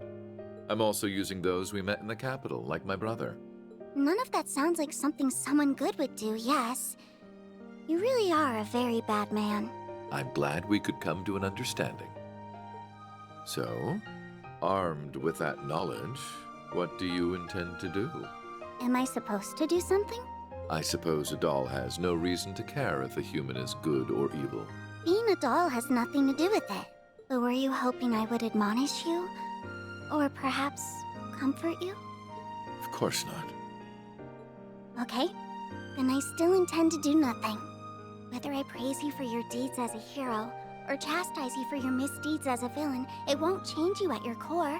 I'm also using those we met in the capital, like my brother. None of that sounds like something someone good would do, yes. You really are a very bad man. I'm glad we could come to an understanding. So, armed with that knowledge, what do you intend to do? Am I supposed to do something? I suppose a doll has no reason to care if a human is good or evil. Being a doll has nothing to do with it. But were you hoping I would admonish you? Or perhaps comfort you? Of course not. Okay, then I still intend to do nothing. Whether I praise you for your deeds as a hero, or chastise you for your misdeeds as a villain, it won't change you at your core.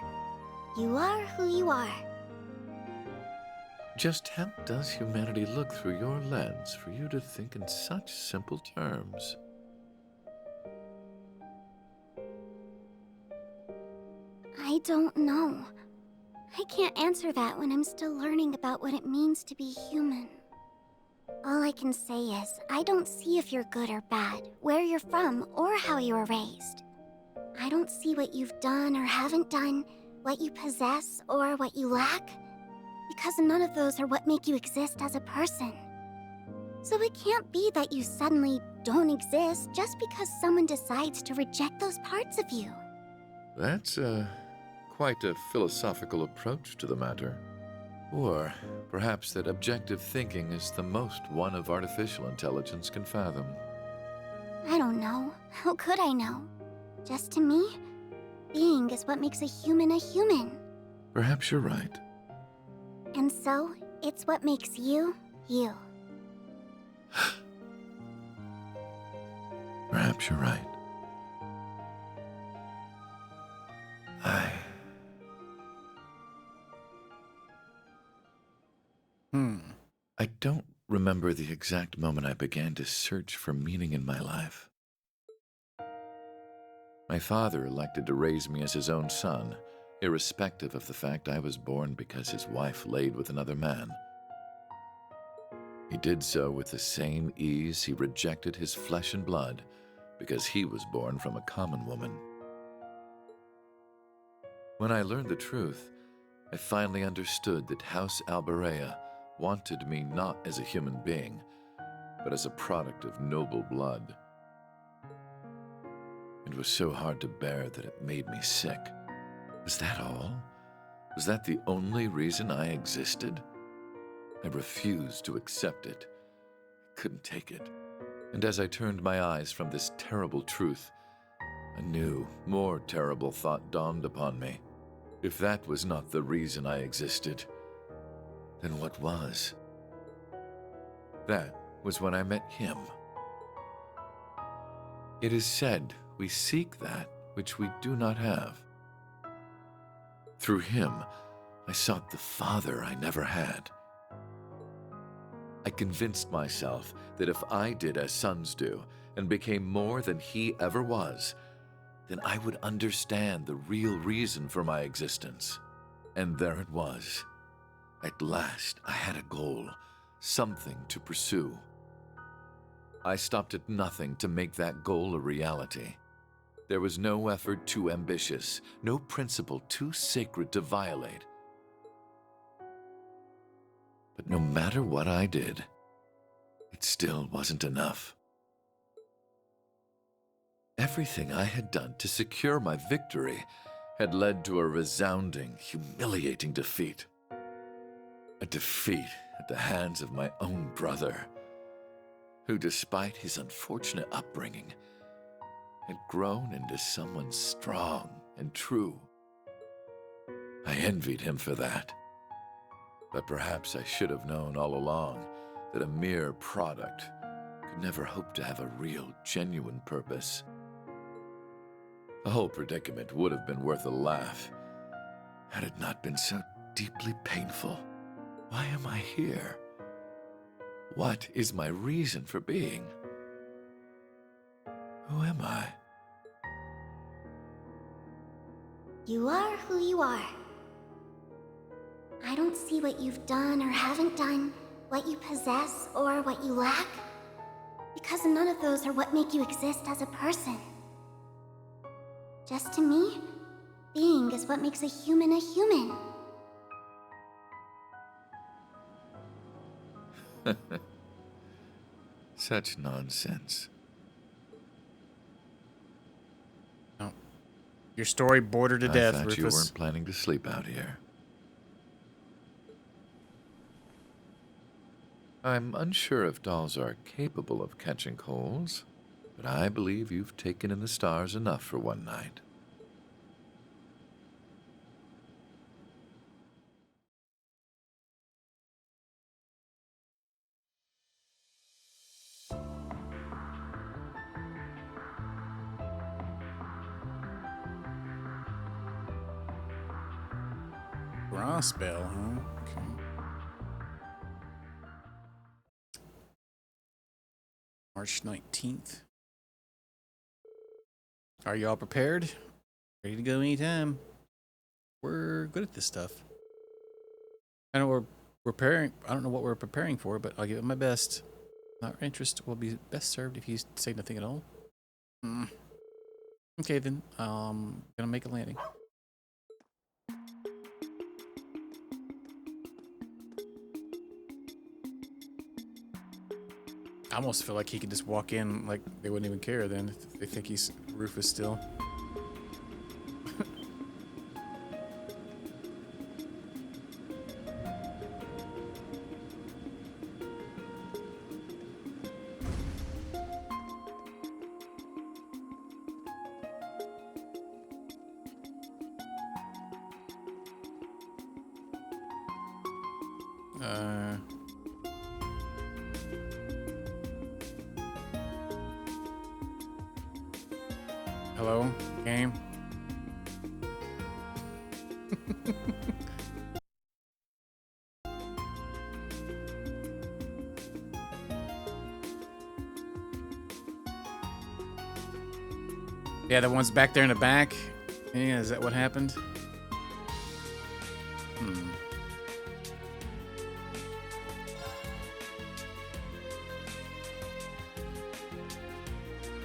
You are who you are. Just how does humanity look through your lens for you to think in such simple terms? I don't know. I can't answer that when I'm still learning about what it means to be human. All I can say is, I don't see if you're good or bad, where you're from, or how you were raised. I don't see what you've done or haven't done, what you possess or what you lack, because none of those are what make you exist as a person. So it can't be that you suddenly don't exist just because someone decides to reject those parts of you. That's quite a philosophical approach to the matter. Or perhaps that objective thinking is the most one of artificial intelligence can fathom. I don't know. How could I know? Just to me, being is what makes a human. Perhaps you're right. And so, it's what makes you, you. Perhaps you're right. I don't remember the exact moment I began to search for meaning in my life. My father elected to raise me as his own son, irrespective of the fact I was born because his wife laid with another man. He did so with the same ease he rejected his flesh and blood because he was born from a common woman. When I learned the truth, I finally understood that House Alberea wanted me not as a human being, but as a product of noble blood. It was so hard to bear that it made me sick. Was that all? Was that the only reason I existed? I refused to accept it. I couldn't take it. And as I turned my eyes from this terrible truth, a new, more terrible thought dawned upon me. If that was not the reason I existed, then what was? That was when I met him. It is said we seek that which we do not have. Through him, I sought the father I never had. I convinced myself that if I did as sons do and became more than he ever was, then I would understand the real reason for my existence. And there it was. At last, I had a goal, something to pursue. I stopped at nothing to make that goal a reality. There was no effort too ambitious, no principle too sacred to violate. But no matter what I did, it still wasn't enough. Everything I had done to secure my victory had led to a resounding, humiliating defeat. A defeat at the hands of my own brother, who, despite his unfortunate upbringing, had grown into someone strong and true. I envied him for that. But perhaps I should have known all along that a mere product could never hope to have a real, genuine purpose. The whole predicament would have been worth a laugh had it not been so deeply painful. Why am I here? What is my reason for being? Who am I? You are who you are. I don't see what you've done or haven't done, what you possess or what you lack, because none of those are what make you exist as a person. Just to me, being is what makes a human. Such nonsense. Oh. Your story bored to death, I thought Rufus. you weren't planning to sleep out here. I'm unsure if dolls are capable of catching colds, but I believe you've taken in the stars enough for one night. Bra spell, huh? Okay. March 19th. Are you all prepared? Ready to go anytime. We're good at this stuff. I know we're preparing. I don't know what we're preparing for, but I'll give it my best. Our interest will be best served if you say nothing at all. Okay then, gonna make a landing. I almost feel like he could just walk in like they wouldn't even care then if they think he's Rufus still. Hello, game. Yeah, the one's back there in the back. Yeah, is that what happened?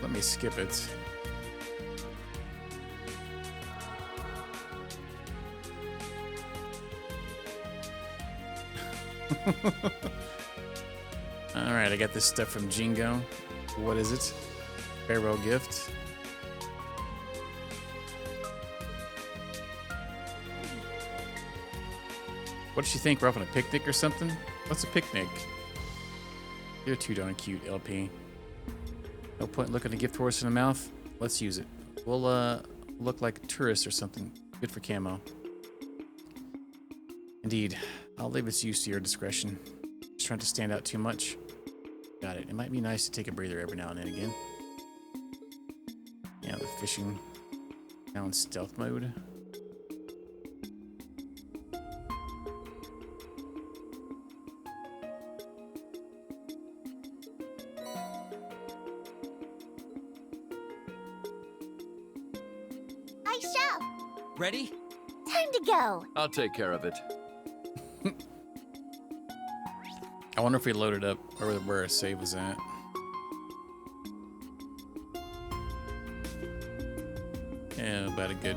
Let me skip it. Alright, I got this stuff from Jingo. What is it? Farewell gift. What does she think? We're off on a picnic or something? What's a picnic? You're too darn cute, LP. No point looking a gift horse in the mouth. Let's use it. We'll look like tourists or something. Good for camo. Indeed. I'll leave its use to your discretion. Just trying to stand out too much. Got it. It might be nice to take a breather every now and then again. Yeah, the fishing. Now in stealth mode. I shall. Ready? Time to go. I'll take care of it. I wonder if we loaded up or where our save was at. Yeah, about a good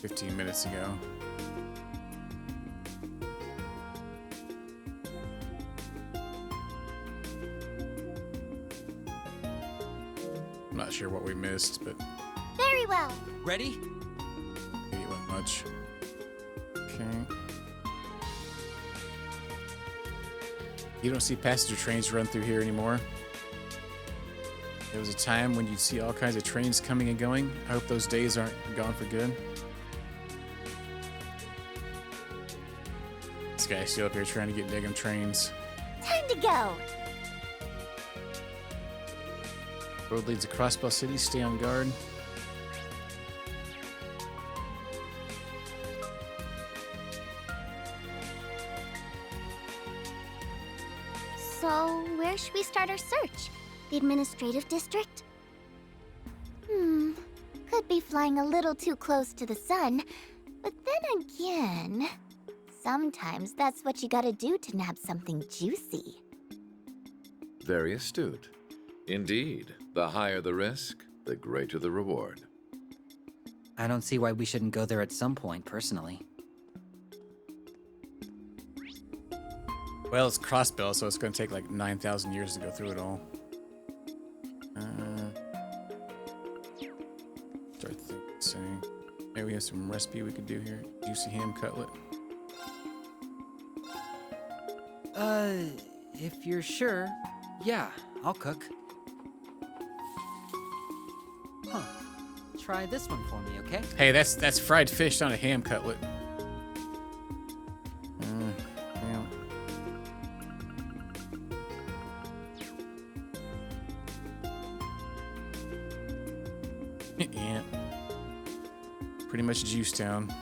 15 minutes ago. I'm not sure what we missed, but Very well. Ready? maybe it wasn't much. Okay. You don't see passenger trains run through here anymore. There was a time when you'd see all kinds of trains coming and going. I hope those days aren't gone for good. This guy's still up here trying to get daggum trains. Time to go. Road leads across Bell City. Stay on guard. So, where should we start our search? The administrative district? Could be flying a little too close to the sun. But then again, sometimes that's what you gotta do to nab something juicy. Very astute. Indeed, the higher the risk, the greater the reward. I don't see why we shouldn't go there at some point, personally. Well, it's Crossbell, so it's going to take like 9,000 years to go through it all. Start thinking. Maybe we have some recipe we could do here. Juicy ham cutlet. If you're sure, yeah, I'll cook. Huh. Try this one for me, okay? Hey, that's fried fish, not a ham cutlet. Yeah. Pretty much Juice Town.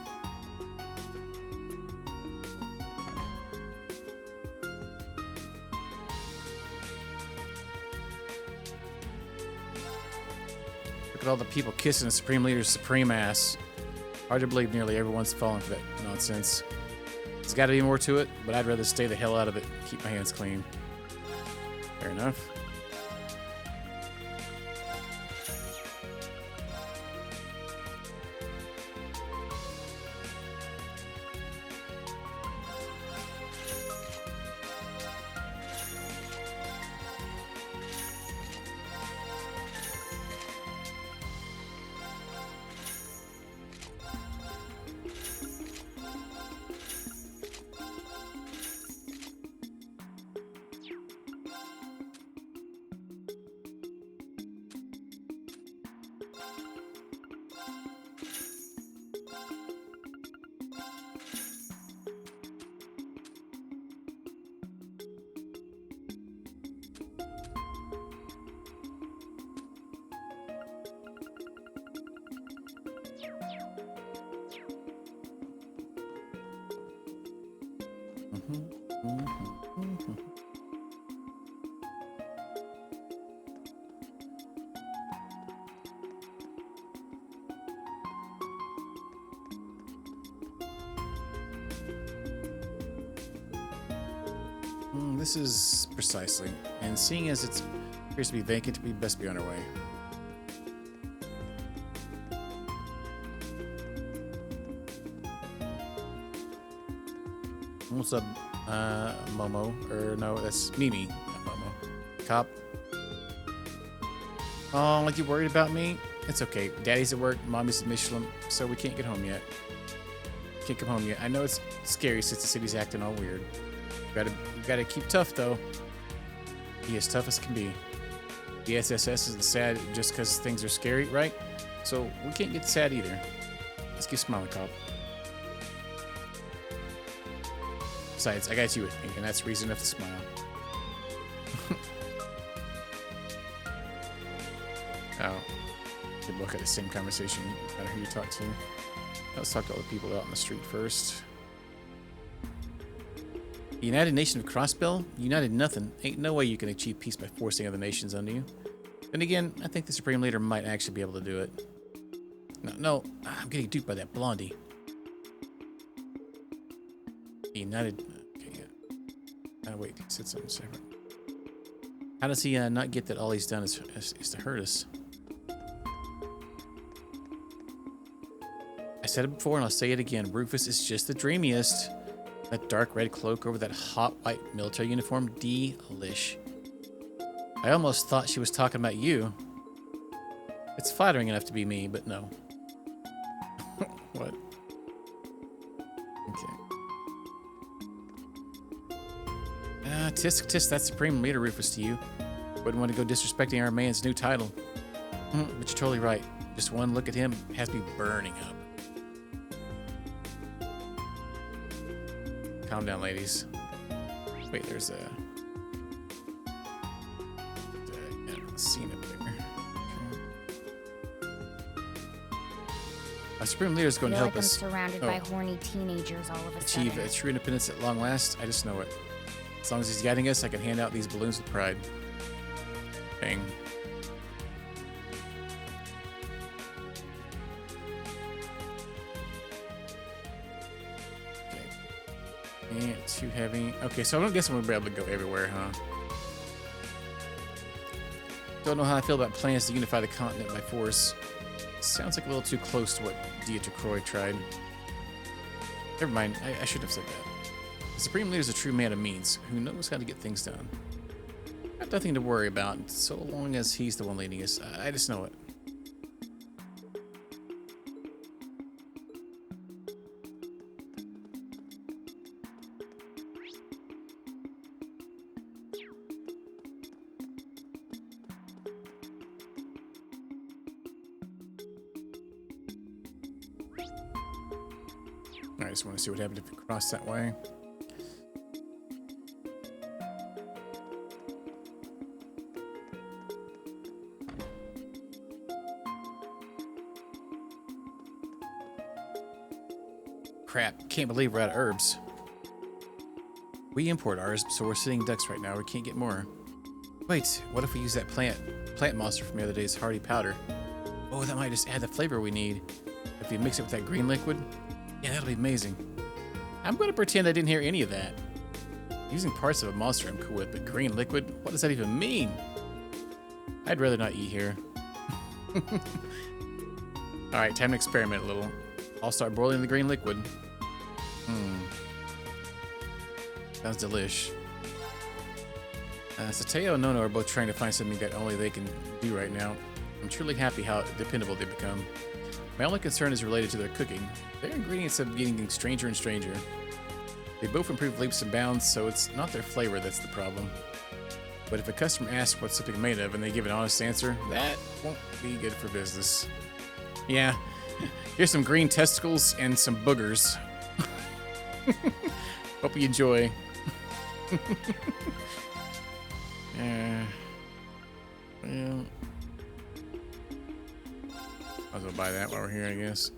Look at all the people kissing the Supreme Leader's supreme ass. Hard to believe nearly everyone's fallen for that nonsense. There's got to be more to it, but I'd rather stay the hell out of it and keep my hands clean. Fair enough. This is precisely, and seeing as it appears to be vacant, we best be on our way. What's up, Momo? Or no, that's Mimi, not Momo. Cop. Oh, like you worried about me? It's okay. Daddy's at work, Mommy's at Michelin, so we can't get home yet. Can't come home yet. I know it's scary since the city's acting all weird. You gotta keep tough, though. Be as tough as can be. The SSS isn't sad just because things are scary, right? So we can't get sad either. Let's keep smiling, Cop. Besides, I got you with me, and that's reason enough to smile. Oh. Good look at the same conversation, no matter who you talk to. Let's talk to all the people out on the street first. The United Nation of Crossbell? United nothing. Ain't no way you can achieve peace by forcing other nations under you. Then again, I think the Supreme Leader might actually be able to do it. No, I'm getting duped by that blondie. The United... Okay, yeah. Wait, he said something separate. How does he not get that all he's done is to hurt us? I said it before and I'll say it again. Rufus is just the dreamiest. That dark red cloak over that hot white military uniform, delish. I almost thought she was talking about you. It's flattering enough to be me, but no. What? Okay. Tisk, tisk, that's Supreme Leader Rufus to you. Wouldn't want to go disrespecting our man's new title. But you're totally right. Just one look at him has me burning up. Calm down, ladies. Wait, there's a scene up there. Okay. Our Supreme Leader is going to help us surrounded by horny teenagers all of a achieve sudden. true independence at long last. I just know it. As long as he's guiding us, I can hand out these balloons with pride. Bang. Too heavy. Okay, so I don't guess we'll be able to go everywhere, huh? Don't know how I feel about plans to unify the continent by force. Sounds like a little too close to what Dietrich Croy tried. Never mind, I should have said that. The Supreme Leader is a true man of means, who knows how to get things done. I have nothing to worry about, so long as he's the one leading us. I just know it. I just want to see what happened if we cross that way. Crap, can't believe we're out of herbs. We import ours, so we're sitting ducks right now. We can't get more. Wait, what if we use that plant monster from the other day's hardy powder? Oh, Oh, that might just add the flavor we need. If we mix it with that green liquid, yeah, that'll be amazing. I'm going to pretend I didn't hear any of that. Using parts of a monster I'm cool with, but green liquid? What does that even mean? I'd rather not eat here. Alright, time to experiment a little. I'll start boiling the green liquid. Sounds delish. Sateo and Nono are both trying to find something that only they can do right now. I'm truly happy how dependable they've become. My only concern is related to their cooking. Their ingredients have been getting stranger and stranger. They both improve leaps and bounds, so it's not their flavor that's the problem. But if a customer asks what something's made of and they give an honest answer, that won't be good for business. Yeah, here's some green testicles and some boogers. Hope you enjoy. Well, might as well buy that while we're here, I guess.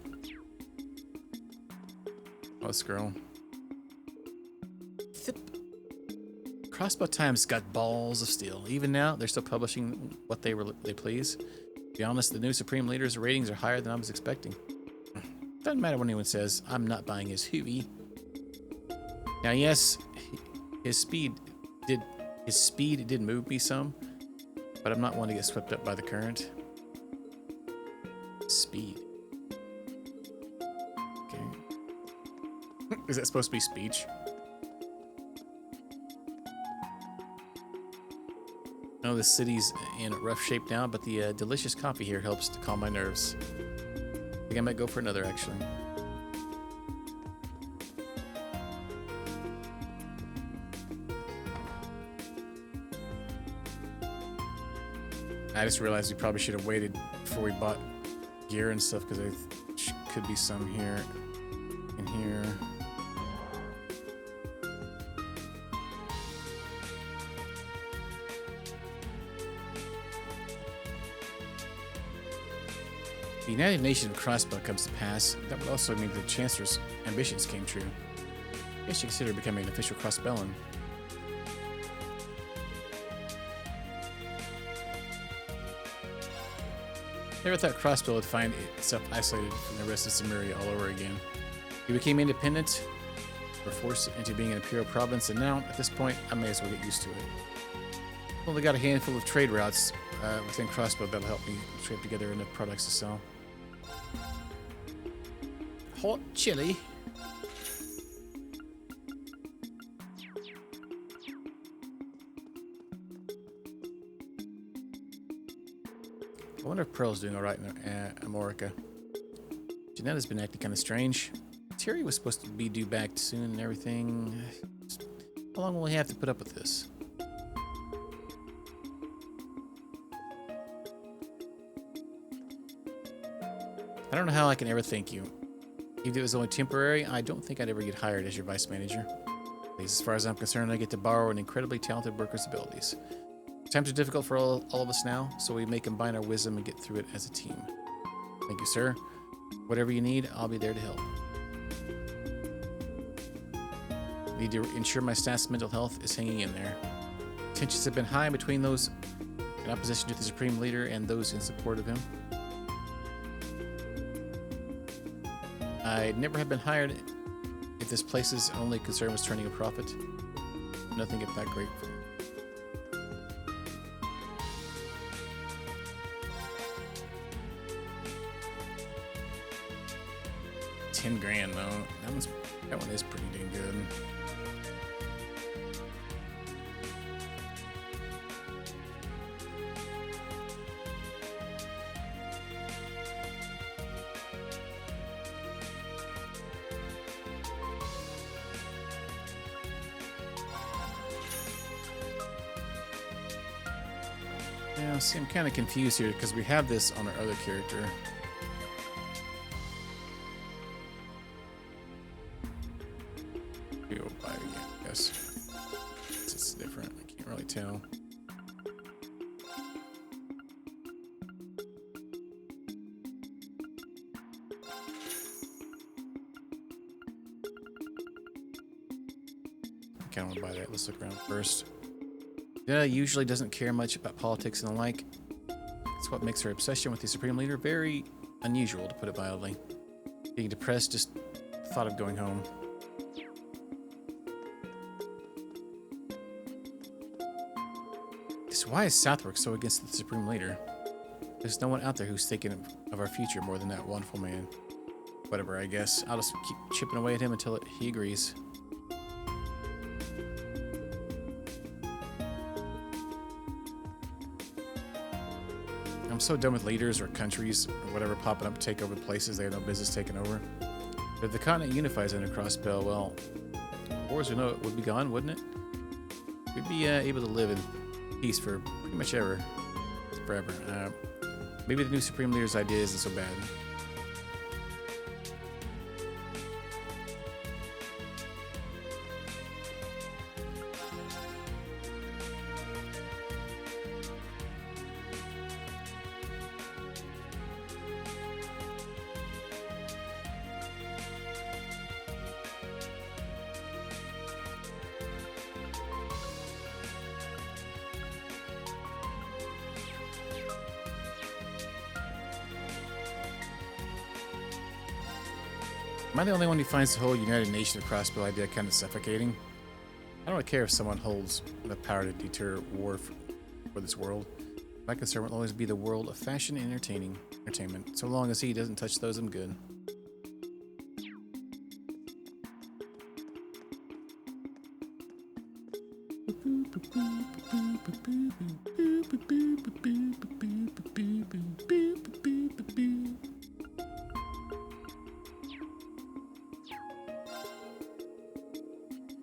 Oh, this girl. Crossbow Times got balls of steel. Even now, they're still publishing what they please. To be honest, the new Supreme Leader's ratings are higher than I was expecting. Doesn't matter what anyone says, I'm not buying his hoovy. Now, yes, his speed did move me some, but I'm not one to get swept up by the current. Speed. Okay. Is that supposed to be speech? I know the city's in rough shape now, but the delicious coffee here helps to calm my nerves. I think I might go for another, actually. I just realized we probably should have waited before we bought gear and stuff, because there could be some here and here. If the United Nations of Crossbow comes to pass, that would also mean the Chancellor's ambitions came true. I guess you consider becoming an official Crossbellan. Never thought Crossbow would find itself isolated from the rest of Cimmeria all over again. We became independent, were forced into being an imperial province, and now, at this point, I may as well get used to it. I've only got a handful of trade routes within Crossbow that'll help me scrape together enough products to sell. Hot chili. I wonder if Pearl's doing alright in Amorica. Janetta's been acting kind of strange. Terry was supposed to be due back soon and everything. How long will we have to put up with this? I don't know how I can ever thank you. Even if it was only temporary, I don't think I'd ever get hired as your vice manager. At least as far as I'm concerned, I get to borrow an incredibly talented worker's abilities. Times are difficult for all of us now, so we may combine our wisdom and get through it as a team. Thank you, sir. Whatever you need, I'll be there to help. Need to ensure my staff's mental health is hanging in there. Tensions have been high between those in opposition to the Supreme Leader and those in support of him. I'd never have been hired if this place's only concern was turning a profit. Nothing if that grateful. $10,000 though. That one is pretty dang good. Yeah, see, I'm kind of confused here because we have this on our other character. We'll buy it again, I guess. It's different. I can't really tell. I kind of want to buy that. Let's look around first. Yeah, usually doesn't care much about politics and the like. It's what makes her obsession with the Supreme Leader very unusual, to put it mildly. Being depressed, just the thought of going home. So why is Southwark so against the Supreme Leader? There's no one out there who's thinking of our future more than that wonderful man. Whatever, I guess. I'll just keep chipping away at him until he agrees. I'm so done with leaders or countries or whatever popping up to take over places they have no business taking over. But if the continent unifies under Crossbell, well, wars we know it would be gone, wouldn't it? We'd be able to live in peace for pretty much forever. Maybe the new Supreme Leader's idea isn't so bad. Am I the only one who finds the whole United Nation of Crossbow idea kind of suffocating? I don't really care if someone holds the power to deter war for this world. My concern will always be the world of fashion and entertainment. So long as he doesn't touch those, I'm good.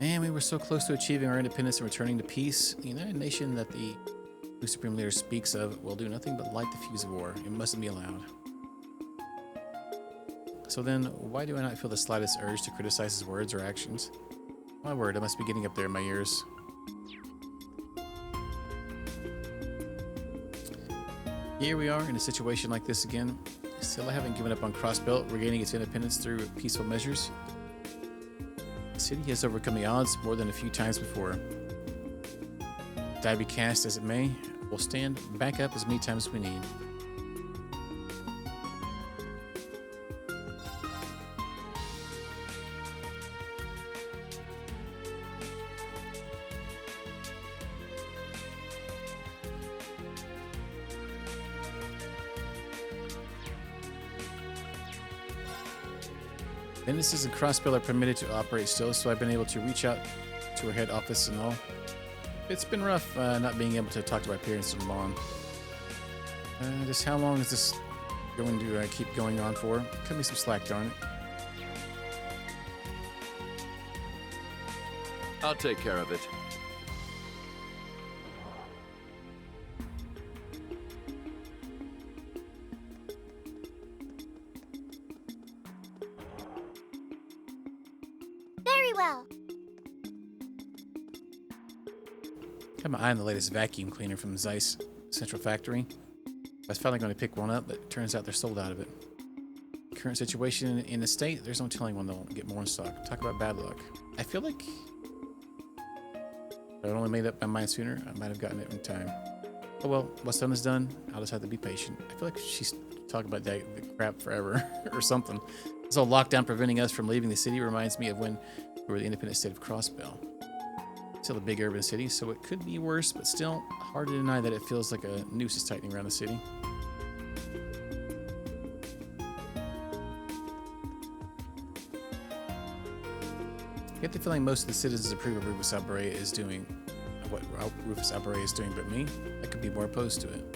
Man, we were so close to achieving our independence and returning to peace. The United Nation that the new Supreme Leader speaks of will do nothing but light the fuse of war. It mustn't be allowed. So then, why do I not feel the slightest urge to criticize his words or actions? My word, I must be getting up there in my years. Here we are in a situation like this again. Still, I haven't given up on Crossbelt, regaining its independence through peaceful measures. The city has overcome the odds more than a few times before. Die be cast as it may, we'll stand back up as many times as we need. Businesses and Crossbell are permitted to operate still, so I've been able to reach out to our head office and all. It's been rough not being able to talk to my parents and mom. Just how long is this going to keep going on for? Cut me some slack, darn it. I'll take care of it. Very well. Got my eye on the latest vacuum cleaner from Zeiss Central Factory. I was finally going to pick one up, but it turns out they're sold out of it. Current situation in the state, there's no telling when they'll get more in stock. Talk about bad luck. I feel like if I'd only made up my mind sooner, I might have gotten it in time. Oh well, what's done is done. I'll just have to be patient. I feel like she's talking about that crap forever or something. This whole lockdown preventing us from leaving the city reminds me of when we were the independent state of Crossbell. Still a big urban city, so it could be worse, but still hard to deny that it feels like a noose is tightening around the city. I get the feeling most of the citizens approve of Rufus Alberea is doing what Rufus Alberea is doing, but me, I could be more opposed to it.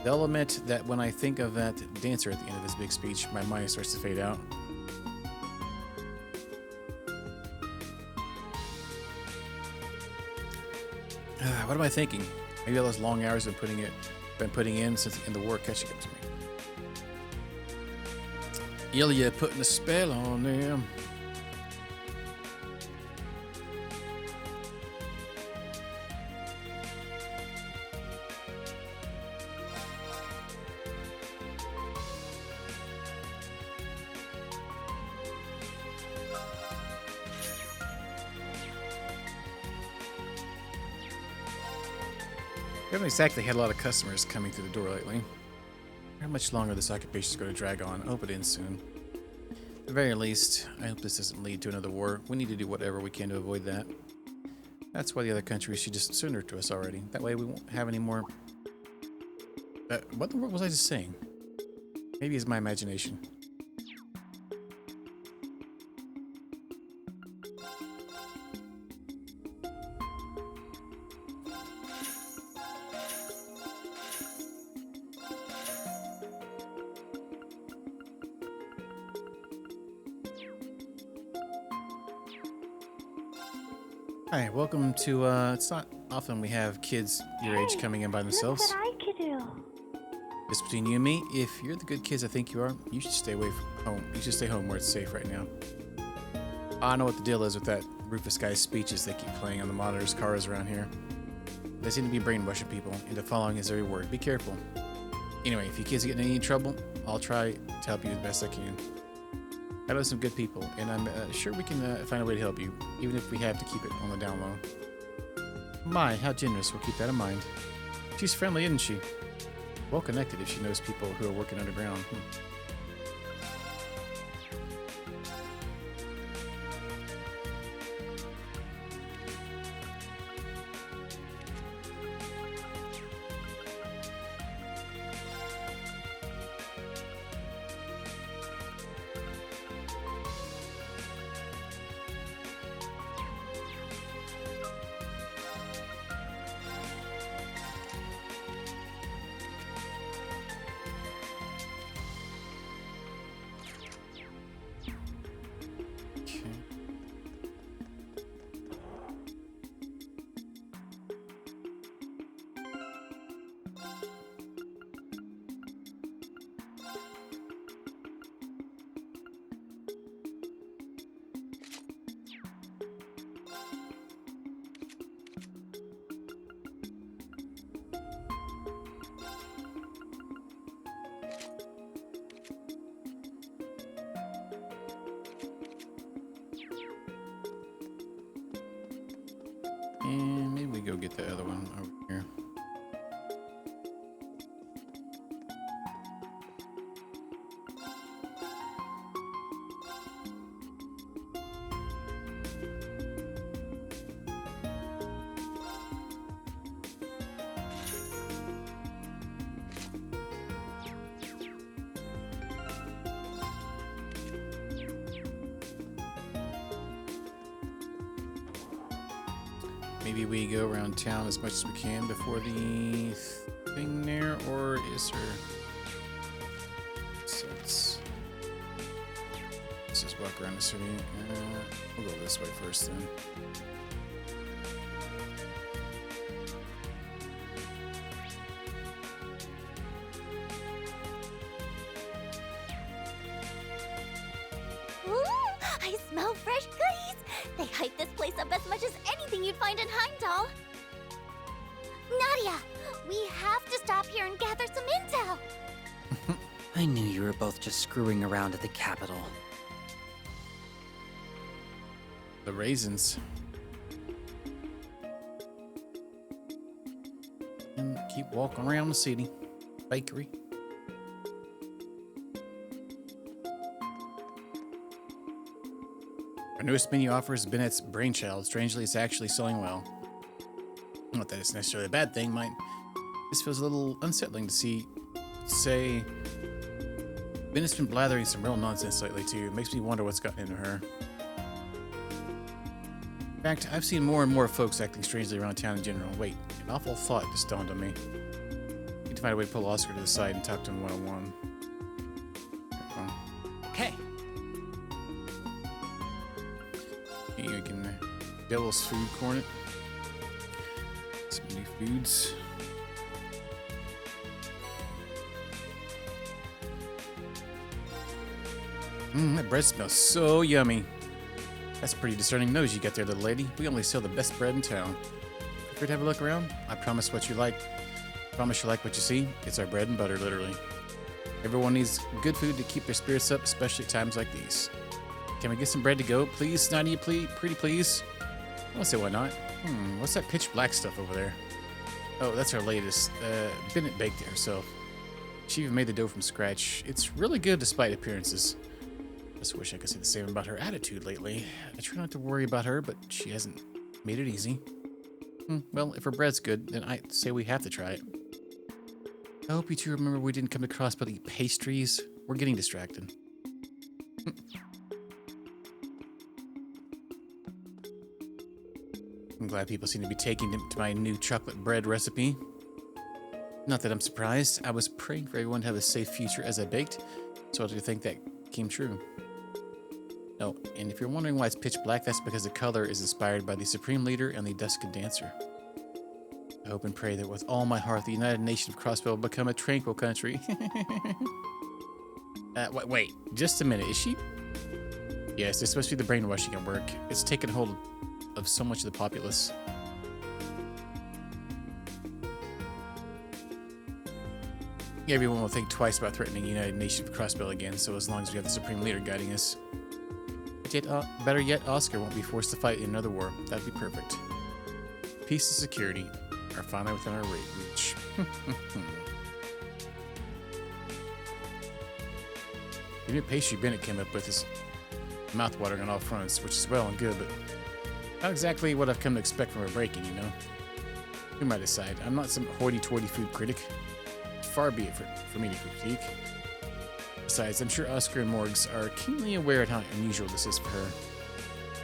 They'll admit that when I think of that dancer at the end of his big speech, my mind starts to fade out. What am I thinking? Maybe all those long hours I've been putting in since the end of the war catching up to me. Ilya putting a spell on them. We haven't exactly had a lot of customers coming through the door lately. How much longer this occupation is going to drag on? I hope it ends soon. At the very least, I hope this doesn't lead to another war. We need to do whatever we can to avoid that. That's why the other countries should just surrender to us already. That way we won't have any more... what the world was I just saying? Maybe it's my imagination. Hi, welcome to, it's not often we have kids your age coming in by themselves. Look what I could do. Just between you and me, if you're the good kids I think you are, you should stay away from home. You should stay home where it's safe right now. I know what the deal is with that Rufus guy's speeches they keep playing on the monitor's cars around here. They seem to be brainwashing people into following his every word. Be careful. Anyway, if you kids get in any trouble, I'll try to help you as best I can. I know some good people, and I'm sure we can find a way to help you, even if we have to keep it on the down low. My, how generous. We'll keep that in mind. She's friendly, isn't she? Well connected if she knows people who are working underground. And maybe we go get the other one over here. Maybe we go around town as much as we can before the thing there, or is there... So let's just walk around the city. We'll go this way first then. Ooh, I smell fresh goodies! They hype this place up as much as anything you'd find in Heimdall. Nadia, we have to stop here and gather some intel. I knew you were both just screwing around at the capital. The raisins. And keep walking around the city. Bakery. Our newest menu offer has been its brainchild. Strangely, it's actually selling well. Not that it's necessarily a bad thing, this feels a little unsettling to say Bennett's been blathering some real nonsense lately too. It makes me wonder what's gotten into her. In fact, I've seen more and more folks acting strangely around town in general. Wait, an awful thought just dawned on me. I need to find a way to pull Oscar to the side and talk to him one-on-one. Okay. You can Devil's Food Cornet. Some new foods. That bread smells so yummy. That's a pretty discerning nose you got there, little lady. We only sell the best bread in town. Prefer to have a look around? I promise what you like. Promise you like what you see. It's our bread and butter, literally. Everyone needs good food to keep their spirits up, especially at times like these. Can we get some bread to go, please, Nadia, please, pretty please? I won't say why not. What's that pitch black stuff over there? Oh, that's our latest. Bennett baked it herself. She even made the dough from scratch. It's really good despite appearances. Just wish I could say the same about her attitude lately. I try not to worry about her, but she hasn't made it easy. Well, if her bread's good, then I say we have to try it. I hope you two remember we didn't come to Crossbow to eat pastries. We're getting distracted. I'm glad people seem to be taking to my new chocolate bread recipe. Not that I'm surprised. I was praying for everyone to have a safe future as I baked, so I think that came true. Oh, and if you're wondering why it's pitch black, that's because the color is inspired by the Supreme Leader and the Duskin Dancer. I hope and pray that with all my heart, the United Nation of Crossbow will become a tranquil country. Wait, just a minute. Is she? Yes, it's supposed to be the brainwashing at work. It's taken hold of so much of the populace. Everyone will think twice about threatening the United Nation of Crossbow again, so as long as we have the Supreme Leader guiding us. But yet, better yet, Oscar won't be forced to fight in another war. That'd be perfect. Peace and security are finally within our reach. The new pastry Bennett came up with is mouth-watering on all fronts, which is well and good, but not exactly what I've come to expect from a break-in, you know? Who might decide? I'm not some hoity-toity food critic. Far be it for me to critique. Besides, I'm sure Oscar and Morgs are keenly aware of how unusual this is for her.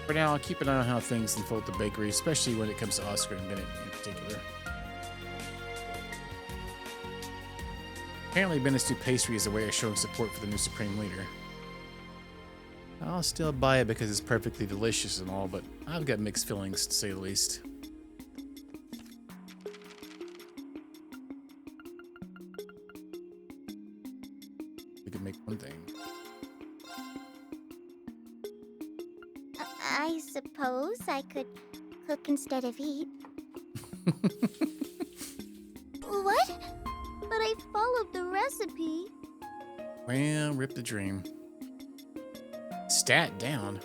For now, I'll keep an eye on how things unfold at the bakery, especially when it comes to Oscar and Bennett in particular. Apparently, Bennett's new pastry is a way of showing support for the new Supreme Leader. I'll still buy it because it's perfectly delicious and all, but I've got mixed feelings, to say the least. We could make one thing. I suppose I could cook instead of eat. What? But I followed the recipe. Well, rip the dream. Stat down.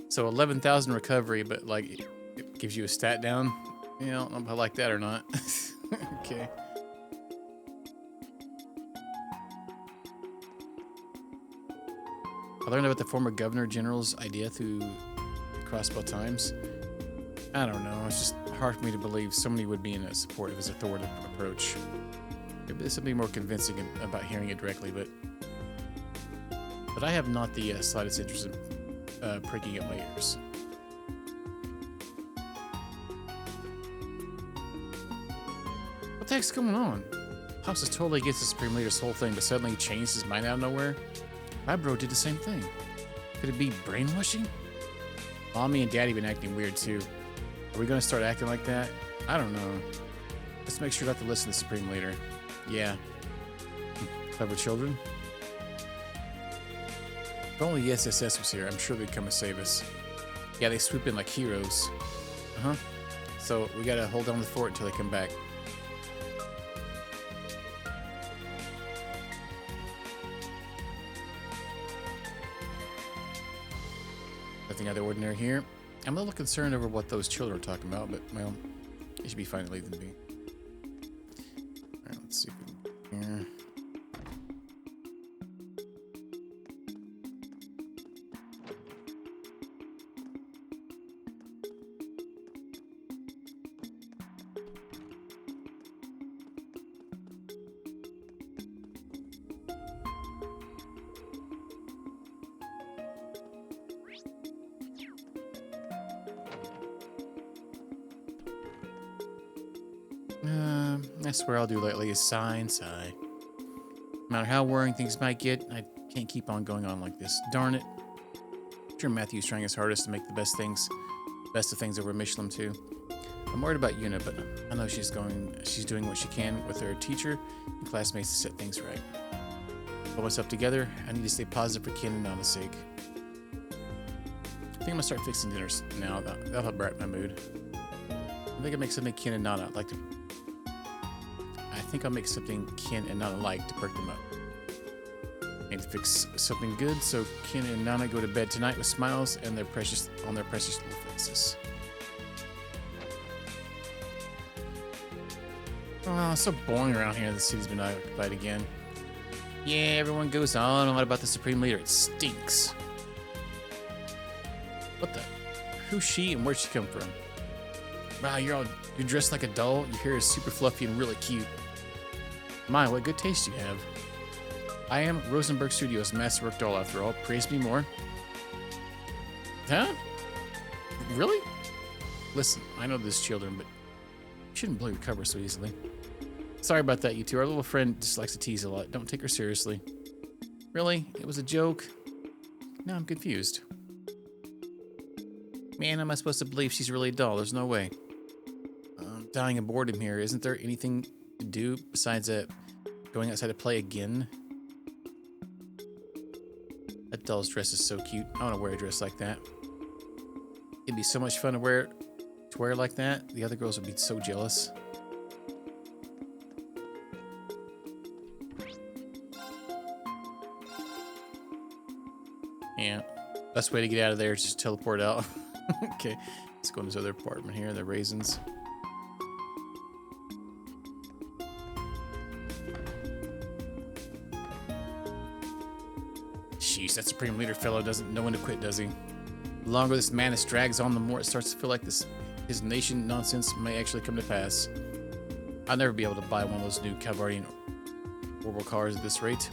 So 11,000 recovery, but like it gives you a stat down. You know, I don't know if I like that or not. Okay. I learned about the former Governor General's idea through Crossbow Times. I don't know. It's just hard for me to believe somebody would be in support of his authoritative approach. There's something more convincing about hearing it directly, but I have not the slightest interest in pricking up my ears. What the heck's going on? Pops is totally against the Supreme Leader's whole thing, but suddenly he changed his mind out of nowhere. My bro did the same thing. Could it be brainwashing? Mommy and Daddy been acting weird too. Are we gonna start acting like that? I don't know. Let's make sure not to listen to the Supreme Leader. Yeah. Clever children. If only the SSS was here, I'm sure they'd come and save us. Yeah, they swoop in like heroes. Uh-huh. So we gotta hold down the fort until they come back. Nothing out of the ordinary here. I'm a little concerned over what those children are talking about, but, well, it should be fine to leave them to be. Alright, let's see if we can here. I swear I'll do lately is sigh and sigh. No matter how worrying things might get, I can't keep on going on like this. Darn it. I'm sure Matthew's trying his hardest to make the best of things over Michelin too. I'm worried about Yuna, but I know she's doing what she can with her teacher and classmates to set things right. Pull myself together. I need to stay positive for Ken and Nana's sake. I think I'm gonna start fixing dinners now. That'll help brighten my mood. I think I'll make something Ken and Nana like to. I think I'll make something Ken and Nana like to perk them up. Need to fix something good so Ken and Nana go to bed tonight with smiles and their precious little faces. Oh, it's so boring around here. The city's been occupied again. Yeah, everyone goes on and on about the Supreme Leader. It stinks. What the? Who's she and where'd she come from? Wow, you're dressed like a doll. Your hair is super fluffy and really cute. My, what good taste you have. I am Rosenberg Studios' masterwork doll after all. Praise me more. Huh? Really? Listen, I know there's children, but you shouldn't blow your cover so easily. Sorry about that, you two. Our little friend just likes to tease a lot. Don't take her seriously. Really? It was a joke? Now I'm confused. Man, am I supposed to believe she's really a doll? There's no way. I'm dying of boredom here. Isn't there anything to do besides going outside to play again? That doll's dress is so cute. I want to wear a dress like that. It'd be so much fun to wear like that. The other girls would be so jealous. Yeah, best way to get out of there is just teleport out. Okay, let's go into this other apartment here, the raisins. Jeez, that Supreme Leader fellow doesn't know when to quit, does he? The longer this madness drags on, the more it starts to feel like his nation nonsense may actually come to pass. I'll never be able to buy one of those new Calvardian orbital cars at this rate.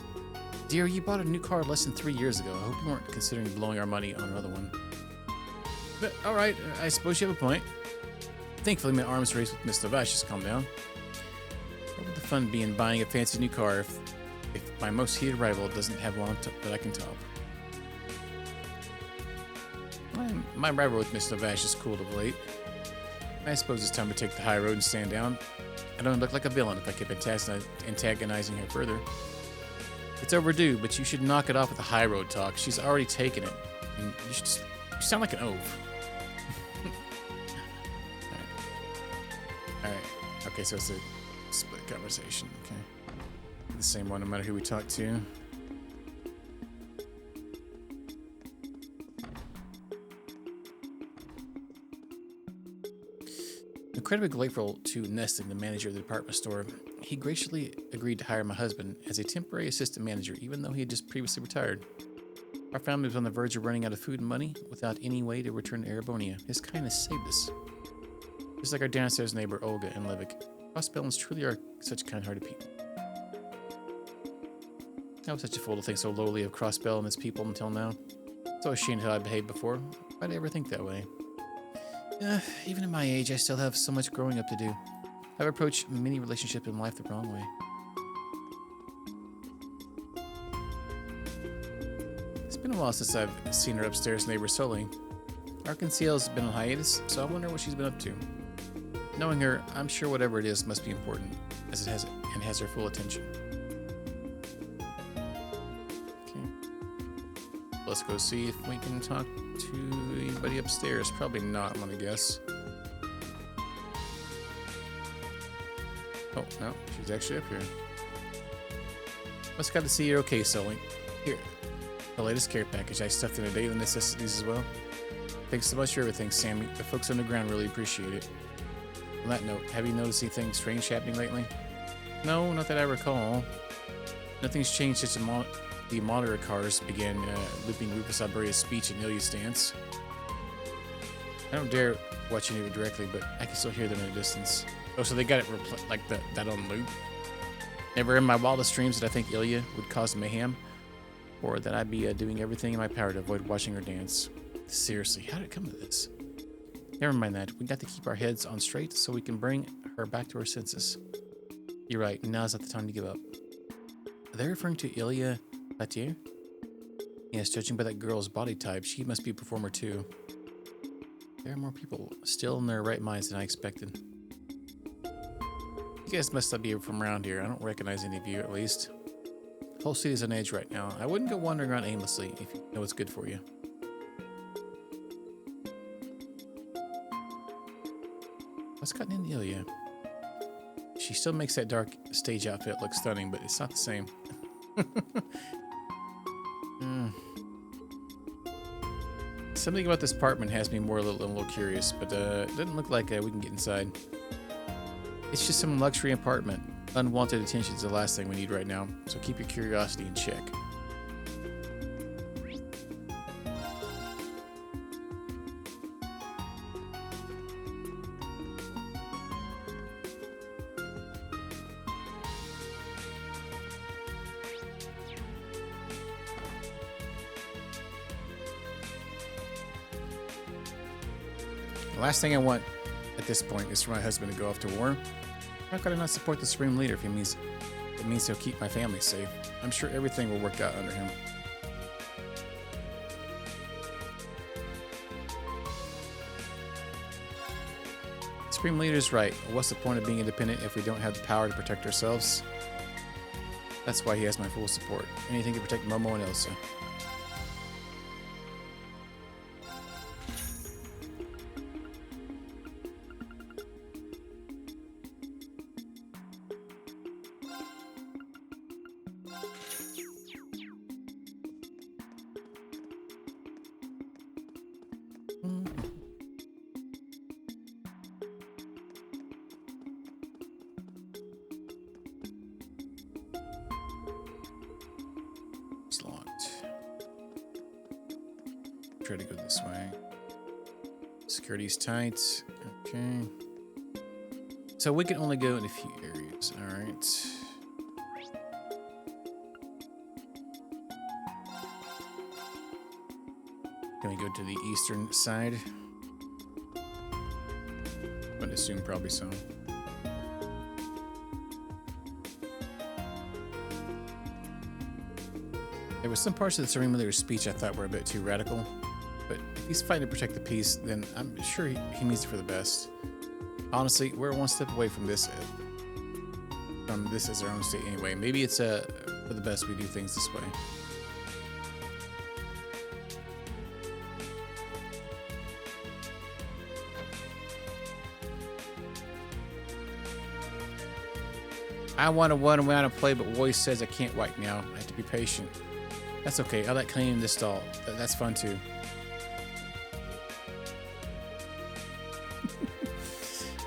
Dear, you bought a new car less than 3 years ago. I hope you weren't considering blowing our money on another one. But, alright, I suppose you have a point. Thankfully, my arms race with Miss Navash has calmed down. What would the fun be in buying a fancy new car if my most heated rival doesn't have one that I can top? My rival with Miss Navash is cooled of late. I suppose it's time to take the high road and stand down. I don't look like a villain if I keep antagonizing her further. It's overdue, but you should knock it off with the high road talk. She's already taken it. And you sound like an oaf. Alright. Okay, so it's a split conversation. Okay. The same one no matter who we talk to. Incredibly grateful to Neston, the manager of the department store. He graciously agreed to hire my husband as a temporary assistant manager, even though he had just previously retired. Our family was on the verge of running out of food and money without any way to return to Erebonia. His kindness saved us. Just like our downstairs neighbor, Olga and Levick. Crossbellans truly are such kind-hearted people. I was such a fool to think so lowly of Crossbell and his people until now. So ashamed how I behaved before. Why'd I ever think that way? Even at my age, I still have so much growing up to do. I've approached many relationships in life the wrong way. It's been a while since I've seen her upstairs neighbor Sully. Arkansas's been on hiatus, so I wonder what she's been up to. Knowing her, I'm sure whatever it is must be important, as it has her full attention. Okay. Let's go see if we can talk to anybody upstairs. Probably not, I'm gonna guess. Oh, no, she's actually up here. Must got to see you're okay, Sully. Here, the latest care package. I stuffed in a daily necessities as well. Thanks so much for everything, Sammy. The folks underground really appreciate it. On that note, have you noticed anything strange happening lately? No, not that I recall. Nothing's changed since the monitor cars began looping Rufus Alberia's speech and Ilya's dance. I don't dare watch any of it directly, but I can still hear them in the distance. Oh, so they got it like that on loop? Never in my wildest dreams did I think Ilya would cause mayhem, or that I'd be doing everything in my power to avoid watching her dance. Seriously, how did it come to this? Never mind that. We got to keep our heads on straight so we can bring her back to her senses. You're right, now's not the time to give up. Are they referring to Ilya Latier? Yes, judging by that girl's body type, she must be a performer too. There are more people still in their right minds than I expected. You guys must not be from around here. I don't recognize any of you, at least. The whole city's on edge right now. I wouldn't go wandering around aimlessly if you know what's good for you. What's gotten into Ilya? She still makes that dark stage outfit look stunning, but it's not the same. Something about this apartment has me more a little curious, but it doesn't look like we can get inside. It's just some luxury apartment. Unwanted attention is the last thing we need right now, so keep your curiosity in check. The last thing I want at this point is for my husband to go off to war. How could I not support the Supreme Leader if it means he'll keep my family safe? I'm sure everything will work out under him. The Supreme Leader's right. What's the point of being independent if we don't have the power to protect ourselves? That's why he has my full support. Anything to protect Momo and Elsa. It's locked. Try to go this way. Security's tight. Okay. So we can only go in a few areas. All right. Can we go to the eastern side? I would assume probably so. There were some parts of the Supreme Leader's speech I thought were a bit too radical, but if he's fighting to protect the peace, then I'm sure he means it for the best. Honestly, we're one step away from this as our own state anyway. Maybe it's for the best we do things this way. I want to run around and play, but Roy says I can't right now. I have to be patient. That's okay. I like cleaning this stall. That's fun too.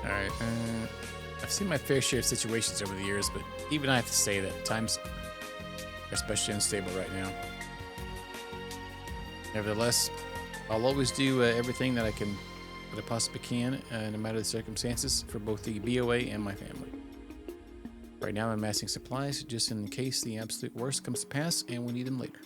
Alright. I've seen my fair share of situations over the years, but even I have to say that times are especially unstable right now. Nevertheless, I'll always do everything that I possibly can, no matter the circumstances, for both the BOA and my family. Right now, I'm amassing supplies just in case the absolute worst comes to pass and we need them later.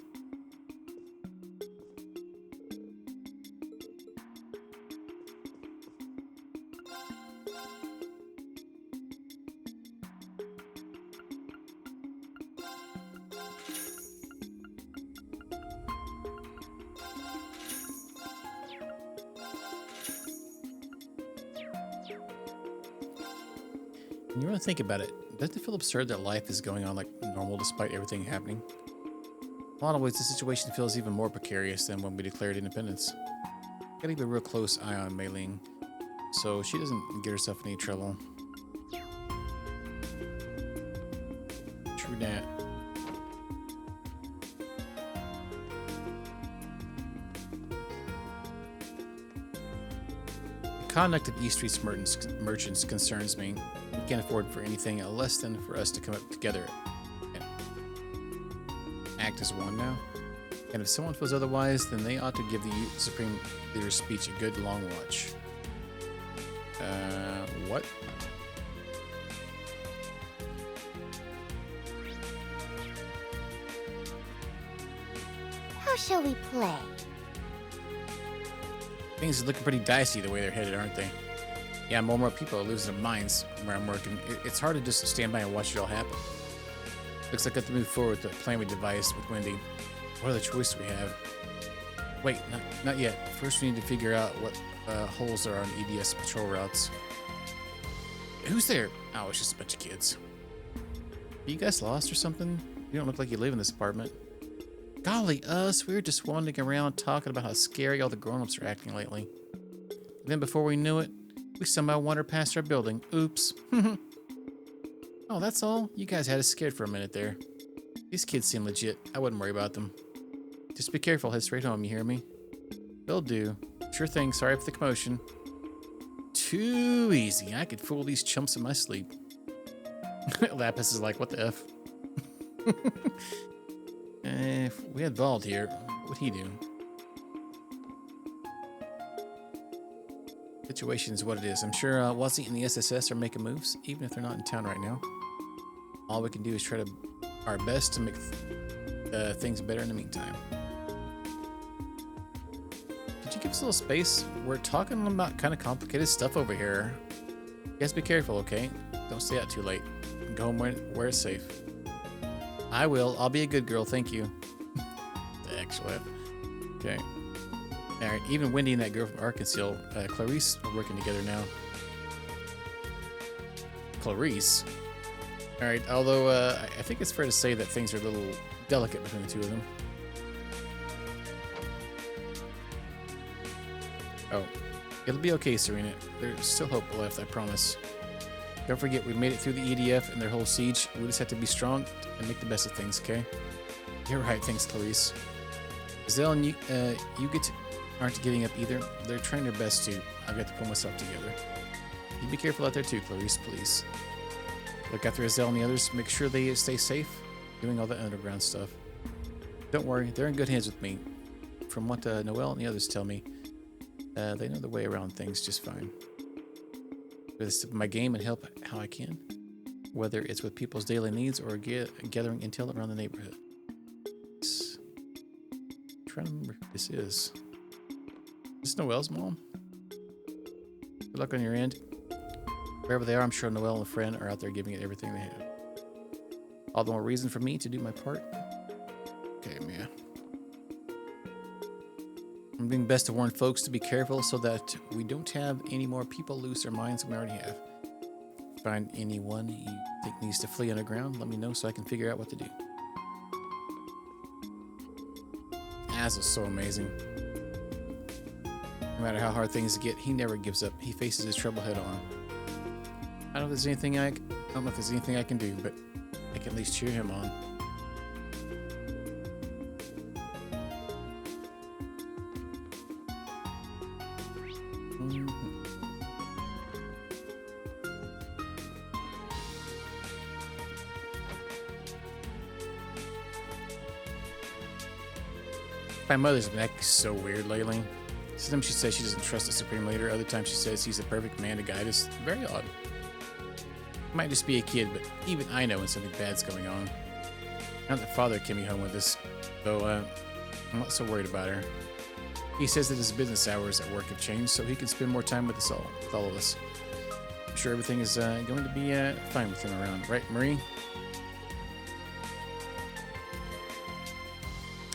And you want to think about it, doesn't it feel absurd that life is going on like normal despite everything happening? In a lot of ways, the situation feels even more precarious than when we declared independence. Gotta keep a real close eye on Mei Ling, so she doesn't get herself in any trouble. True that. The conduct of East Street's merchants concerns me. We can't afford for anything less than for us to come up together and act as one now. And if someone feels otherwise, then they ought to give the Supreme Leader's speech a good long watch. What? How shall we play? Things are looking pretty dicey the way they're headed, aren't they? Yeah, more and more people are losing their minds where I'm working. It's hard to just stand by and watch it all happen. Looks like I have to move forward with the plan we devised with Wendy. What other choices we have? Wait, not yet. First we need to figure out what holes there are on EDS patrol routes. Who's there? Oh, it's just a bunch of kids. Are you guys lost or something? You don't look like you live in this apartment. Golly, us. We were just wandering around talking about how scary all the grown-ups are acting lately. And then before we knew it, we somehow wandered past our building. Oops. Oh, that's all? You guys had us scared for a minute there. These kids seem legit. I wouldn't worry about them. Just be careful. Head straight home, you hear me? Will do. Sure thing. Sorry for the commotion. too easy. I could fool these chumps in my sleep. Lapis is like, what the F? If we had Bald here, what would he do? Situation is what it is. I'm sure Wazzy and the SSS are making moves, even if they're not in town right now. All we can do is try to our best to make things better in the meantime. Could you give us a little space? We're talking about kind of complicated stuff over here. You guys be careful, okay? Don't stay out too late. Go home where it's safe. I will. I'll be a good girl. Thank you. The actual F. Okay. Alright, even Wendy and that girl from Arkansas, Clarice, are working together now. Clarice? Alright, although I think it's fair to say that things are a little delicate between the two of them. Oh, it'll be okay, Serena. There's still hope left, I promise. Don't forget, we made it through the EDF and their whole siege. We just have to be strong and make the best of things, okay? You're right, thanks, Clarice. Zell and you aren't giving up either. They're trying their best to. I've got to pull myself together. You be careful out there too, Clarice, please. Look after Azelle and the others. Make sure they stay safe, doing all the underground stuff. Don't worry, they're in good hands with me. From what Noelle and the others tell me, they know the way around things just fine. With my game and help how I can, whether it's with people's daily needs or gathering intel around the neighborhood. I'm trying to remember who this is. Is this Noelle's mom? Good luck on your end. Wherever they are, I'm sure Noelle and a friend are out there giving it everything they have. All the more reason for me to do my part. Okay, Mia. I'm doing best to warn folks to be careful so that we don't have any more people lose their minds than we already have. Find anyone you think needs to flee underground, let me know so I can figure out what to do. Az is so amazing. No matter how hard things get, he never gives up. He faces his trouble head on. I don't know if there's anything I can do, but I can at least cheer him on. My mother's been acting so weird lately. Sometimes she says she doesn't trust the Supreme Leader. Other times she says he's the perfect man to guide us. Very odd. Might just be a kid, but even I know when something bad's going on. Not that Father can be home with us, though I'm not so worried about her. He says that his business hours at work have changed, so he can spend more time with all of us. I'm sure everything is going to be fine with him around, right, Marie?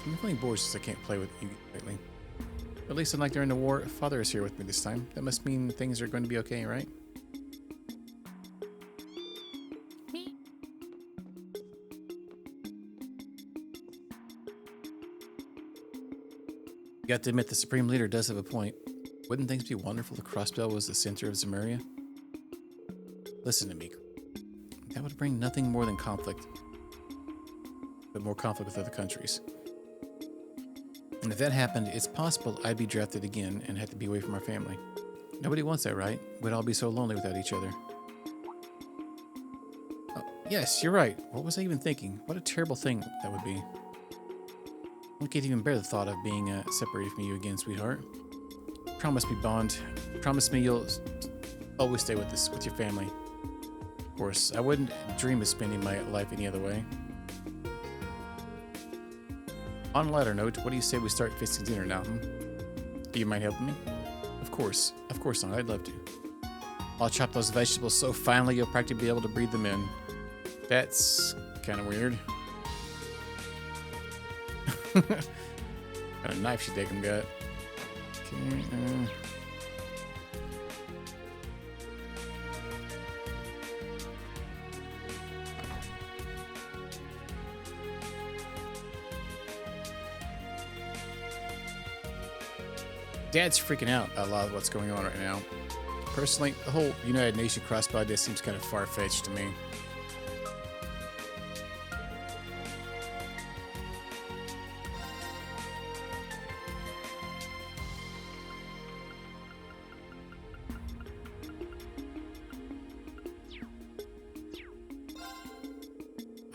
I'm feeling bored since I can't play with you lately. At least unlike during the war, Father is here with me this time. That must mean things are going to be okay, right? You got to admit the Supreme Leader does have a point. Wouldn't things be wonderful if Crossbell was the center of Zemuria? Listen to me. That would bring nothing more than conflict. But more conflict with other countries. And if that happened, it's possible I'd be drafted again and have to be away from our family. Nobody wants that, right? We'd all be so lonely without each other. Oh, yes, you're right. What was I even thinking? What a terrible thing that would be. I can't even bear the thought of being separated from you again, sweetheart. Promise me, Bond. Promise me you'll always stay with us, with your family. Of course, I wouldn't dream of spending my life any other way. On a lighter note, what do you say we start fixing dinner now, Do you mind helping me? Of course not, I'd love to. I'll chop those vegetables so finally you'll practically be able to breathe them in. That's kind of weird. What kind of knife she taken got? Okay, Dad's freaking out a lot of what's going on right now. Personally, the whole United Nation crossbow idea seems kind of far-fetched to me.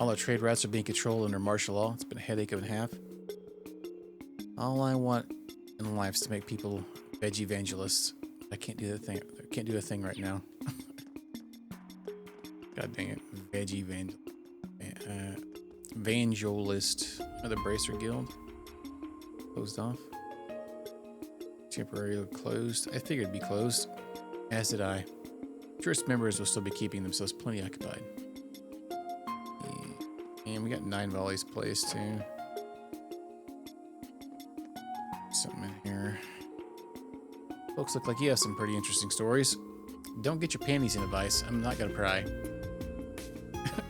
All our trade routes are being controlled under martial law. It's been a headache and a half. All I want in life is to make people veg evangelists. I can't do that thing. I can't do a thing right now. God dang it. Veg evangelist. Another bracer guild. Closed off. Temporarily closed. I figured it'd be closed. As did I. Tourist members will still be keeping themselves plenty occupied. And we got 9 volleys placed too. Something in here. Folks look like you have some pretty interesting stories. Don't get your panties in a vice. I'm not gonna pry.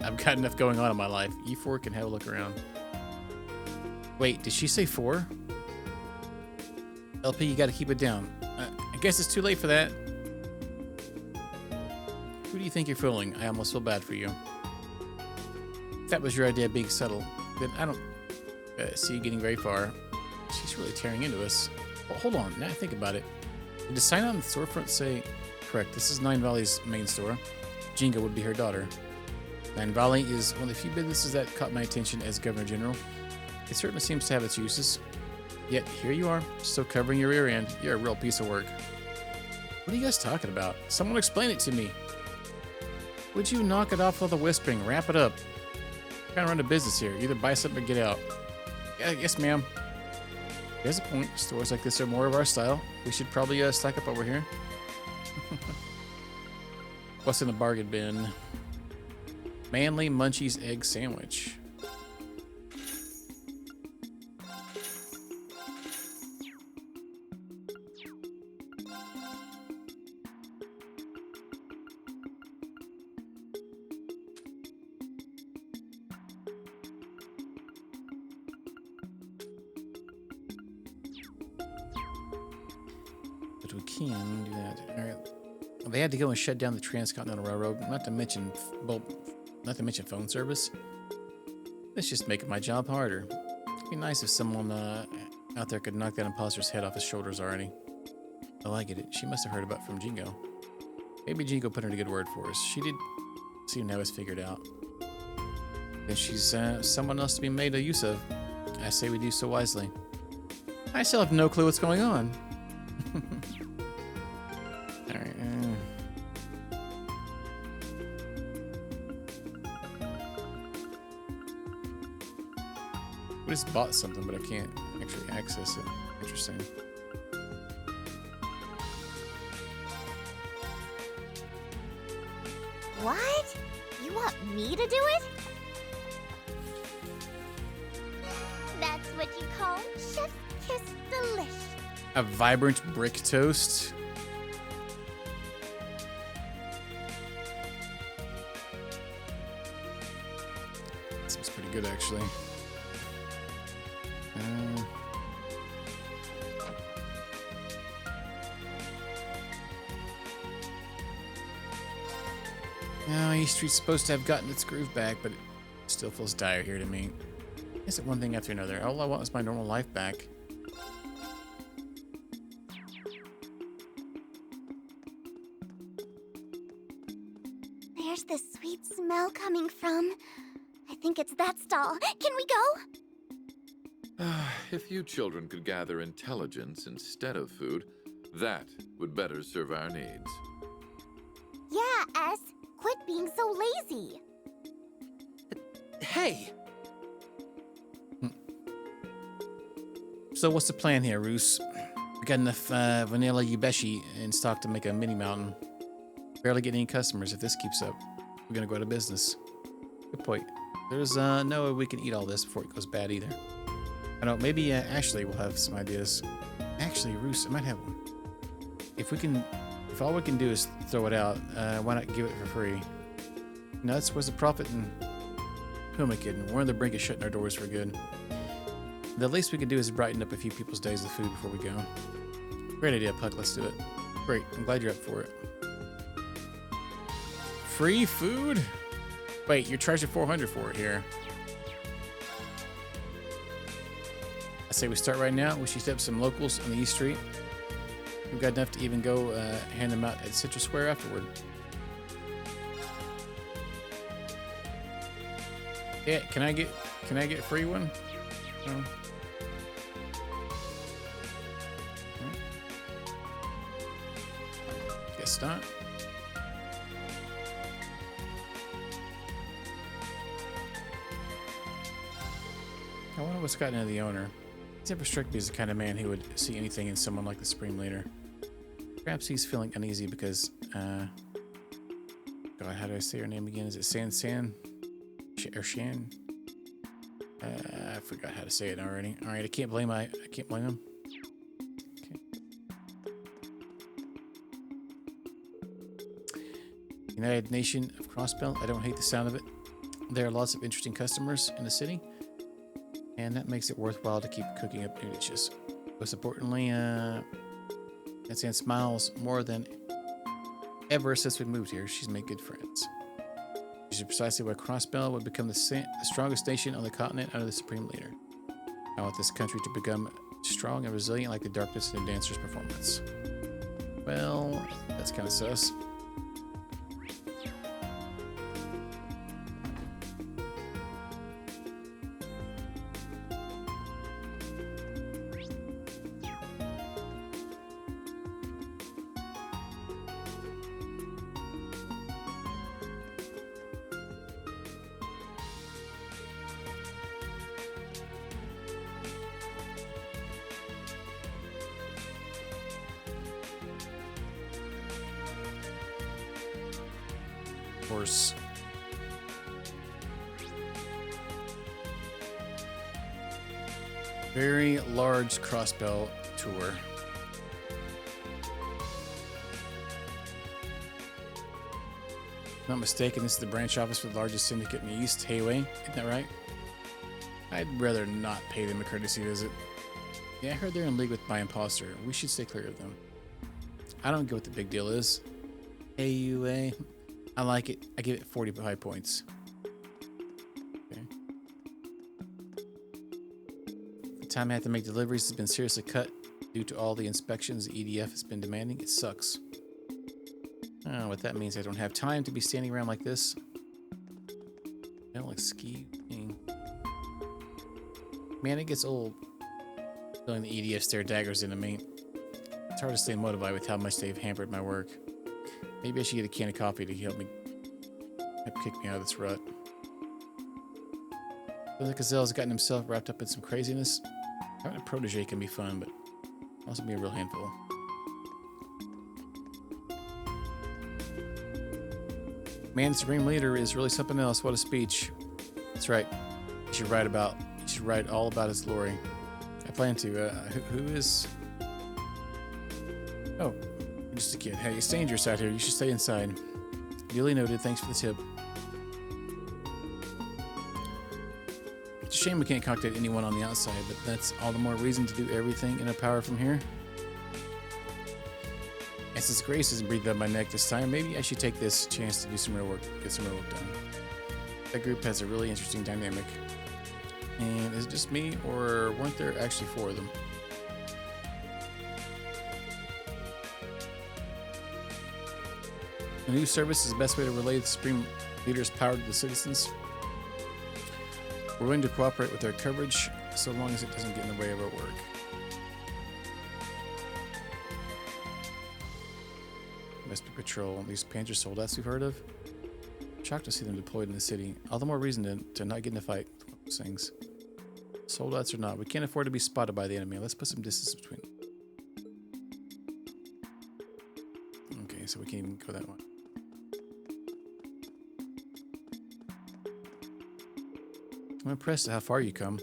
I've got enough going on in my life. You 4 can have a look around. Wait, did she say 4? LP, you gotta keep it down. I guess it's too late for that. Who do you think you're fooling? I almost feel bad for you. If that was your idea of being subtle, then I don't see you getting very far. She's really tearing into us. Well, hold on, now I think about it. Did the sign on the storefront say, correct, this is Nine Valley's main store. Jingo would be her daughter. Nine Valley is one of the few businesses that caught my attention as Governor General. It certainly seems to have its uses. Yet, here you are, still covering your rear end. You're a real piece of work. What are you guys talking about? Someone explain it to me. Would you knock it off with the whispering? Wrap it up. We're trying to run a business here. Either buy something or get out. Yeah, yes, ma'am. There's a point. Stores like this are more of our style. We should probably stock up over here. What's in the bargain bin? Manly Munchies egg sandwich. But we can do that. All right. Well, they had to go and shut down the Transcontinental Railroad. Not to mention phone service. It's just making my job harder. It'd be nice if someone out there could knock that imposter's head off his shoulders already. Oh, I get it. She must have heard about from Jingo. Maybe Jingo put in a good word for us. She did seem to have us figured out. Then she's someone else to be made a use of. I say we do so wisely. I still have no clue what's going on. Alright. We just bought something, but I can't actually access it. Interesting. What? You want me to do it? That's what you call chef's kiss delish. A vibrant brick toast. Seems pretty good, actually. No, East Street's supposed to have gotten its groove back, but it still feels dire here to me. Is it one thing after another? All I want is my normal life back. There's the sweet smell coming from. I think it's that stall. Can we go? If you children could gather intelligence instead of food, that would better serve our needs. Yeah, S. Quit being so lazy. Hey! So what's the plan here, Roos? We got enough vanilla yubeshi in stock to make a mini mountain. Barely getting any customers. If this keeps up, we're gonna go out of business. Good point. There's no way we can eat all this before it goes bad either. I don't know, maybe Ashley will have some ideas. Actually, Roos, I might have one. If all we can do is throw it out, why not give it for free? Nuts, where's the profit? And who am I kidding? We're on the brink of shutting our doors for good. The least we can do is brighten up a few people's days of food before we go. Great idea, Puck. Let's do it. Great. I'm glad you're up for it. Free food? Wait, you're charging $400 for it here. I say we start right now. We should hit up some locals on the East Street. We've got enough to even go hand them out at Citrus Square afterward. Yeah, can I get a free one? No. Guess not. I wonder what's gotten into the owner. He's never struck me as the kind of man who would see anything in someone like the Supreme Leader. Perhaps he's feeling uneasy because, God, how do I say her name again? Is it San? Or Shan? I forgot how to say it already. All right, I can't blame him. Okay. United Nation of Crossbell. I don't hate the sound of it. There are lots of interesting customers in the city, and that makes it worthwhile to keep cooking up new dishes. Most importantly, San smiles more than ever since we moved here. She's made good friends. Which is precisely why Crossbell would become the strongest nation on the continent under the Supreme Leader. I want this country to become strong and resilient like the darkness in a dancer's performance. Well, that's kind of sus. Horse. Very large Crossbell tour. If I'm not mistaken, this is the branch office for the largest syndicate in the East, Hayway. Isn't that right? I'd rather not pay them a courtesy visit. Yeah, I heard they're in league with my imposter. We should stay clear of them. I don't get what the big deal is. AUA. I like it. I give it 45 points. Okay. The time I have to make deliveries has been seriously cut due to all the inspections the EDF has been demanding. It sucks. I don't know what that means. I don't have time to be standing around like this. I don't like skiing. Man, it gets old feeling the EDF stare daggers into me. It's hard to stay motivated with how much they've hampered my work. Maybe I should get a can of coffee to help kick me out of this rut. The Gazelle's gotten himself wrapped up in some craziness. Having a protege can be fun, but also be a real handful. Man, Supreme Leader is really something else. What a speech. That's right. You should write all about his glory. I plan to. Who is... Oh, you're just a kid. Hey, it's dangerous out here. You should stay inside. Duly noted. Thanks for the tip. It's a shame we can't contact anyone on the outside, but that's all the more reason to do everything in our power from here. And since Grace isn't breathed down my neck this time, maybe I should take this chance to do some real work, get some real work done. That group has a really interesting dynamic. And is it just me, or weren't there actually 4 of them? A new service is the best way to relay the Supreme Leader's power to the citizens. We're willing to cooperate with their coverage, so long as it doesn't get in the way of our work. Western Patrol, these Panzer soldats we've heard of. Shocked to see them deployed in the city. All the more reason to not get in a fight with one of those things. Soldats or not, we can't afford to be spotted by the enemy. Let's put some distance between them. Okay, so we can't even go that way. I'm impressed at how far you come.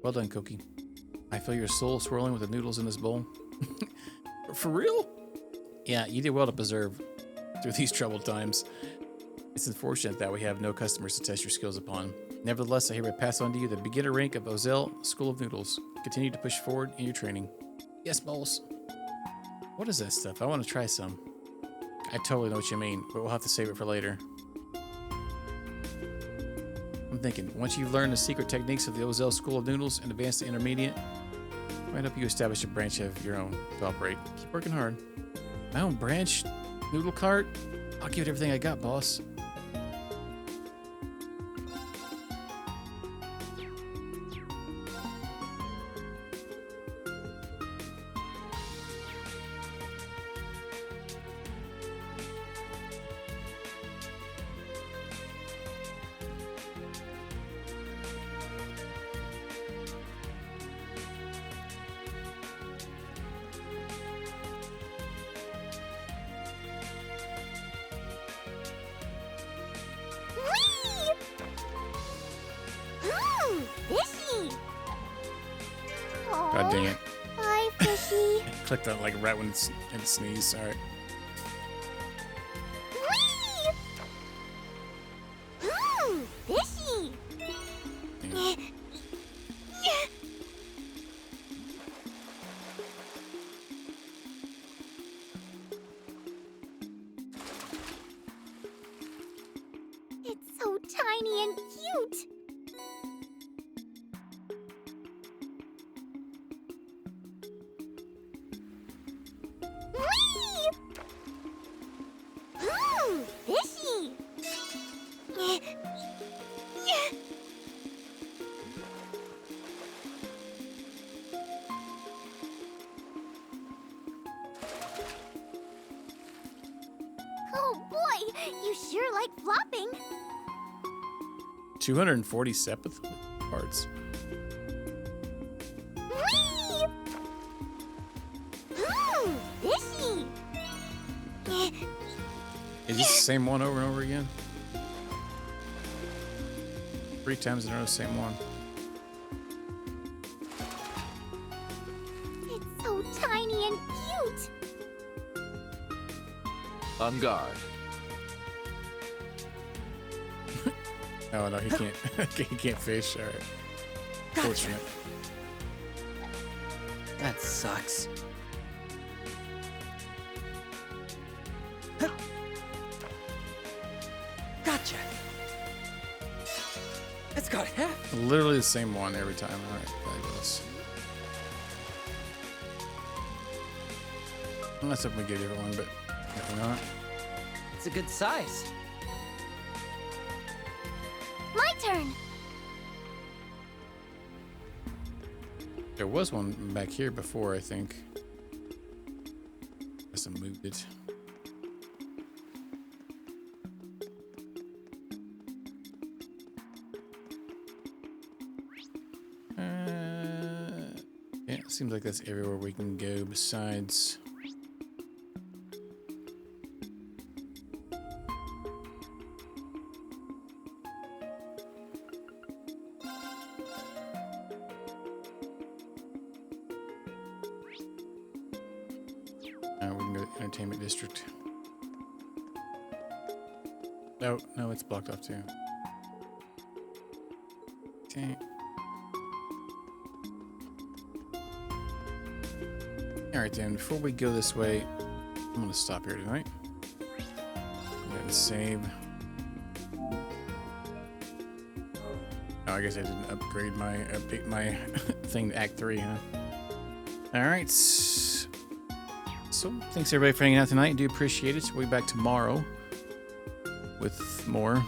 Well done, Koki. I feel your soul swirling with the noodles in this bowl. For real? Yeah, you did well to preserve through these troubled times. It's unfortunate that we have no customers to test your skills upon. Nevertheless, I hereby pass on to you the beginner rank of Ozell School of Noodles. Continue to push forward in your training. Yes, Bowles. What is that stuff? I want to try some. I totally know what you mean, but we'll have to save it for later. I'm thinking, once you've learned the secret techniques of the Ozell School of Noodles and advanced to intermediate, I might help you establish a branch of your own to operate. Keep working hard. My own branch? Noodle cart? I'll give it everything I got, boss. God dang it. Bye, fishy. Clicked on like right when it sneezed. Sorry. Whee! Ooh, fishy. It's so tiny and cute. Whee! Ooh, fishy. 240 Sepith parts. Whee! Ooh, fishy. Is this the same one over and over again? 3 times in a row, same one. It's so tiny and cute. On guard. Oh no, he can't. He can't fish. All right. Fortunate. That sucks. Gotcha. It's got half. Literally the same one every time. All right, fabulous. Unless if we get everyone, but if not. It's a good size. My turn. There was one back here before, I think. Guess I moved it. Yeah, it seems like that's everywhere we can go besides. We can go to the entertainment district. No, no, it's blocked off too. Okay. Alright then, before we go this way, I'm gonna stop here tonight. Go ahead and save. Oh, I guess I didn't upgrade update my thing to Act 3, huh? Alright. So, thanks everybody for hanging out tonight. I do appreciate it. We'll be back tomorrow with more.